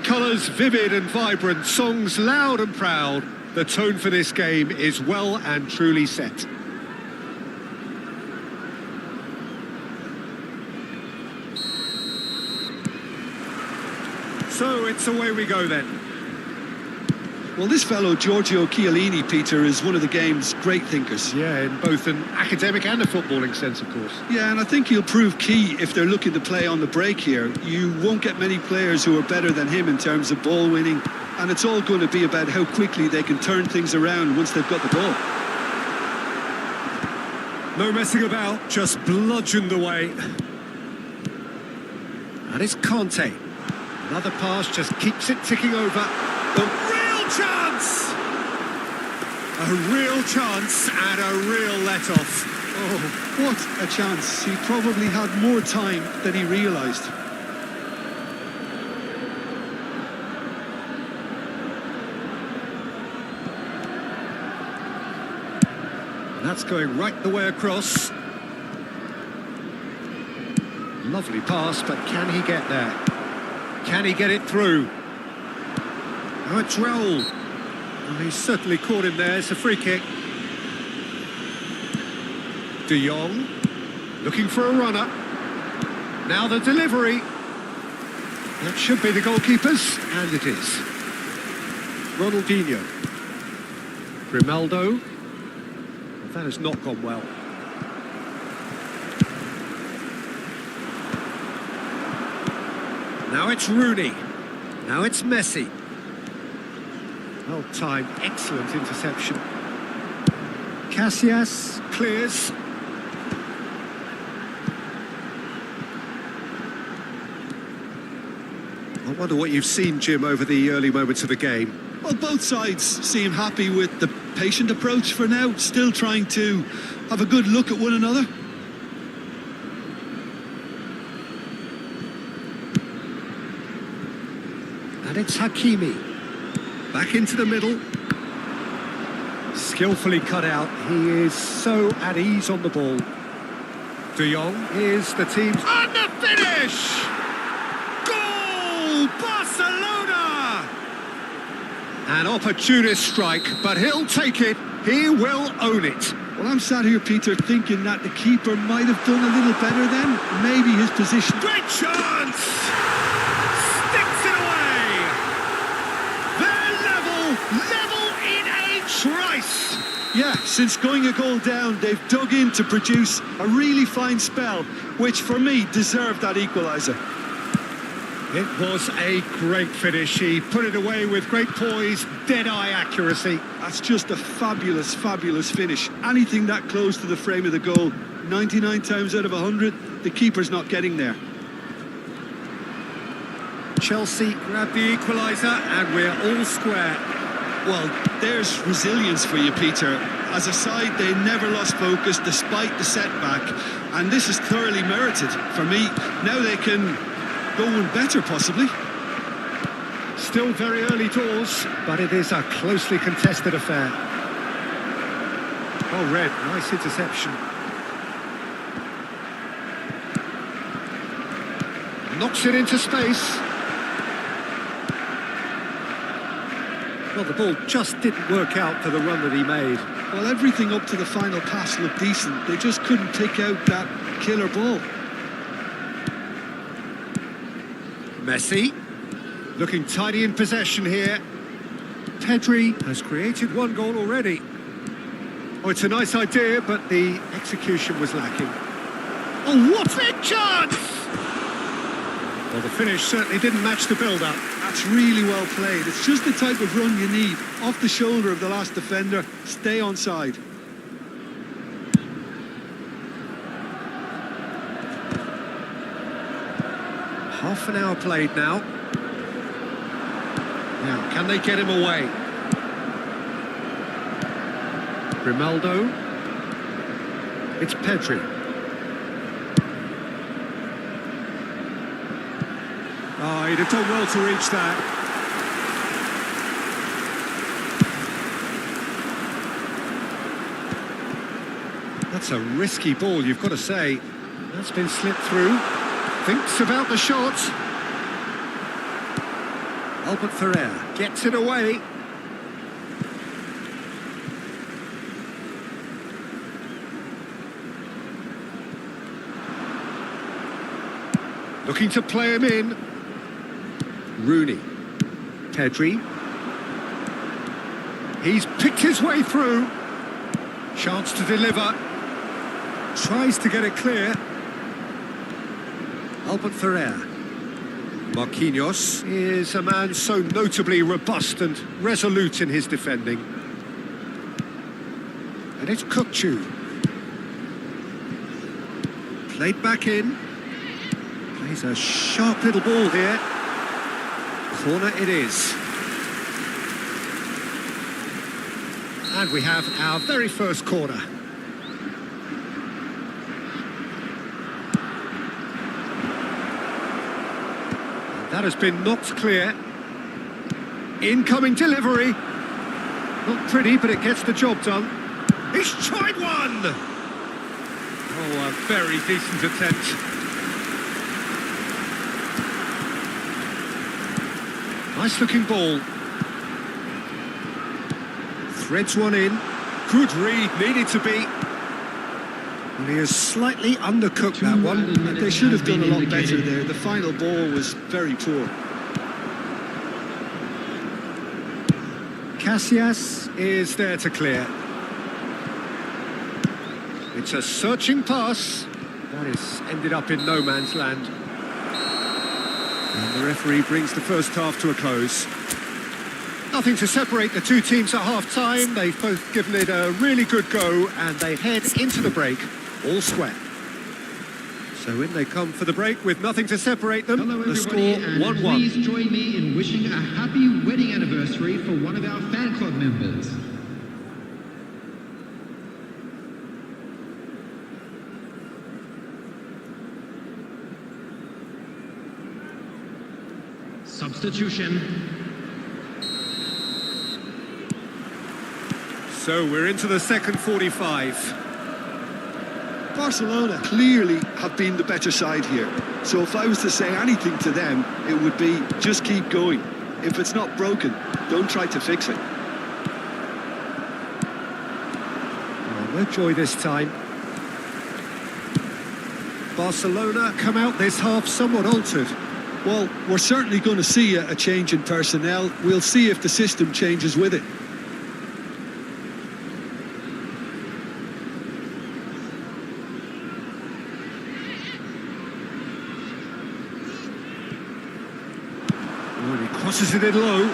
Colours vivid and vibrant, songs loud and proud. The tone for this game is well and truly set. So it's away we go then. Well, this fellow, Giorgio Chiellini, Peter, is one of the game's great thinkers. Yeah, in both an academic and a footballing sense, of course. Yeah, and I think he'll prove key if they're looking to play on the break here. You won't get many players who are better than him in terms of ball winning, and it's all going to be about how quickly they can turn things around once they've got the ball. No messing about, just bludgeoned away. And it's Conte. Another pass just keeps it ticking over. A real chance! A real chance and a real let-off. Oh, what a chance. He probably had more time than he realised. That's going right the way across. Lovely pass, but can he get there? Can he get it through? Oh, it's Raul. Oh, he's certainly caught him there. It's a free kick. De Jong, looking for a runner. Now the delivery. That should be the goalkeeper's, and it is. Ronaldinho. Grimaldo. That has not gone well. Now it's Rooney. Now it's Messi. Well timed, excellent interception. Casillas clears. I wonder what you've seen, Jim, over the early moments of the game. Well, both sides seem happy with the patient approach for now, still trying to have a good look at one another. And it's Hakimi. Back into the middle. Skillfully cut out. He is so at ease on the ball. De Jong is the team's... And the finish! Goal! Barcelona! An opportunist strike, but he'll take it. He will own it. Well, I'm sat here, Peter, thinking that the keeper might have done a little better then. Maybe his position... Great chance! Sticks it away! They're level in a trice! Yeah, since going a goal down, they've dug in to produce a really fine spell, which for me deserved that equaliser. It was a great finish. He put it away with great poise, dead-eye accuracy. That's just a fabulous, fabulous finish. Anything that close to the frame of the goal, 99 times out of 100, the keeper's not getting there. Chelsea grab the equaliser and we're all square. Well, there's resilience for you, Peter. As a side, they never lost focus despite the setback, and this is thoroughly merited. For me, now they can go one better, possibly. Still very early doors, but it is a closely contested affair. Oh, Red, nice interception. Knocks it into space. Well, the ball just didn't work out for the run that he made. Well, everything up to the final pass looked decent. They just couldn't pick out that killer ball. Messi, looking tidy in possession here. Pedri has created one goal already. Oh, it's a nice idea, but the execution was lacking. Oh, what a chance! Well, the finish certainly didn't match the build-up. That's really well played. It's just the type of run you need. Off the shoulder of the last defender, stay onside. Half an hour played now. Now, can they get him away? Grimaldo. It's Pedri. Oh, he'd have done well to reach that. That's a risky ball, you've got to say. That's been slipped through. Thinks about the shot. Albert Ferrer gets it away. Looking to play him in. Rooney. Pedri. He's picked his way through. Chance to deliver. Tries to get it clear. Albert Ferrer. Marquinhos is a man so notably robust and resolute in his defending. And it's Kukçu. Played back in. Plays a sharp little ball here. Corner it is. And we have our very first corner. That has been knocked clear. Incoming delivery. Not pretty, but it gets the job done. He's tried one! Oh, a very decent attempt. Nice looking ball. Threads one in. Good read, needed to be. And he has slightly undercooked that one. They should have done a lot better there. The final ball was very poor. Casillas is there to clear. It's a searching pass. That is ended up in no man's land. And the referee brings the first half to a close. Nothing to separate the two teams at half-time. They've both given it a really good go, and they head into the break all square. So in they come for the break with nothing to separate them. Hello The everybody, score and 1-1. please join me in wishing a happy wedding anniversary for one of our fan club members. Substitution. So we're into the second 45. Barcelona clearly have been the better side here. So if I was to say anything to them, it would be just keep going. If it's not broken, don't try to fix it. Oh, no joy this time. Barcelona come out this half somewhat altered. Well, we're certainly going to see a change in personnel. We'll see if the system changes with it. Crosses it in low.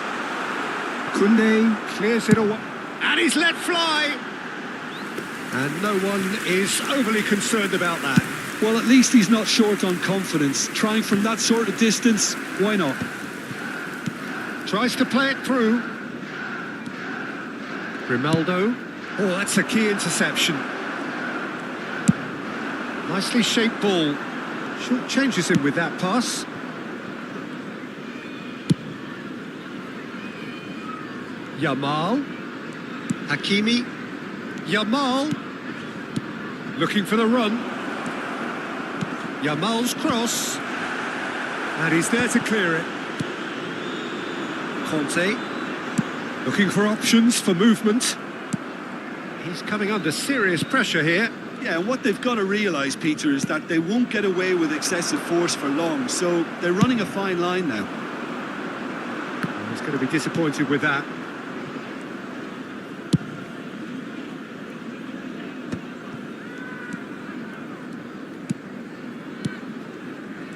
Koundé clears it away. And he's let fly. And no one is overly concerned about that. Well, at least he's not short on confidence. Trying from that sort of distance, why not? Tries to play it through. Grimaldo. Oh, that's a key interception. Nicely shaped ball. Short changes him with that pass. Yamal. Hakimi. Yamal. Looking for the run. Yamal's cross. And he's there to clear it. Conte. Looking for options for movement. He's coming under serious pressure here. Yeah, and what they've got to realise, Peter, is that they won't get away with excessive force for long. So they're running a fine line now. He's going to be disappointed with that.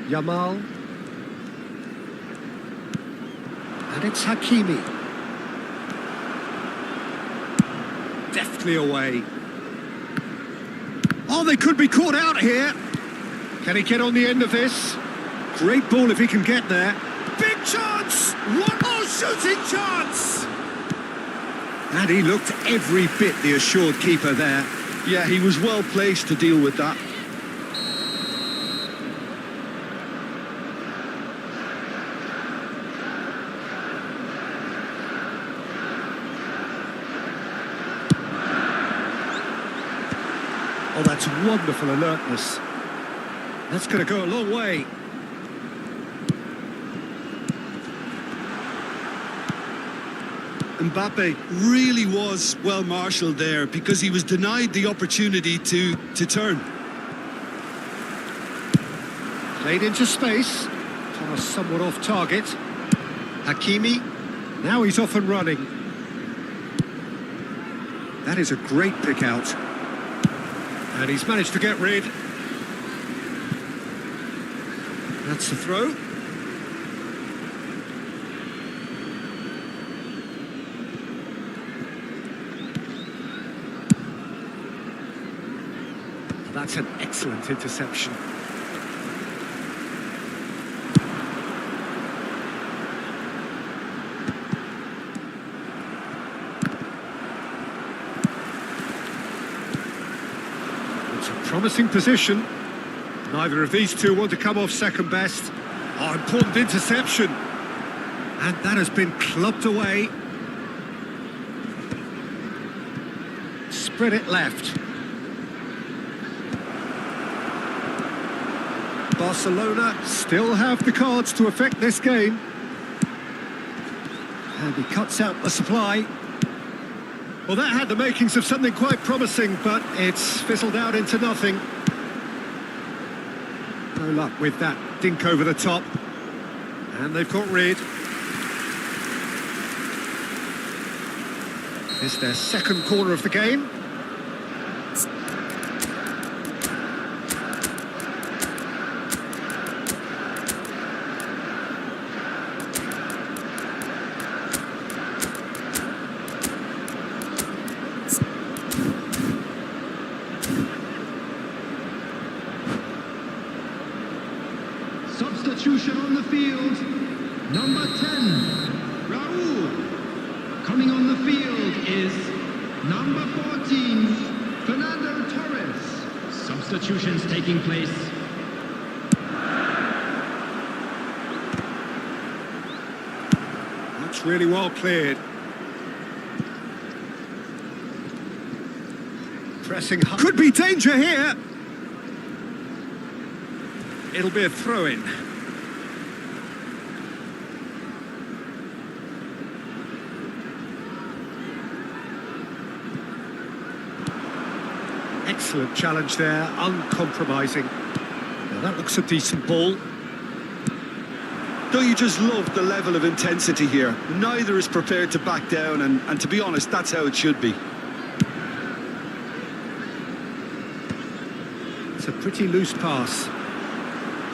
Yamal. And it's Hakimi. Deftly away. Oh, they could be caught out here. Can he get on the end of this? Great ball if he can get there. Big chance! One more shooting chance! And he looked every bit the assured keeper there. Yeah, he was well placed to deal with that. Oh, that's wonderful alertness. That's going to go a long way. Mbappe really was well marshalled there because he was denied the opportunity to turn. Played into space. Pass somewhat off target. Hakimi. Now he's off and running. That is a great pick out. And he's managed to get rid. That's the throw. That's an excellent interception. It's a promising position. Neither of these two want to come off second best. Oh, important interception. And that has been clubbed away. Spread it left. Barcelona still have the cards to affect this game. And he cuts out the supply. Well, that had the makings of something quite promising, but it's fizzled out into nothing. No luck with that dink over the top. And they've got rid. It's their second corner of the game. Substitution on the field, number 10, Raul. Coming on the field is number 14, Fernando Torres. Substitutions taking place. That's really well cleared. Pressing hard. Could be danger here. It'll be a throw-in. Excellent challenge there, uncompromising. Now that looks a decent ball. Don't you just love the level of intensity here? Neither is prepared to back down, and to be honest, that's how it should be. It's a pretty loose pass.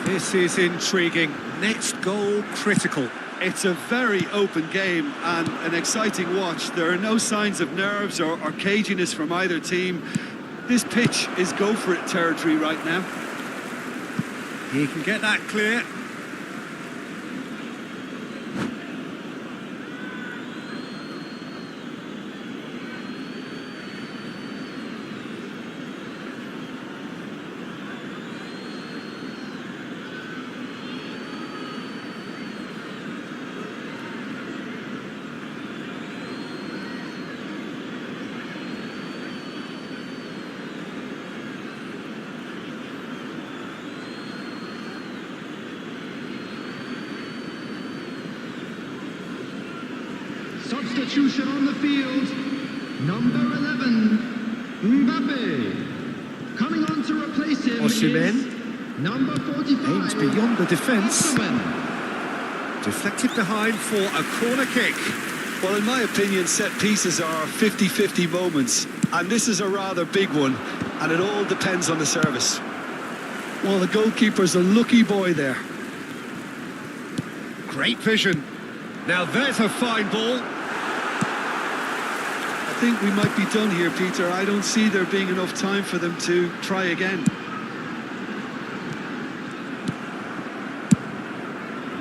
This is intriguing. Next goal critical. It's a very open game and an exciting watch. There are no signs of nerves or caginess from either team. This pitch is go-for-it territory right now. He can get that clear. Substitution on the field, number 11, Mbappe. Coming on to replace him Osimhen. is number 45. Aims beyond the defence. Osimhen. Deflected behind for a corner kick. Well, in my opinion, set pieces are 50-50 moments, and this is a rather big one, and it all depends on the service. Well, the goalkeeper's a lucky boy there. Great vision. Now there's a fine ball. I think we might be done here, Peter. I don't see there being enough time for them to try again.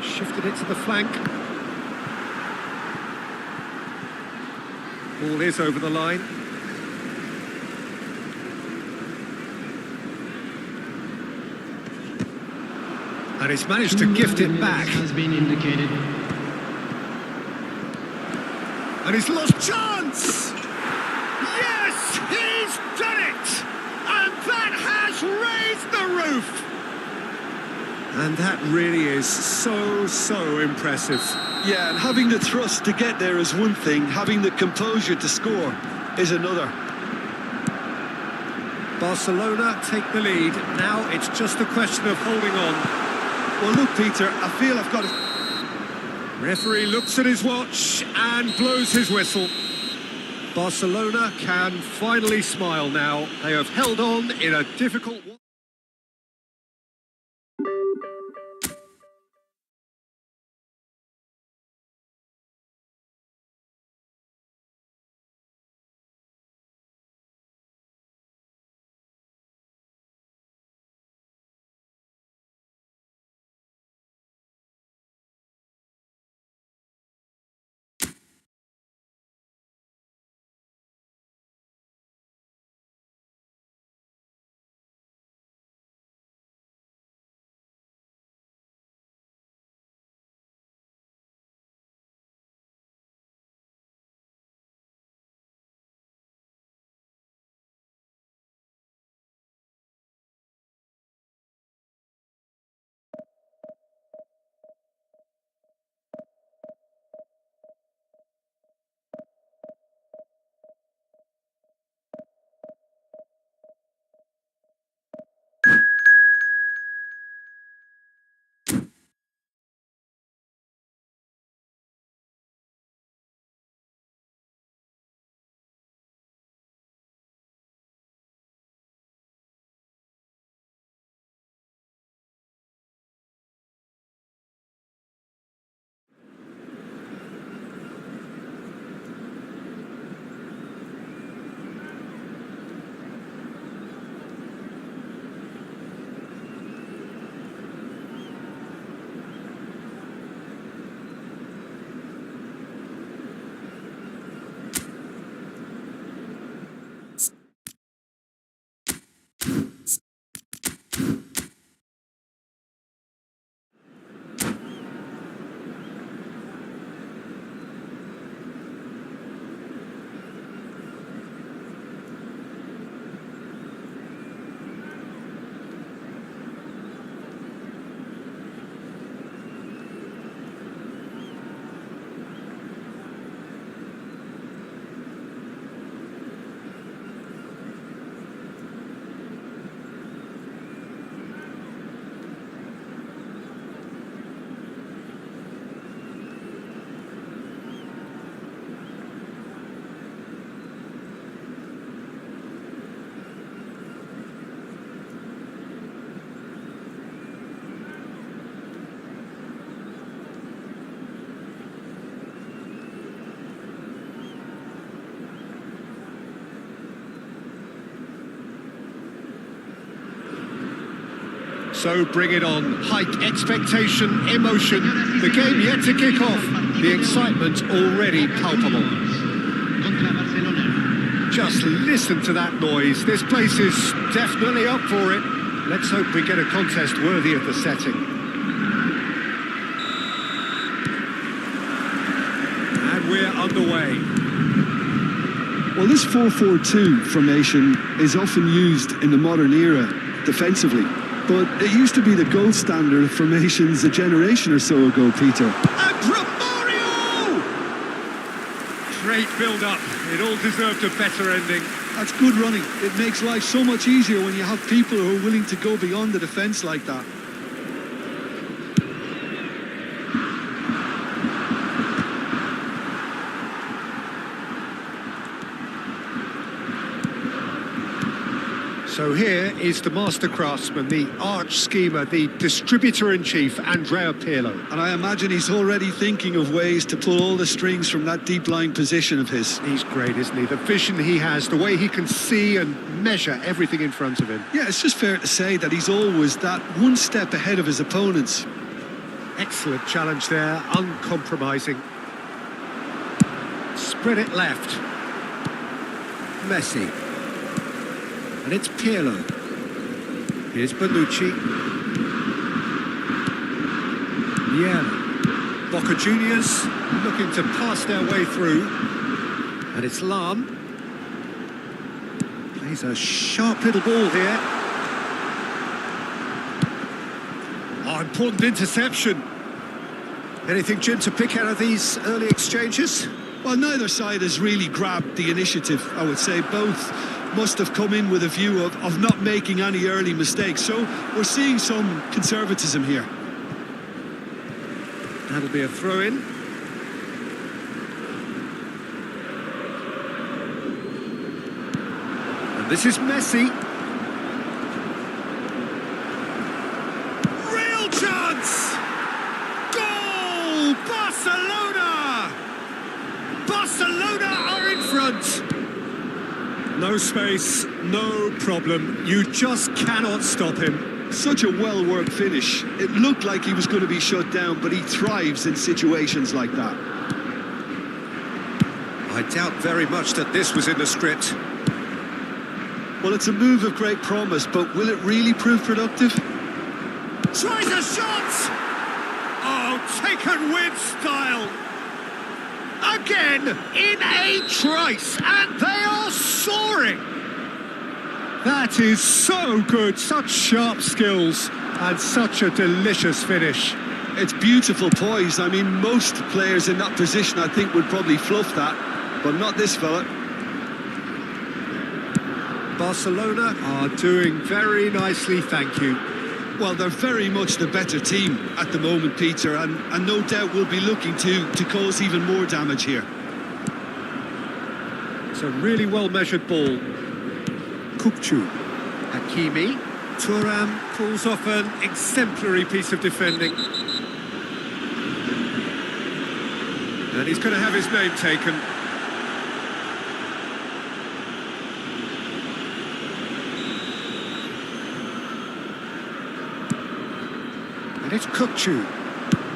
Shifted it to the flank. Ball is over the line. And he's managed to gift it back. Has been indicated. And he's lost chance! Yes, he's done it! And that raised the roof! And that really is so impressive. Yeah, and having the thrust to get there is one thing, having the composure to score is another. Barcelona take the lead. Now it's just a question of holding on. Well, look, Peter, I feel I've got to... Referee looks at his watch and blows his whistle. Barcelona can finally smile now. They have held on in a difficult... So bring it on. Hike, expectation, emotion. The game yet to kick off. The excitement already palpable. Just listen to that noise. This place is definitely up for it. Let's hope we get a contest worthy of the setting. And we're underway. Well, this 4-4-2 formation is often used in the modern era defensively. But it used to be the gold standard of formations a generation or so ago, Peter. And Romario! Great build-up. It all deserved a better ending. That's good running. It makes life so much easier when you have people who are willing to go beyond the defence like that. So here is the master craftsman, the arch schemer, the distributor-in-chief, Andrea Pirlo. And I imagine he's already thinking of ways to pull all the strings from that deep-lying position of his. He's great, isn't he? The vision he has, the way he can see and measure everything in front of him. Yeah, it's just fair to say that he's always that one step ahead of his opponents. Excellent challenge there, uncompromising. Spread it left. Messi. And it's Pirlo. Here's Bonucci. Viera. Boca Juniors looking to pass their way through. And it's Lam. Plays a sharp little ball here. important interception. Anything, Jim, to pick out of these early exchanges? Well, neither side has really grabbed the initiative, I would say. Both must have come in with a view of not making any early mistakes. So we're seeing some conservatism here. That'll be a throw-in. And this is Messi. Real chance! Goal! Barcelona! Barcelona are in front! No space, no problem. You just cannot stop him. Such a well-worked finish. It looked like he was going to be shut down, but he thrives in situations like that. I doubt very much that this was in the script. Well, it's a move of great promise, but will it really prove productive? Tries a shot! Oh, taken with style! Again, in a trice, and they are soaring! That is so good, such sharp skills, and such a delicious finish. It's beautiful poise. I mean, most players in that position, I think, would probably fluff that, but not this fella. Barcelona are doing very nicely, thank you. Well, they're very much the better team at the moment, Peter, and no doubt will be looking to cause even more damage here. It's a really well-measured ball. Kukcu, Hakimi, Thuram pulls off an exemplary piece of defending. And he's going to have his name taken. And it's Kukcu.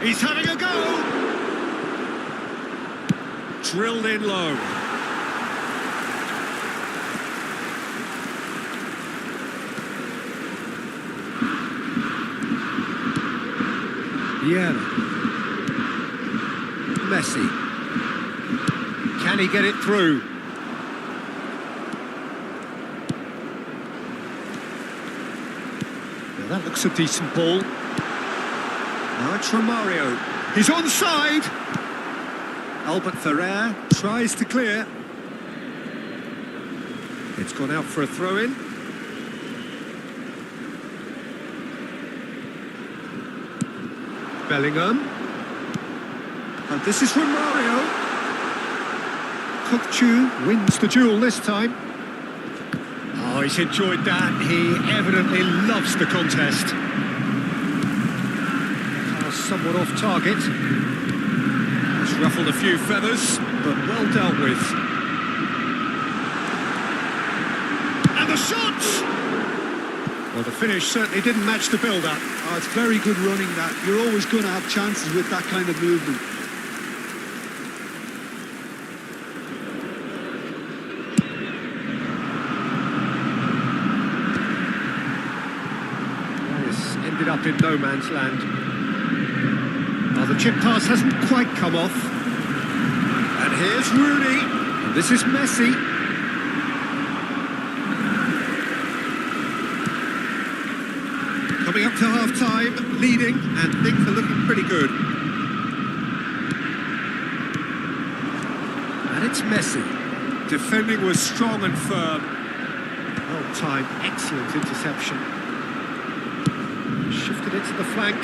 He's having a go! Drilled in low. Elliana. Messi. Can he get it through? Now that looks a decent ball. Now it's Romario. He's onside. Albert Ferrer tries to clear. It's gone out for a throw-in. Bellingham. And this is Romario. Kukcu wins the duel this time. Oh, he's enjoyed that. He evidently loves the contest. Somewhat off target. It's ruffled a few feathers, but well dealt with. And the shot! Well, the finish certainly didn't match the build-up. Oh, it's very good running that. You're always going to have chances with that kind of movement. This ended up in no man's land. The chip pass hasn't quite come off. And here's Rooney. And this is Messi. Coming up to half-time, leading, and things are looking pretty good. And it's Messi. Defending was strong and firm. Well timed, excellent interception. Shifted it to the flank.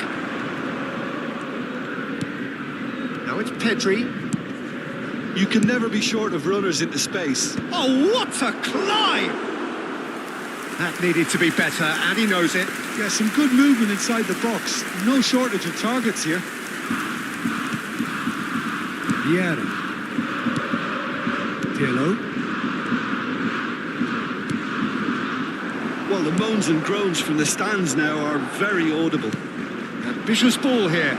Now it's Pedri. You can never be short of runners into space. Oh, what a climb! That needed to be better, and he knows it. Yeah, some good movement inside the box. No shortage of targets here. Vieira. Pirlo. Well, the moans and groans from the stands now are very audible. Ambitious ball here.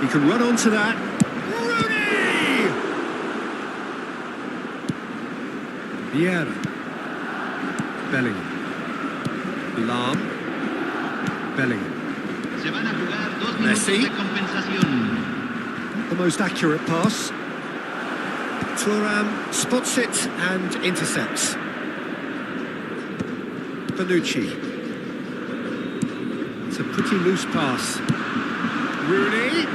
He can run onto that. Vieira. Bellingham. Lam. Bellingham. Se van a jugar 2 minutos Messi. de compensación. The most accurate pass. Thuram spots it and intercepts. Bonucci. It's a pretty loose pass. Rooney.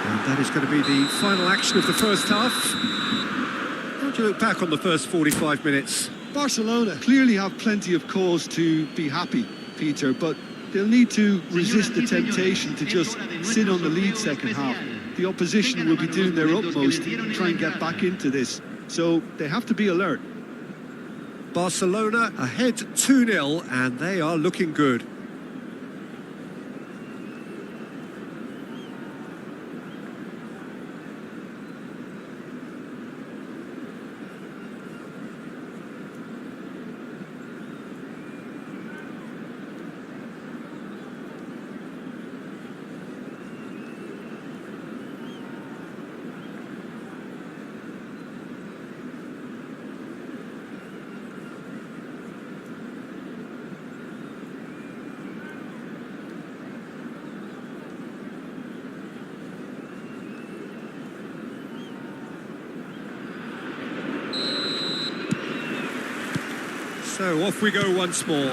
And that is going to be the final action of the first half. How do you look back on the first 45 minutes? Barcelona clearly have plenty of cause to be happy, Peter, but they'll need to resist the temptation to just sit on the lead second half. The opposition will be doing their utmost to try and get back into this, so they have to be alert. Barcelona ahead 2-0 and they are looking good. So off we go once more.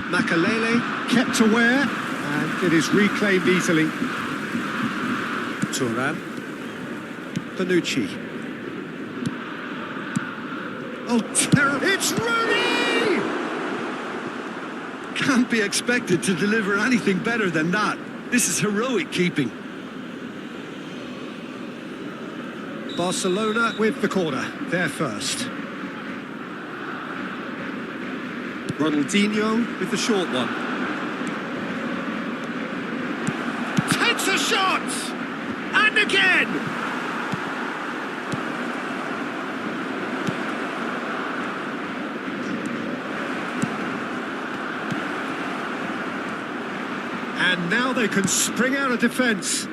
Makalele kept aware and it is reclaimed easily. Turan. Bonucci. Oh, terrible. It's Rooney! Can't be expected to deliver anything better than that. This is heroic keeping. Barcelona with the corner, there first. Ronaldinho with the short one. Takes a shot! And again! And now they can spring out of defence.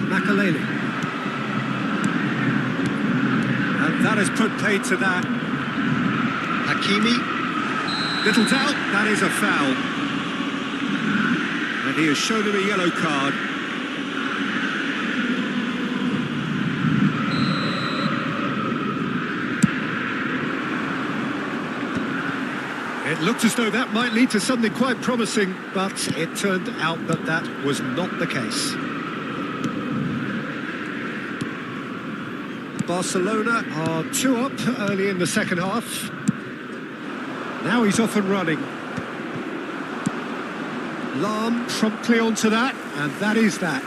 Makalele. And that has put paid to that. Hakimi. Little doubt, that is a foul. And he has shown him a yellow card. It looked as though that might lead to something quite promising, but it turned out that that was not the case. Barcelona are 2 up early in the second half. Now he's off and running. Lahm promptly onto that, and that is that.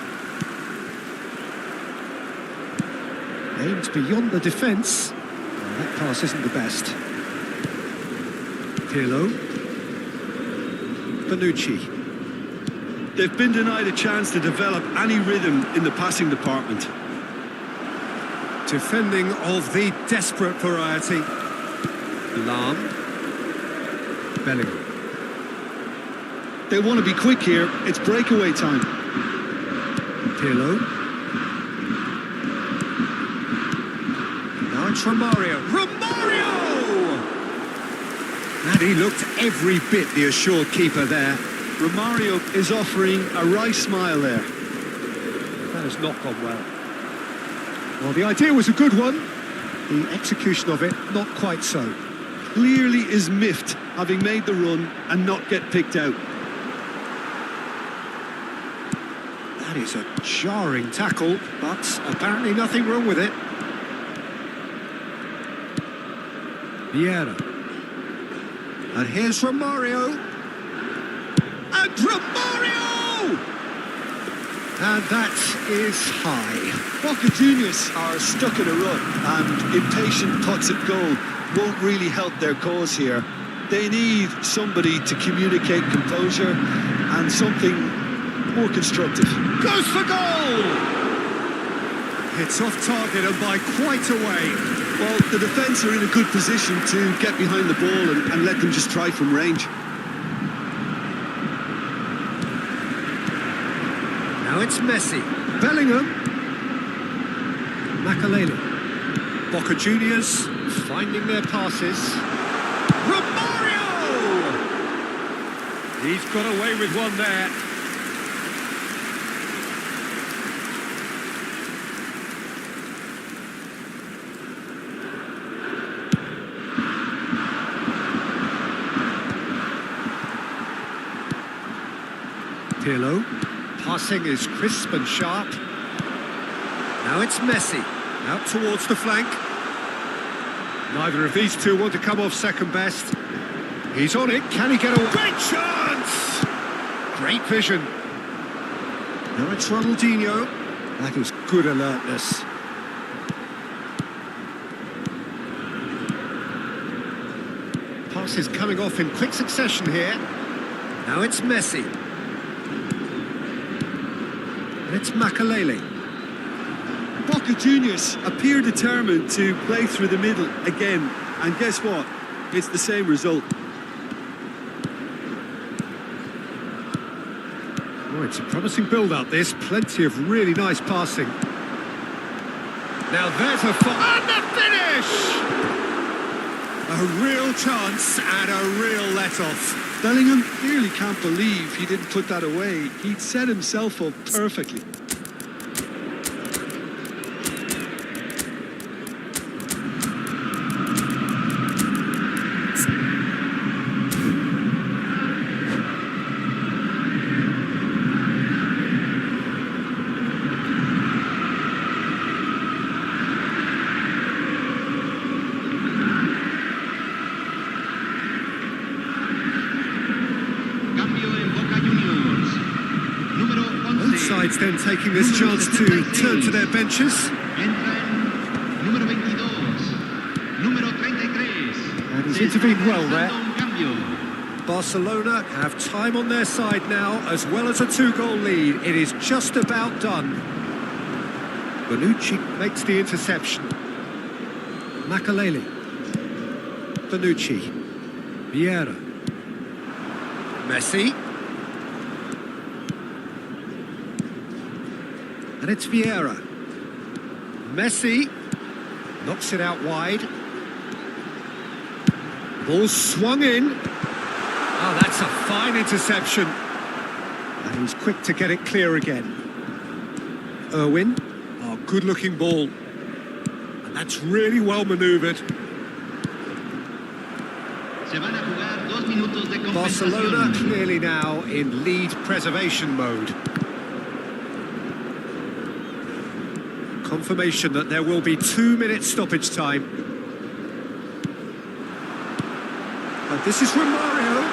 Aims beyond the defence. Well, that pass isn't the best. Pirlo. Bonucci. They've been denied a chance to develop any rhythm in the passing department. Defending of the desperate variety. Lahm. Bellingham. They want to be quick here. It's breakaway time. Pirlo. Now it's Romario. Romario! And he looked every bit the assured keeper there. Romario is offering a wry smile there. That has not gone well. Well, the idea was a good one. The execution of it, not quite so. Clearly is miffed, having made the run and not get picked out. That is a jarring tackle, but apparently nothing wrong with it. Vieira. And here's Romario. And Romario! And that is high. Boca Juniors are stuck in a rut, and impatient putts at goal won't really help their cause here. They need somebody to communicate composure and something more constructive. Goes for goal! It's off target and by quite a way. Well, the defence are in a good position to get behind the ball and let them just try from range. Now it's Messi. Bellingham. Makalele. Boca Juniors finding their passes. Romario! He's got away with one there. Pirlo. Passing is crisp and sharp. Now it's Messi, out towards the flank. Neither of these two want to come off second best. He's on it, can he get a great chance? Great vision. Now it's Ronaldinho. That is good alertness. Pass is coming off in quick succession here. Now it's Messi. And it's Makalele. Boca Juniors appear determined to play through the middle again. And guess what? It's the same result. Oh, it's a promising build-up, this. Plenty of really nice passing. Now there's a... And the finish! A real chance and a real let-off. Bellingham clearly can't believe he didn't put that away. He'd set himself up perfectly. Both sides then taking this chance to turn to their benches. Número 22, número 33. And he's intervened well there. Barcelona have time on their side now, as well as a 2-goal lead. It is just about done. Bonucci makes the interception. Makalele. Bonucci. Vieira. Messi. And it's Vieira. Messi knocks it out wide. Ball swung in. Oh, that's a fine interception. And he's quick to get it clear again. Irwin. Oh, good-looking ball. And that's really well manoeuvred. Barcelona clearly now in lead preservation mode. Confirmation that there will be 2 minutes stoppage time. And this is Romario.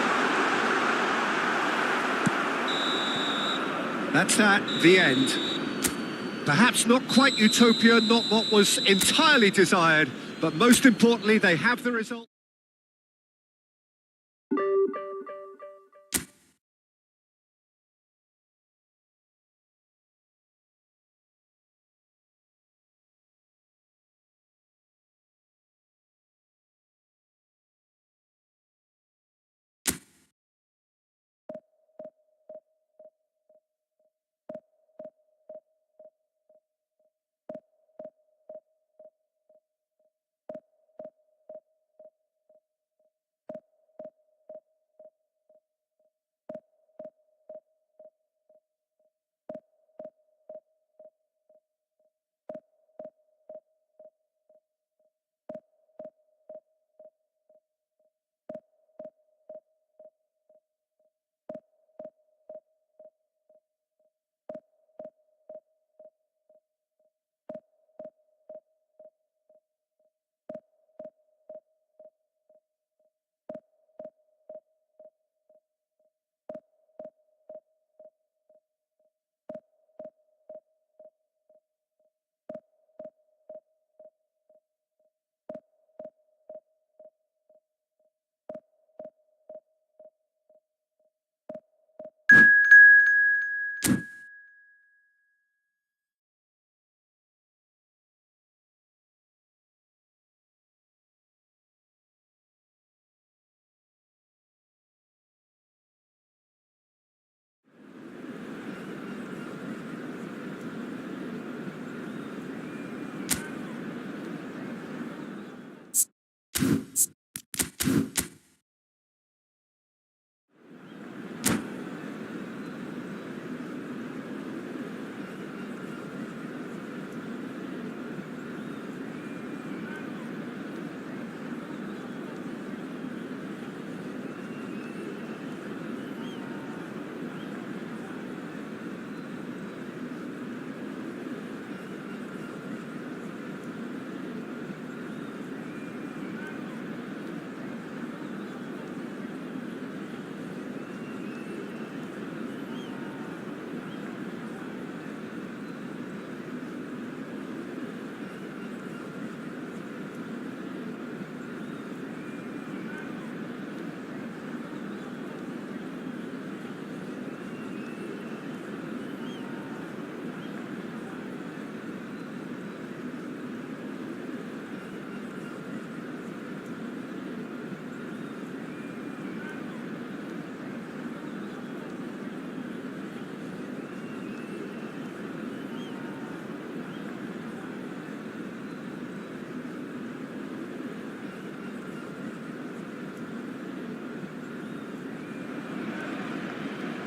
That's that, the end. Perhaps not quite utopia, not what was entirely desired, but most importantly, they have the result.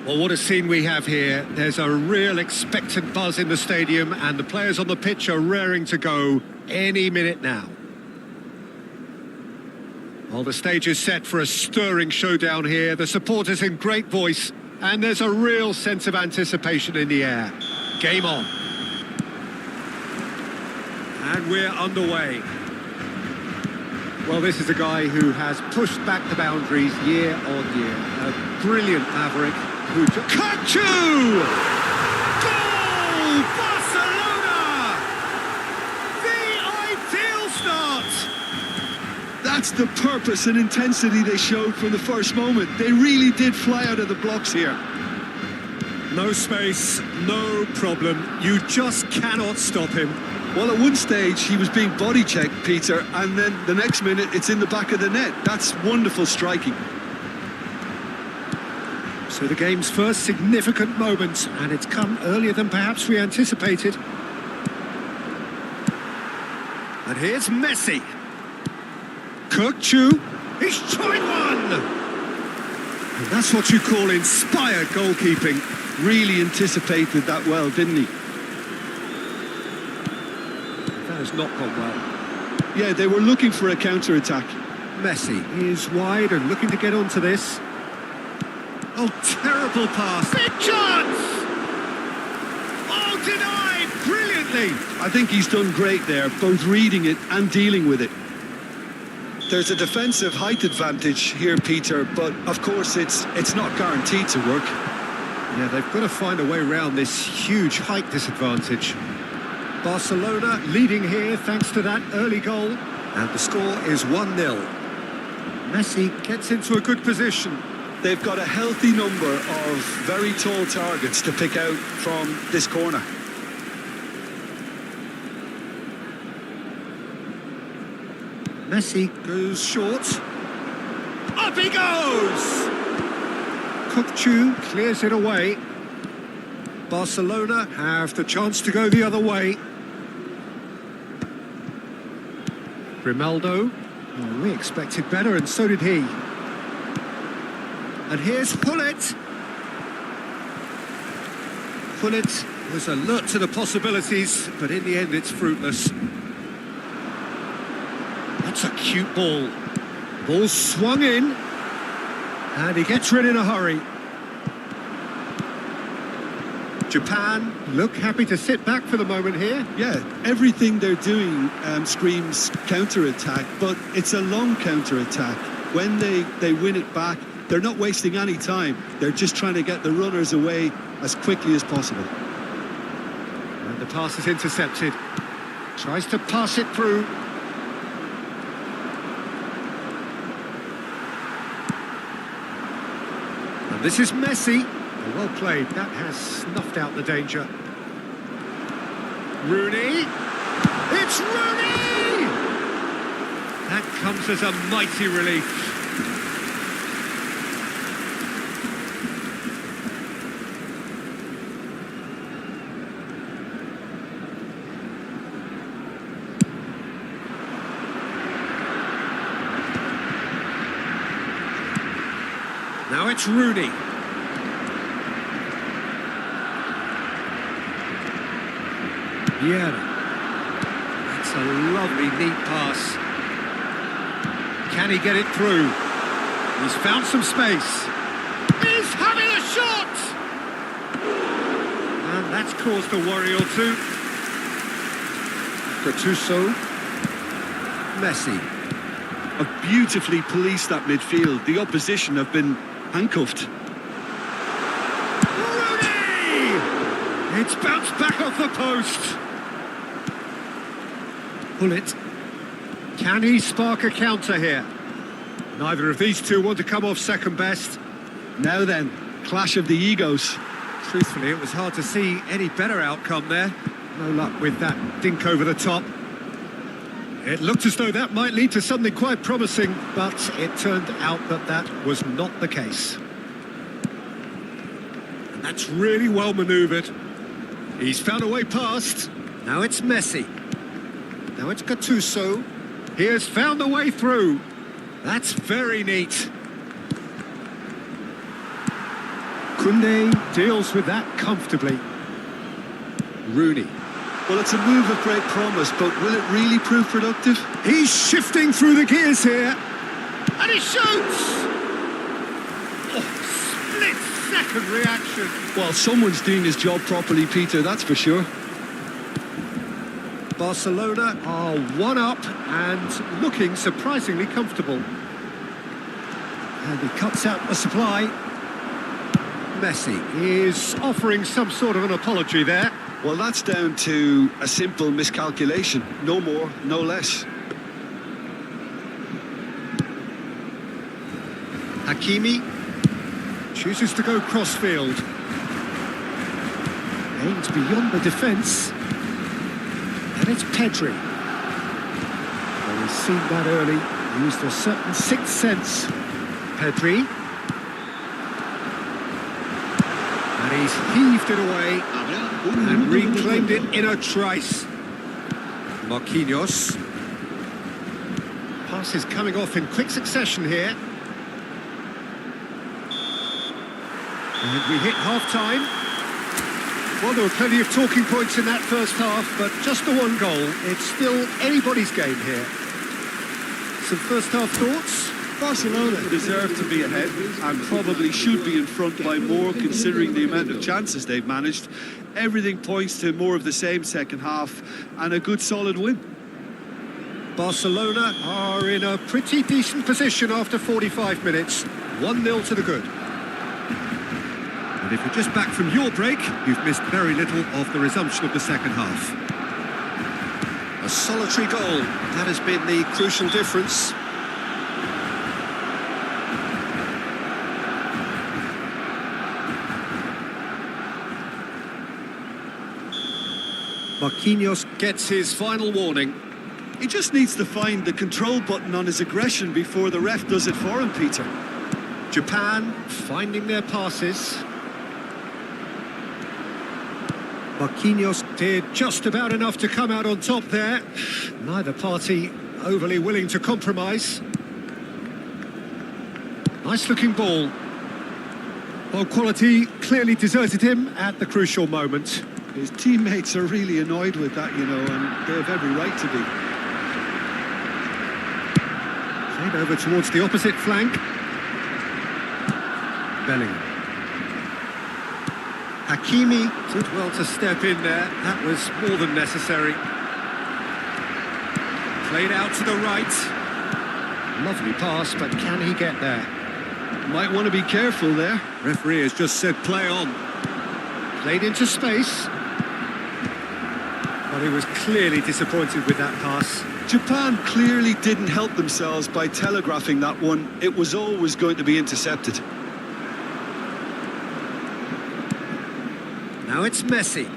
Well, what a scene we have here. There's a real expectant buzz in the stadium, and the players on the pitch are raring to go any minute now. Well, the stage is set for a stirring showdown here. The supporters in great voice, and there's a real sense of anticipation in the air. Game on. And we're underway. Well, this is a guy who has pushed back the boundaries year on year. A brilliant maverick who... Kachu! Goal! Barcelona! The ideal start! That's the purpose and intensity they showed from the first moment. They really did fly out of the blocks here. No space, no problem. You just cannot stop him. Well, at one stage, he was being body checked, Peter, and then the next minute, it's in the back of the net. That's wonderful striking. So the game's first significant moment, and it's come earlier than perhaps we anticipated. And here's Messi. Kachu, he's trying one! And that's what you call inspired goalkeeping. Really anticipated that well, didn't he? That has not gone well. Yeah, they were looking for a counter-attack. Messi is wide and looking to get onto this. Oh, terrible pass. Big chance! Oh, denied brilliantly. I think he's done great there, both reading it and dealing with it. There's a defensive height advantage here, Peter, but of course it's not guaranteed to work. Yeah, they've got to find a way around this huge height disadvantage. Barcelona leading here thanks to that early goal. And the score is 1-0. Messi gets into a good position. They've got a healthy number of very tall targets to pick out from this corner. Messi goes short. Up he goes! Kachu clears it away. Barcelona have the chance to go the other way. Grimaldo. Oh, we expected better, and so did he. And here's Hullet. Hullet was alert to the possibilities, but in the end it's fruitless. That's a cute ball. Ball swung in, and he gets rid in a hurry. Japan look happy to sit back for the moment here. Yeah, everything they're doing screams counter-attack, but it's a long counter-attack. When they win it back, they're not wasting any time. They're just trying to get the runners away as quickly as possible. And the pass is intercepted. Tries to pass it through. And this is Messi. Well played. That has snuffed out the danger. Rooney. It's Rooney! That comes as a mighty relief. Now it's Rooney. Yeah, that's a lovely, neat pass. Can he get it through? He's found some space. He's having a shot! And that's caused a worry or two. Gattuso. Messi. Have beautifully policed that midfield. The opposition have been handcuffed. Rooney! It's bounced back off the post. Hullet. Can he spark a counter here? Neither of these two want to come off second best. Now then, clash of the egos. Truthfully, it was hard to see any better outcome there. No luck with that dink over the top. It looked as though that might lead to something quite promising, but it turned out that that was not the case. And that's really well manoeuvred. He's found a way past. Now it's Messi. Now it's Gattuso. He has found a way through. That's very neat. Kunde deals with that comfortably. Rooney. Well, it's a move of great promise, but will it really prove productive? He's shifting through the gears here. And he shoots! Oh, split-second reaction. Well, someone's doing his job properly, Peter, that's for sure. Barcelona are one up and looking surprisingly comfortable. And he cuts out the supply. Messi is offering some sort of an apology there. Well, that's down to a simple miscalculation. No more, no less. Hakimi chooses to go crossfield. Aims beyond the defence. And it's Pedri. Well, he's seen that early. Used a certain sixth sense. Pedri. And he's heaved it away and reclaimed it in a trice. Marquinhos. Passes coming off in quick succession here. And we hit half-time. Well, there were plenty of talking points in that first half, but just the one goal. It's still anybody's game here. Some first-half thoughts? Barcelona deserve to be ahead and probably should be in front by more considering the amount of chances they've managed. Everything points to more of the same second half and a good solid win. Barcelona are in a pretty decent position after 45 minutes. 1-0 to the good. And if you're just back from your break, you've missed very little of the resumption of the second half. A solitary goal, that has been the crucial difference. Marquinhos gets his final warning. He just needs to find the control button on his aggression before the ref does it for him, Peter. Japan finding their passes. Marquinhos did just about enough to come out on top there. Neither party overly willing to compromise. Nice looking ball. Well, quality clearly deserted him at the crucial moment. His teammates are really annoyed with that, you know, and they have every right to be. Played over towards the opposite flank. Bellingham. Hakimi did well to step in there. That was more than necessary. Played out to the right. Lovely pass, but can he get there? Might want to be careful there. Referee has just said play on. Played into space. Well, he was clearly disappointed with that pass. Japan clearly didn't help themselves by telegraphing that one. It was always going to be intercepted. Now it's Messi.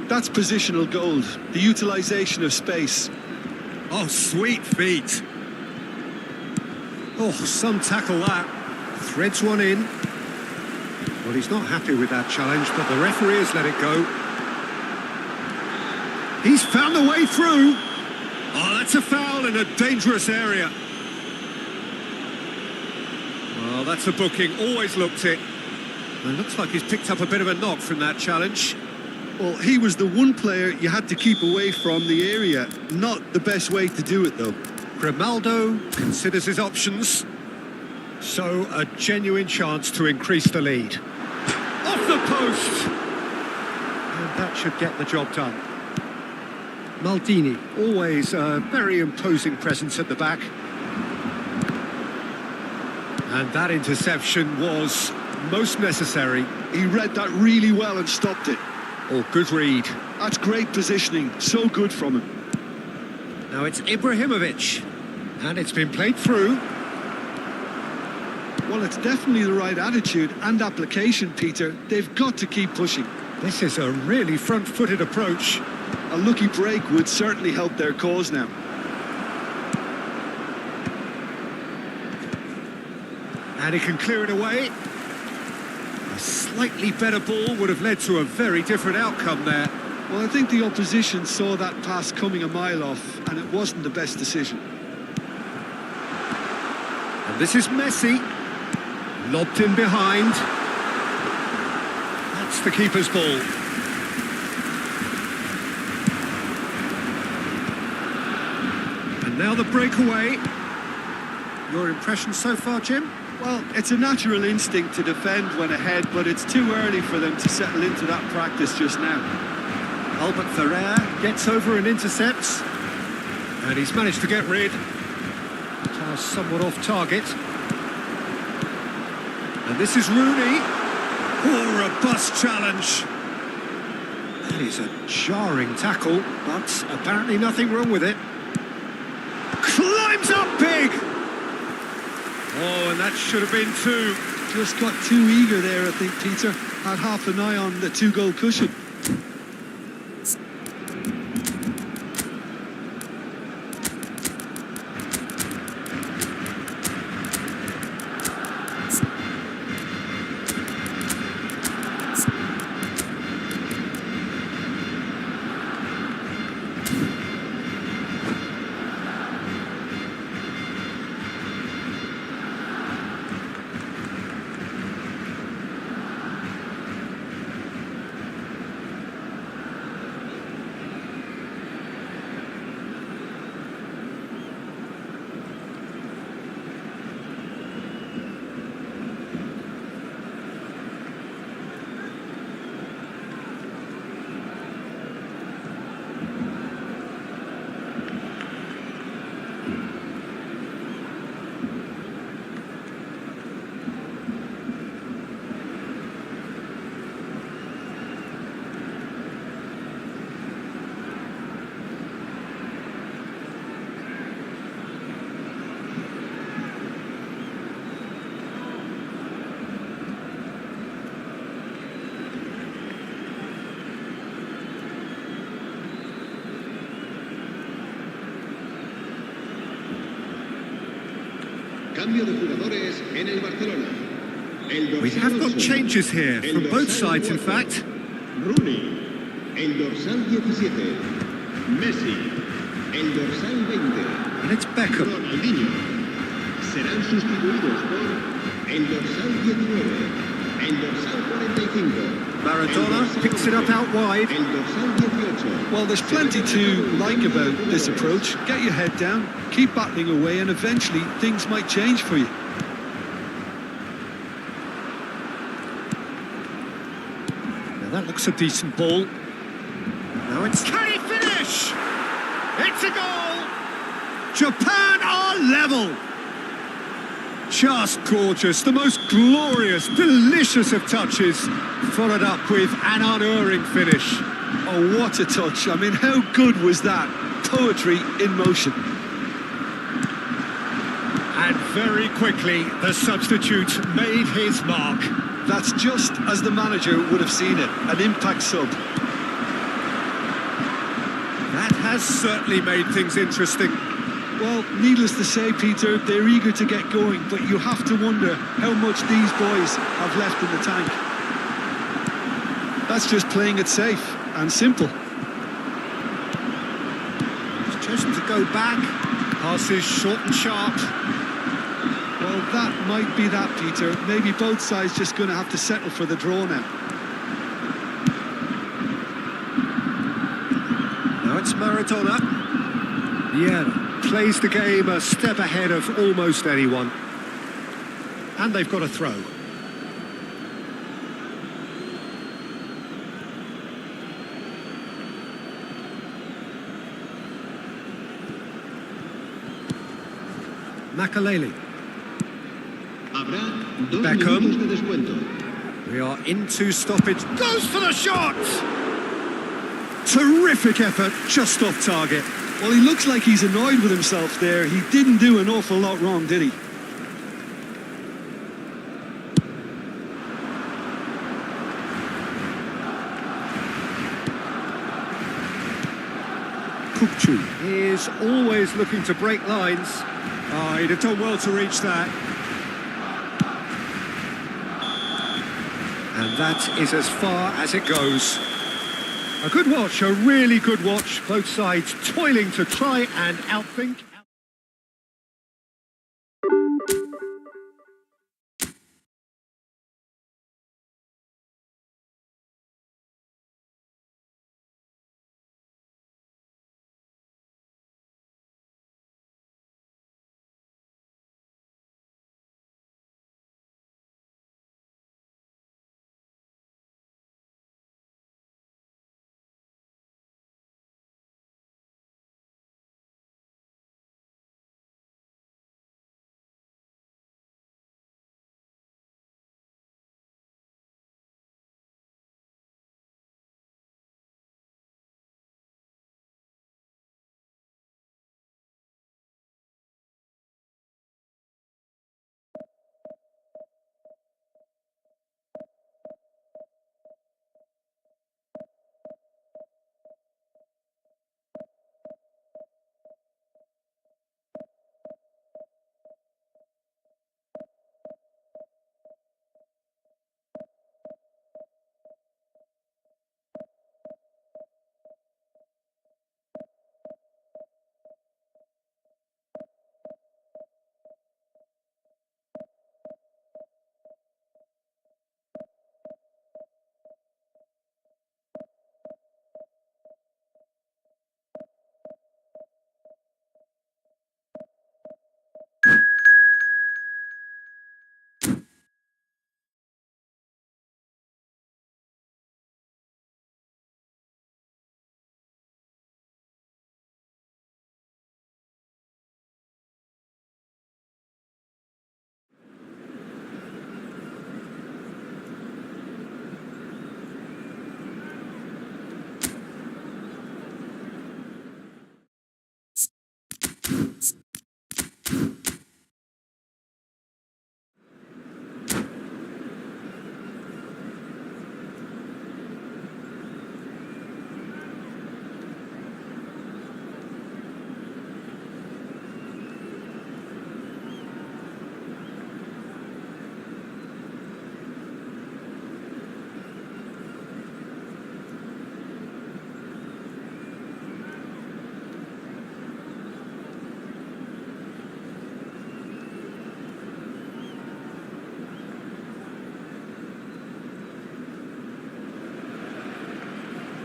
That's positional gold, the utilisation of space. Oh, sweet feet. Oh, some tackle that. Threads one in. Well, he's not happy with that challenge, but the referee has let it go. He's found the way through. Oh, that's a foul in a dangerous area. Well, that's a booking. Always looked it. It looks like he's picked up a bit of a knock from that challenge. Well, he was the one player you had to keep away from the area. Not the best way to do it, though. Grimaldo considers his options. So, a genuine chance to increase the lead. Off the post! And that should get the job done. Maldini, always a very imposing presence at the back. And that interception was most necessary. He read that really well and stopped it. Oh, good read. That's great positioning. So good from him. Now it's Ibrahimovic. And it's been played through. Well, it's definitely the right attitude and application, Peter. They've got to keep pushing. This is a really front-footed approach. A lucky break would certainly help their cause now. And he can clear it away. A slightly better ball would have led to a very different outcome there. Well, I think the opposition saw that pass coming a mile off, and it wasn't the best decision. And this is Messi. Lobbed in behind. the keeper's ball. And now the breakaway. Your impression so far, Jim? Well, it's a natural instinct to defend when ahead, but it's too early for them to settle into that practice just now. Albert Ferrer gets over and intercepts. And he's managed to get rid. Pass somewhat off target. And this is Rooney. Oh, robust challenge. That is a jarring tackle, but apparently nothing wrong with it. Climbs up big! Oh, and that should have been two. Just got too eager there, I think, Peter. Had half an eye on the two-goal cushion. Cambio de jugadores en el Barcelona. El We have got dorsal changes here, el from both dorsal sides in 4, fact. Rooney, el dorsal 17. Messi, el dorsal 20. And it's Beckham. Ronaldinho. Serán sustituidos por el dorsal 19, el dorsal 45. Maradona picks it up out wide. El dorsal 18. Well, there's plenty to like about this approach. Get your head down, keep battling away, and eventually things might change for you. Now that looks a decent ball. Now it's... Can he finish? It's a goal! Japan are level! Just gorgeous, the most glorious, delicious of touches, followed up with an unerring finish. Oh, what a touch. I mean, how good was that? Poetry in motion. And very quickly, the substitute made his mark. That's just as the manager would have seen it, an impact sub. That has certainly made things interesting. Well, needless to say, Peter, they're eager to get going, but you have to wonder how much these boys have left in the tank. That's just playing it safe and simple. He's chosen to go back. Passes short and sharp. Well, that might be that, Peter. Maybe both sides just going to have to settle for the draw now. Now it's Maradona. Vieira plays the game a step ahead of almost anyone. And they've got a throw. Makaleli. Habrá 2 Beckham. minutos de descuento. We are into stoppage. Goes for the shot! Terrific effort, just off target. Well, he looks like he's annoyed with himself there. He didn't do an awful lot wrong, did he? Kukcu is always looking to break lines. Oh, he'd have done well to reach that. And that is as far as it goes. A good watch, a really good watch. Both sides toiling to try and outthink.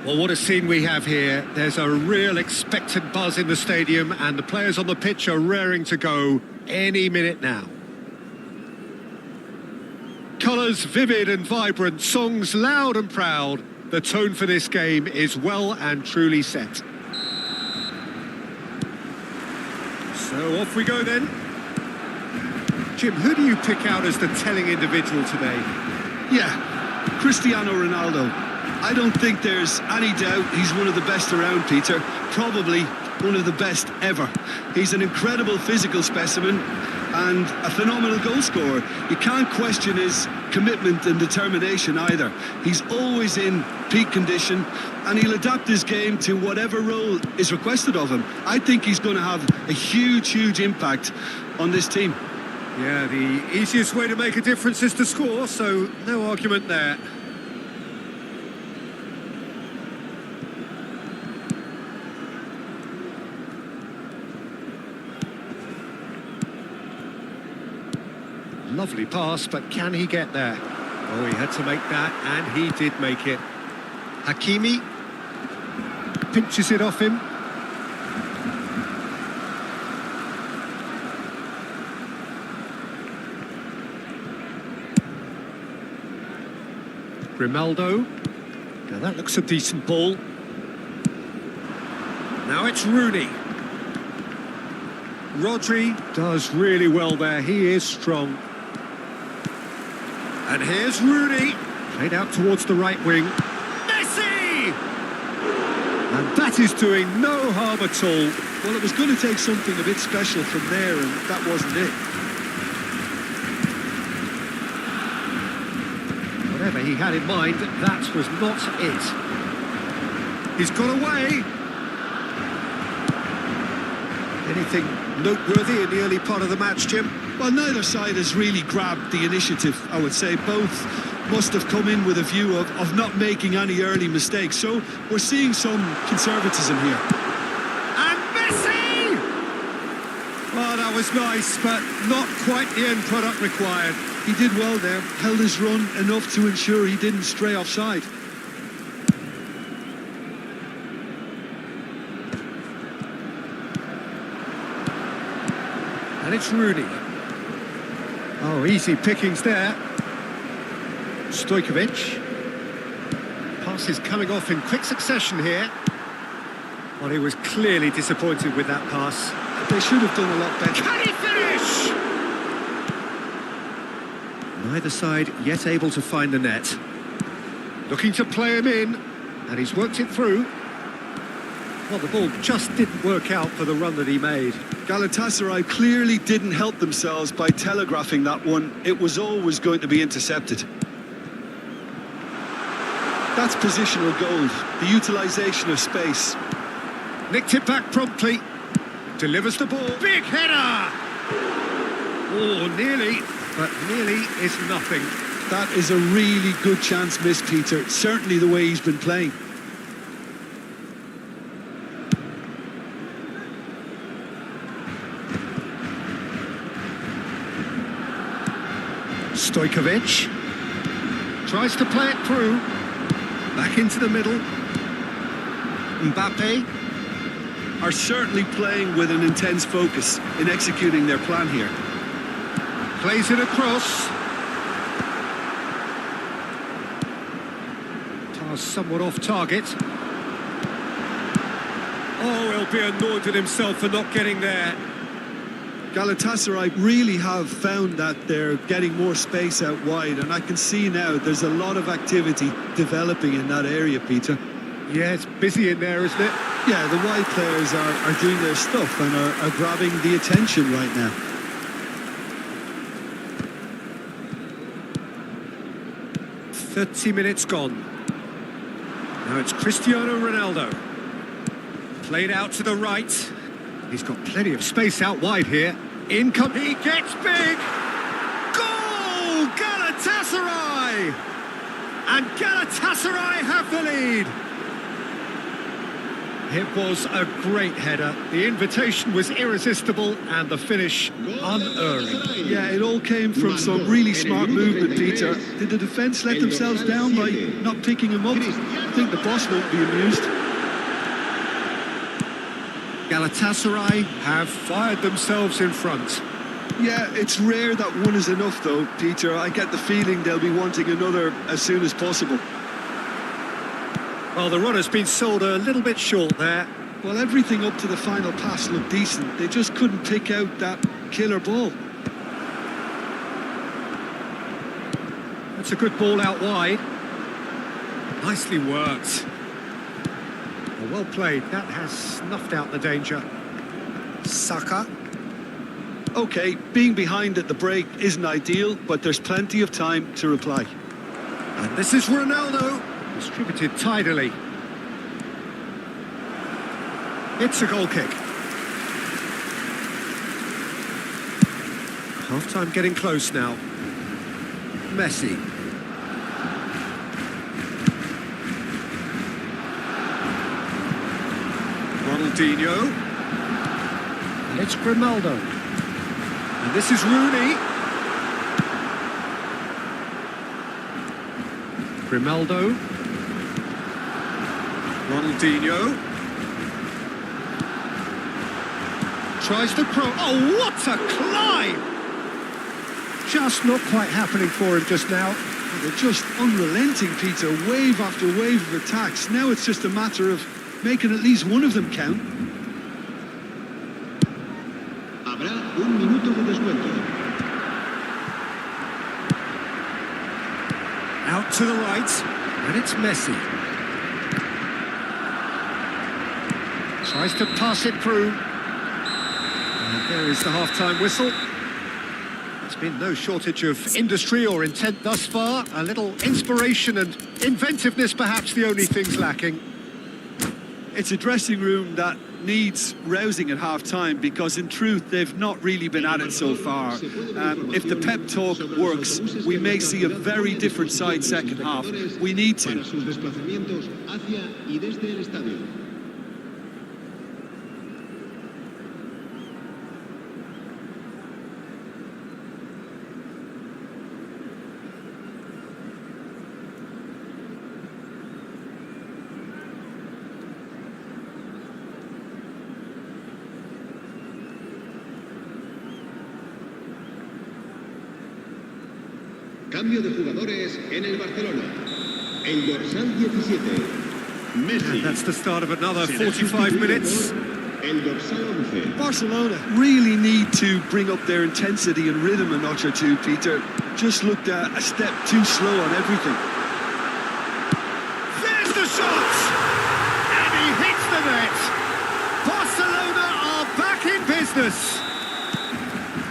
Well, what a scene we have here. There's a real expectant buzz in the stadium, and the players on the pitch are raring to go any minute now. Colours vivid and vibrant, songs loud and proud. The tone for this game is well and truly set. So off we go then. Jim, who do you pick out as the telling individual today? Yeah, Cristiano Ronaldo. I don't think there's any doubt he's one of the best around, Peter. Probably one of the best ever. He's an incredible physical specimen and a phenomenal goal scorer. You can't question his commitment and determination either. He's always in peak condition and he'll adapt his game to whatever role is requested of him. I think he's going to have a huge impact on this team. Yeah, the easiest way to make a difference is to score, so no argument there. Lovely pass, but can he get there? Oh, he had to make that, and he did make it. Hakimi pinches it off him. Grimaldo. Now that looks a decent ball. Now it's Rooney. Rodri does really well there. He is strong. And here's Rooney. Played out towards the right wing. Messi! And that is doing no harm at all. Well, it was going to take something a bit special from there, and that wasn't it. Whatever he had in mind, that was not it. He's got away. Anything noteworthy in the early part of the match, Jim? Well, neither side has really grabbed the initiative, I would say. Both must have come in with a view of not making any early mistakes. So we're seeing some conservatism here. And Messi! Oh, that was nice, but not quite the end product required. He did well there, held his run enough to ensure he didn't stray offside. And it's Rooney. Oh, easy pickings there. Stojkovic. Pass is coming off in quick succession here. Well, he was clearly disappointed with that pass. They should have done a lot better. Can he finish? Neither side yet able to find the net. Looking to play him in, and he's worked it through. Well, the ball just didn't work out for the run that he made. Galatasaray clearly didn't help themselves by telegraphing that one. It was always going to be intercepted. That's positional gold, the utilisation of space. Nicked it back promptly. Delivers the ball. Big header! Oh, nearly, but nearly is nothing. That is a really good chance missed, Peter. Certainly the way he's been playing. Stojkovic tries to play it through. Back into the middle. Mbappe are certainly playing with an intense focus in executing their plan here. Plays it across. Pass somewhat off target. Oh, he'll be annoyed at himself for not getting there. Galatasaray really have found that they're getting more space out wide, and I can see now there's a lot of activity developing in that area, Peter. Yeah, it's busy in there, isn't it? Yeah, the wide players are doing their stuff and are grabbing the attention right now. .30 gone. Now it's Cristiano Ronaldo. Played out to the right. He's got plenty of space out wide here. In comes, he gets big! Goal! Galatasaray! And Galatasaray have the lead! It was a great header. The invitation was irresistible and the finish unerring. Yeah, it all came from some really smart movement, Peter. Did the defence let themselves down by not picking him up? I think the boss won't be amused. Galatasaray have fired themselves in front. Yeah, it's rare that one is enough though, Peter. I get the feeling they'll be wanting another as soon as possible. Well, the run has been sold a little bit short there. Well, everything up to the final pass looked decent. They just couldn't pick out that killer ball. That's a good ball out wide. Nicely worked. Well played. That has snuffed out the danger. Saka. Okay, being behind at the break isn't ideal, but there's plenty of time to reply. And this is Ronaldo. Distributed tidily. It's a goal kick. Half-time getting close now. Messi. Ronaldinho. And it's Grimaldo. And this is Rooney. Grimaldo. Ronaldinho. Tries to pro... Oh, what a climb! Just not quite happening for him just now. They're just unrelenting, Peter. Wave after wave of attacks. Now it's just a matter of making at least one of them count. Habrá un minuto de descuento. Out to the right, and it's Messi. Tries to pass it through. And there is the half-time whistle. There's been no shortage of industry or intent thus far. A little inspiration and inventiveness, perhaps the only things lacking. It's a dressing room that needs rousing at half-time because, in truth, they've not really been at it so far. If the pep talk works, we may see a very different side second half. We need to. Cambio de jugadores en el Barcelona. El dorsal 17. Messi. And that's the start of another 45 minutes. El dorsal 11. Barcelona really need to bring up their intensity and rhythm a notch or two, Peter. Just looked a step too slow on everything. There's the shot! And he hits the net! Barcelona are back in business!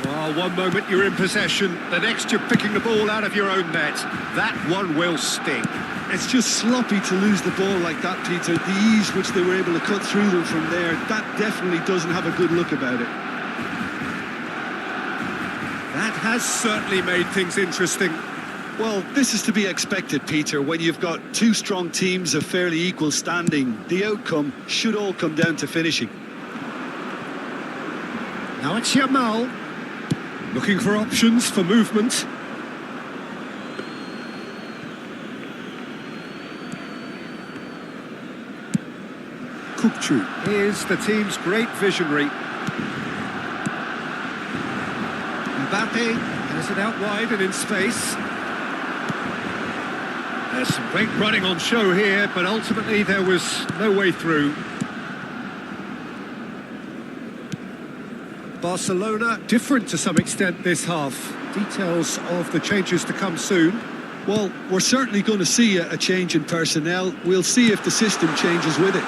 Well, one moment you're in possession, the next you're picking the ball out of your own net. That one will sting. It's just sloppy to lose the ball like that, Peter. The ease which they were able to cut through them from there, that definitely doesn't have a good look about it. That has certainly made things interesting. Well, this is to be expected, Peter. When you've got two strong teams of fairly equal standing, the outcome should all come down to finishing. Now it's Yamal. Looking for options for movement. Kukçu is the team's great visionary. Mbappe has it out wide and in space. There's some great running on show here, but ultimately there was no way through. Barcelona different to some extent this half. Details of the changes to come soon. Well, we're certainly going to see a change in personnel. We'll see if the system changes with it.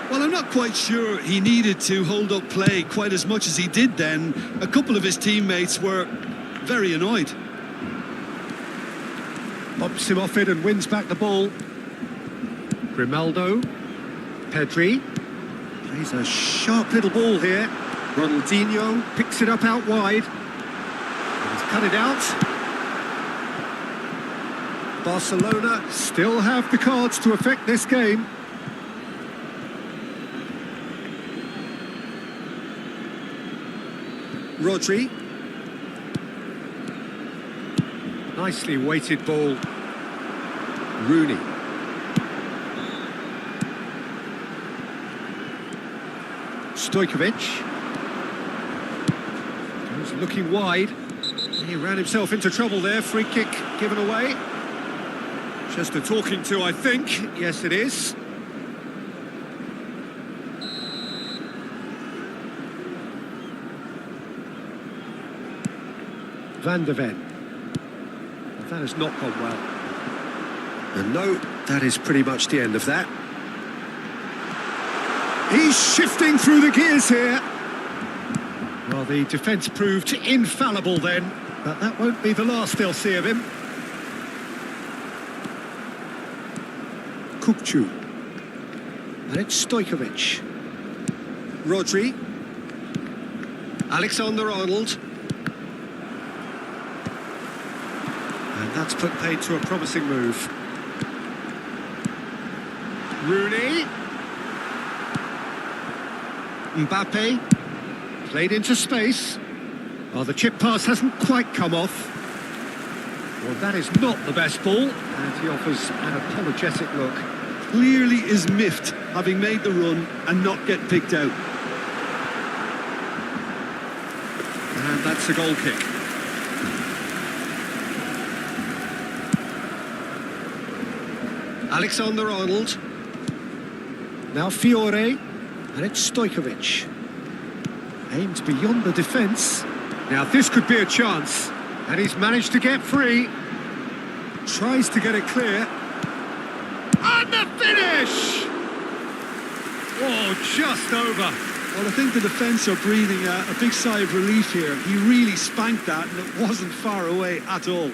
Well, I'm not quite sure he needed to hold up play quite as much as he did then. A couple of his teammates were very annoyed. Pops him off it and wins back the ball. Grimaldo. Pedri. Plays a sharp little ball here. Ronaldinho picks it up out wide. He's cut it out. Barcelona still have the cards to affect this game. Rodri. Nicely weighted ball. Rooney. Stojkovic. He's looking wide. He ran himself into trouble there. Free kick given away. Just a talking to, I think. Yes, it is. Van de Ven. That has not gone well. And no, that is pretty much the end of that. He's shifting through the gears here. Well, the defence proved infallible then, but that won't be the last they'll see of him. Kukcu. And it's Stojkovic. Rodri. Alexander-Arnold. And that's put paid to a promising move. Rooney. Mbappe. Played into space. Oh, the chip pass hasn't quite come off. Well, that is not the best ball, and he offers an apologetic look. Clearly is miffed, having made the run and not get picked out. And that's a goal kick. Alexander-Arnold. Now Fiore. And it's Stojkovic. Aimed beyond the defence. Now this could be a chance. And he's managed to get free. Tries to get it clear. And the finish! Oh, just over. Well, I think the defence are breathing a big sigh of relief here. He really spanked that and it wasn't far away at all.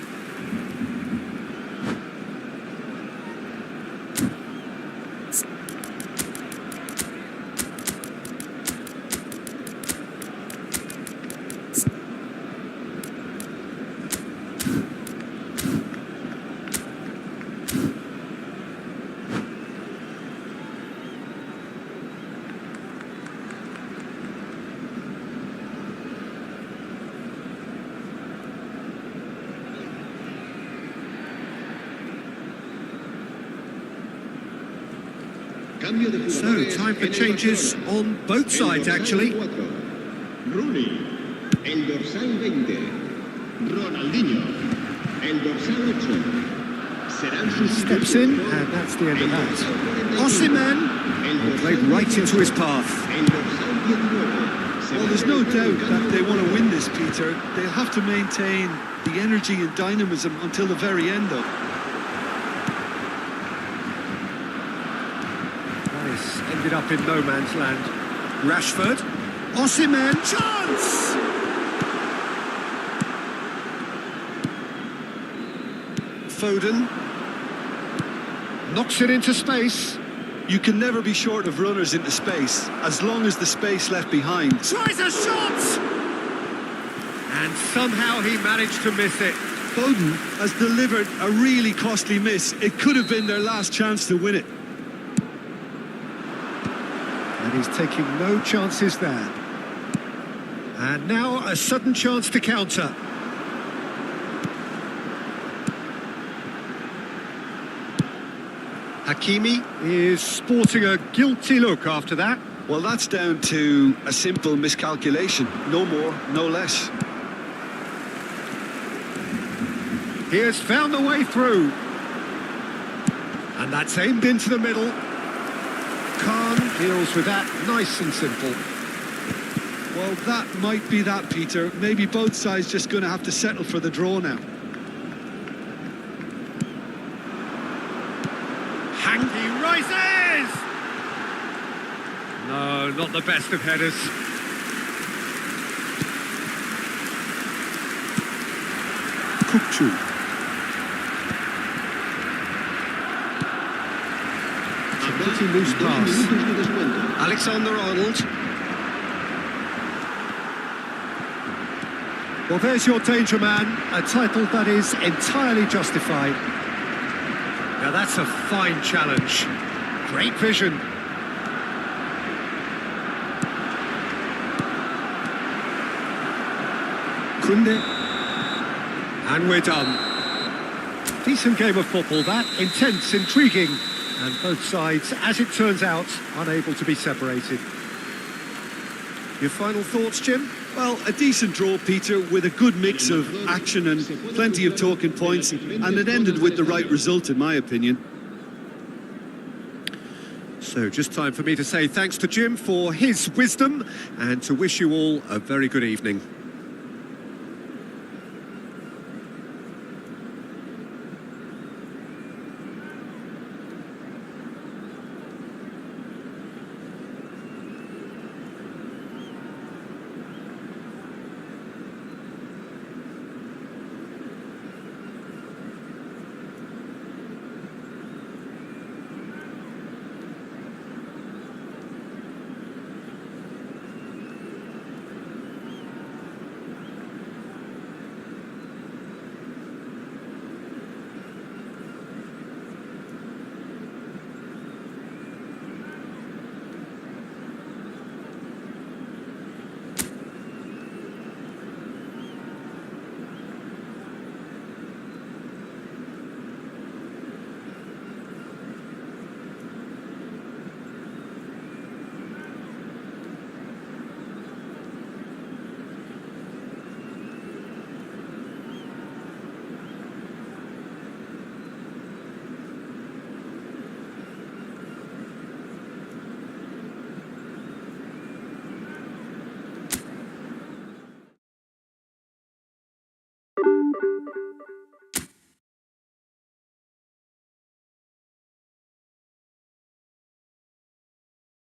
So, time for changes on both sides, actually. Rooney, el dorsal 20. Ronaldinho, el dorsal 8. Serán sus Steps in, and that's the end of that. Osimhen played right into his path. El dorsal 19. Well, there's no doubt that they want to win this, Peter. They'll have to maintain the energy and dynamism until the very end, though. Ended up in no man's land. Rashford. Osimhen. Chance! Foden. Knocks it into space. You can never be short of runners into space, as long as the space left behind. Tries a shot! And somehow he managed to miss it. Foden has delivered a really costly miss. It could have been their last chance to win it. And he's taking no chances there. And now a sudden chance to counter. Hakimi is sporting a guilty look after that. Well, that's down to a simple miscalculation. No more, no less. He has found the way through. And that's aimed into the middle. Khan deals with that nice and simple. Well, that might be that, Peter. Maybe both sides just going to have to settle for the draw now. He rises! No, not the best of headers. Kukcu. Pretty loose pass. Alexander-Arnold. Well, there's your danger man, a title that is entirely justified. Now that's a fine challenge. Great vision. Kunde. And we're done. Decent game of football, that. Intense, intriguing. And both sides, as it turns out, unable to be separated. Your final thoughts, Jim? Well, a decent draw, Peter, with a good mix of action and plenty of talking points, and it ended with the right result, in my opinion. So just time for me to say thanks to Jim for his wisdom and to wish you all a very good evening.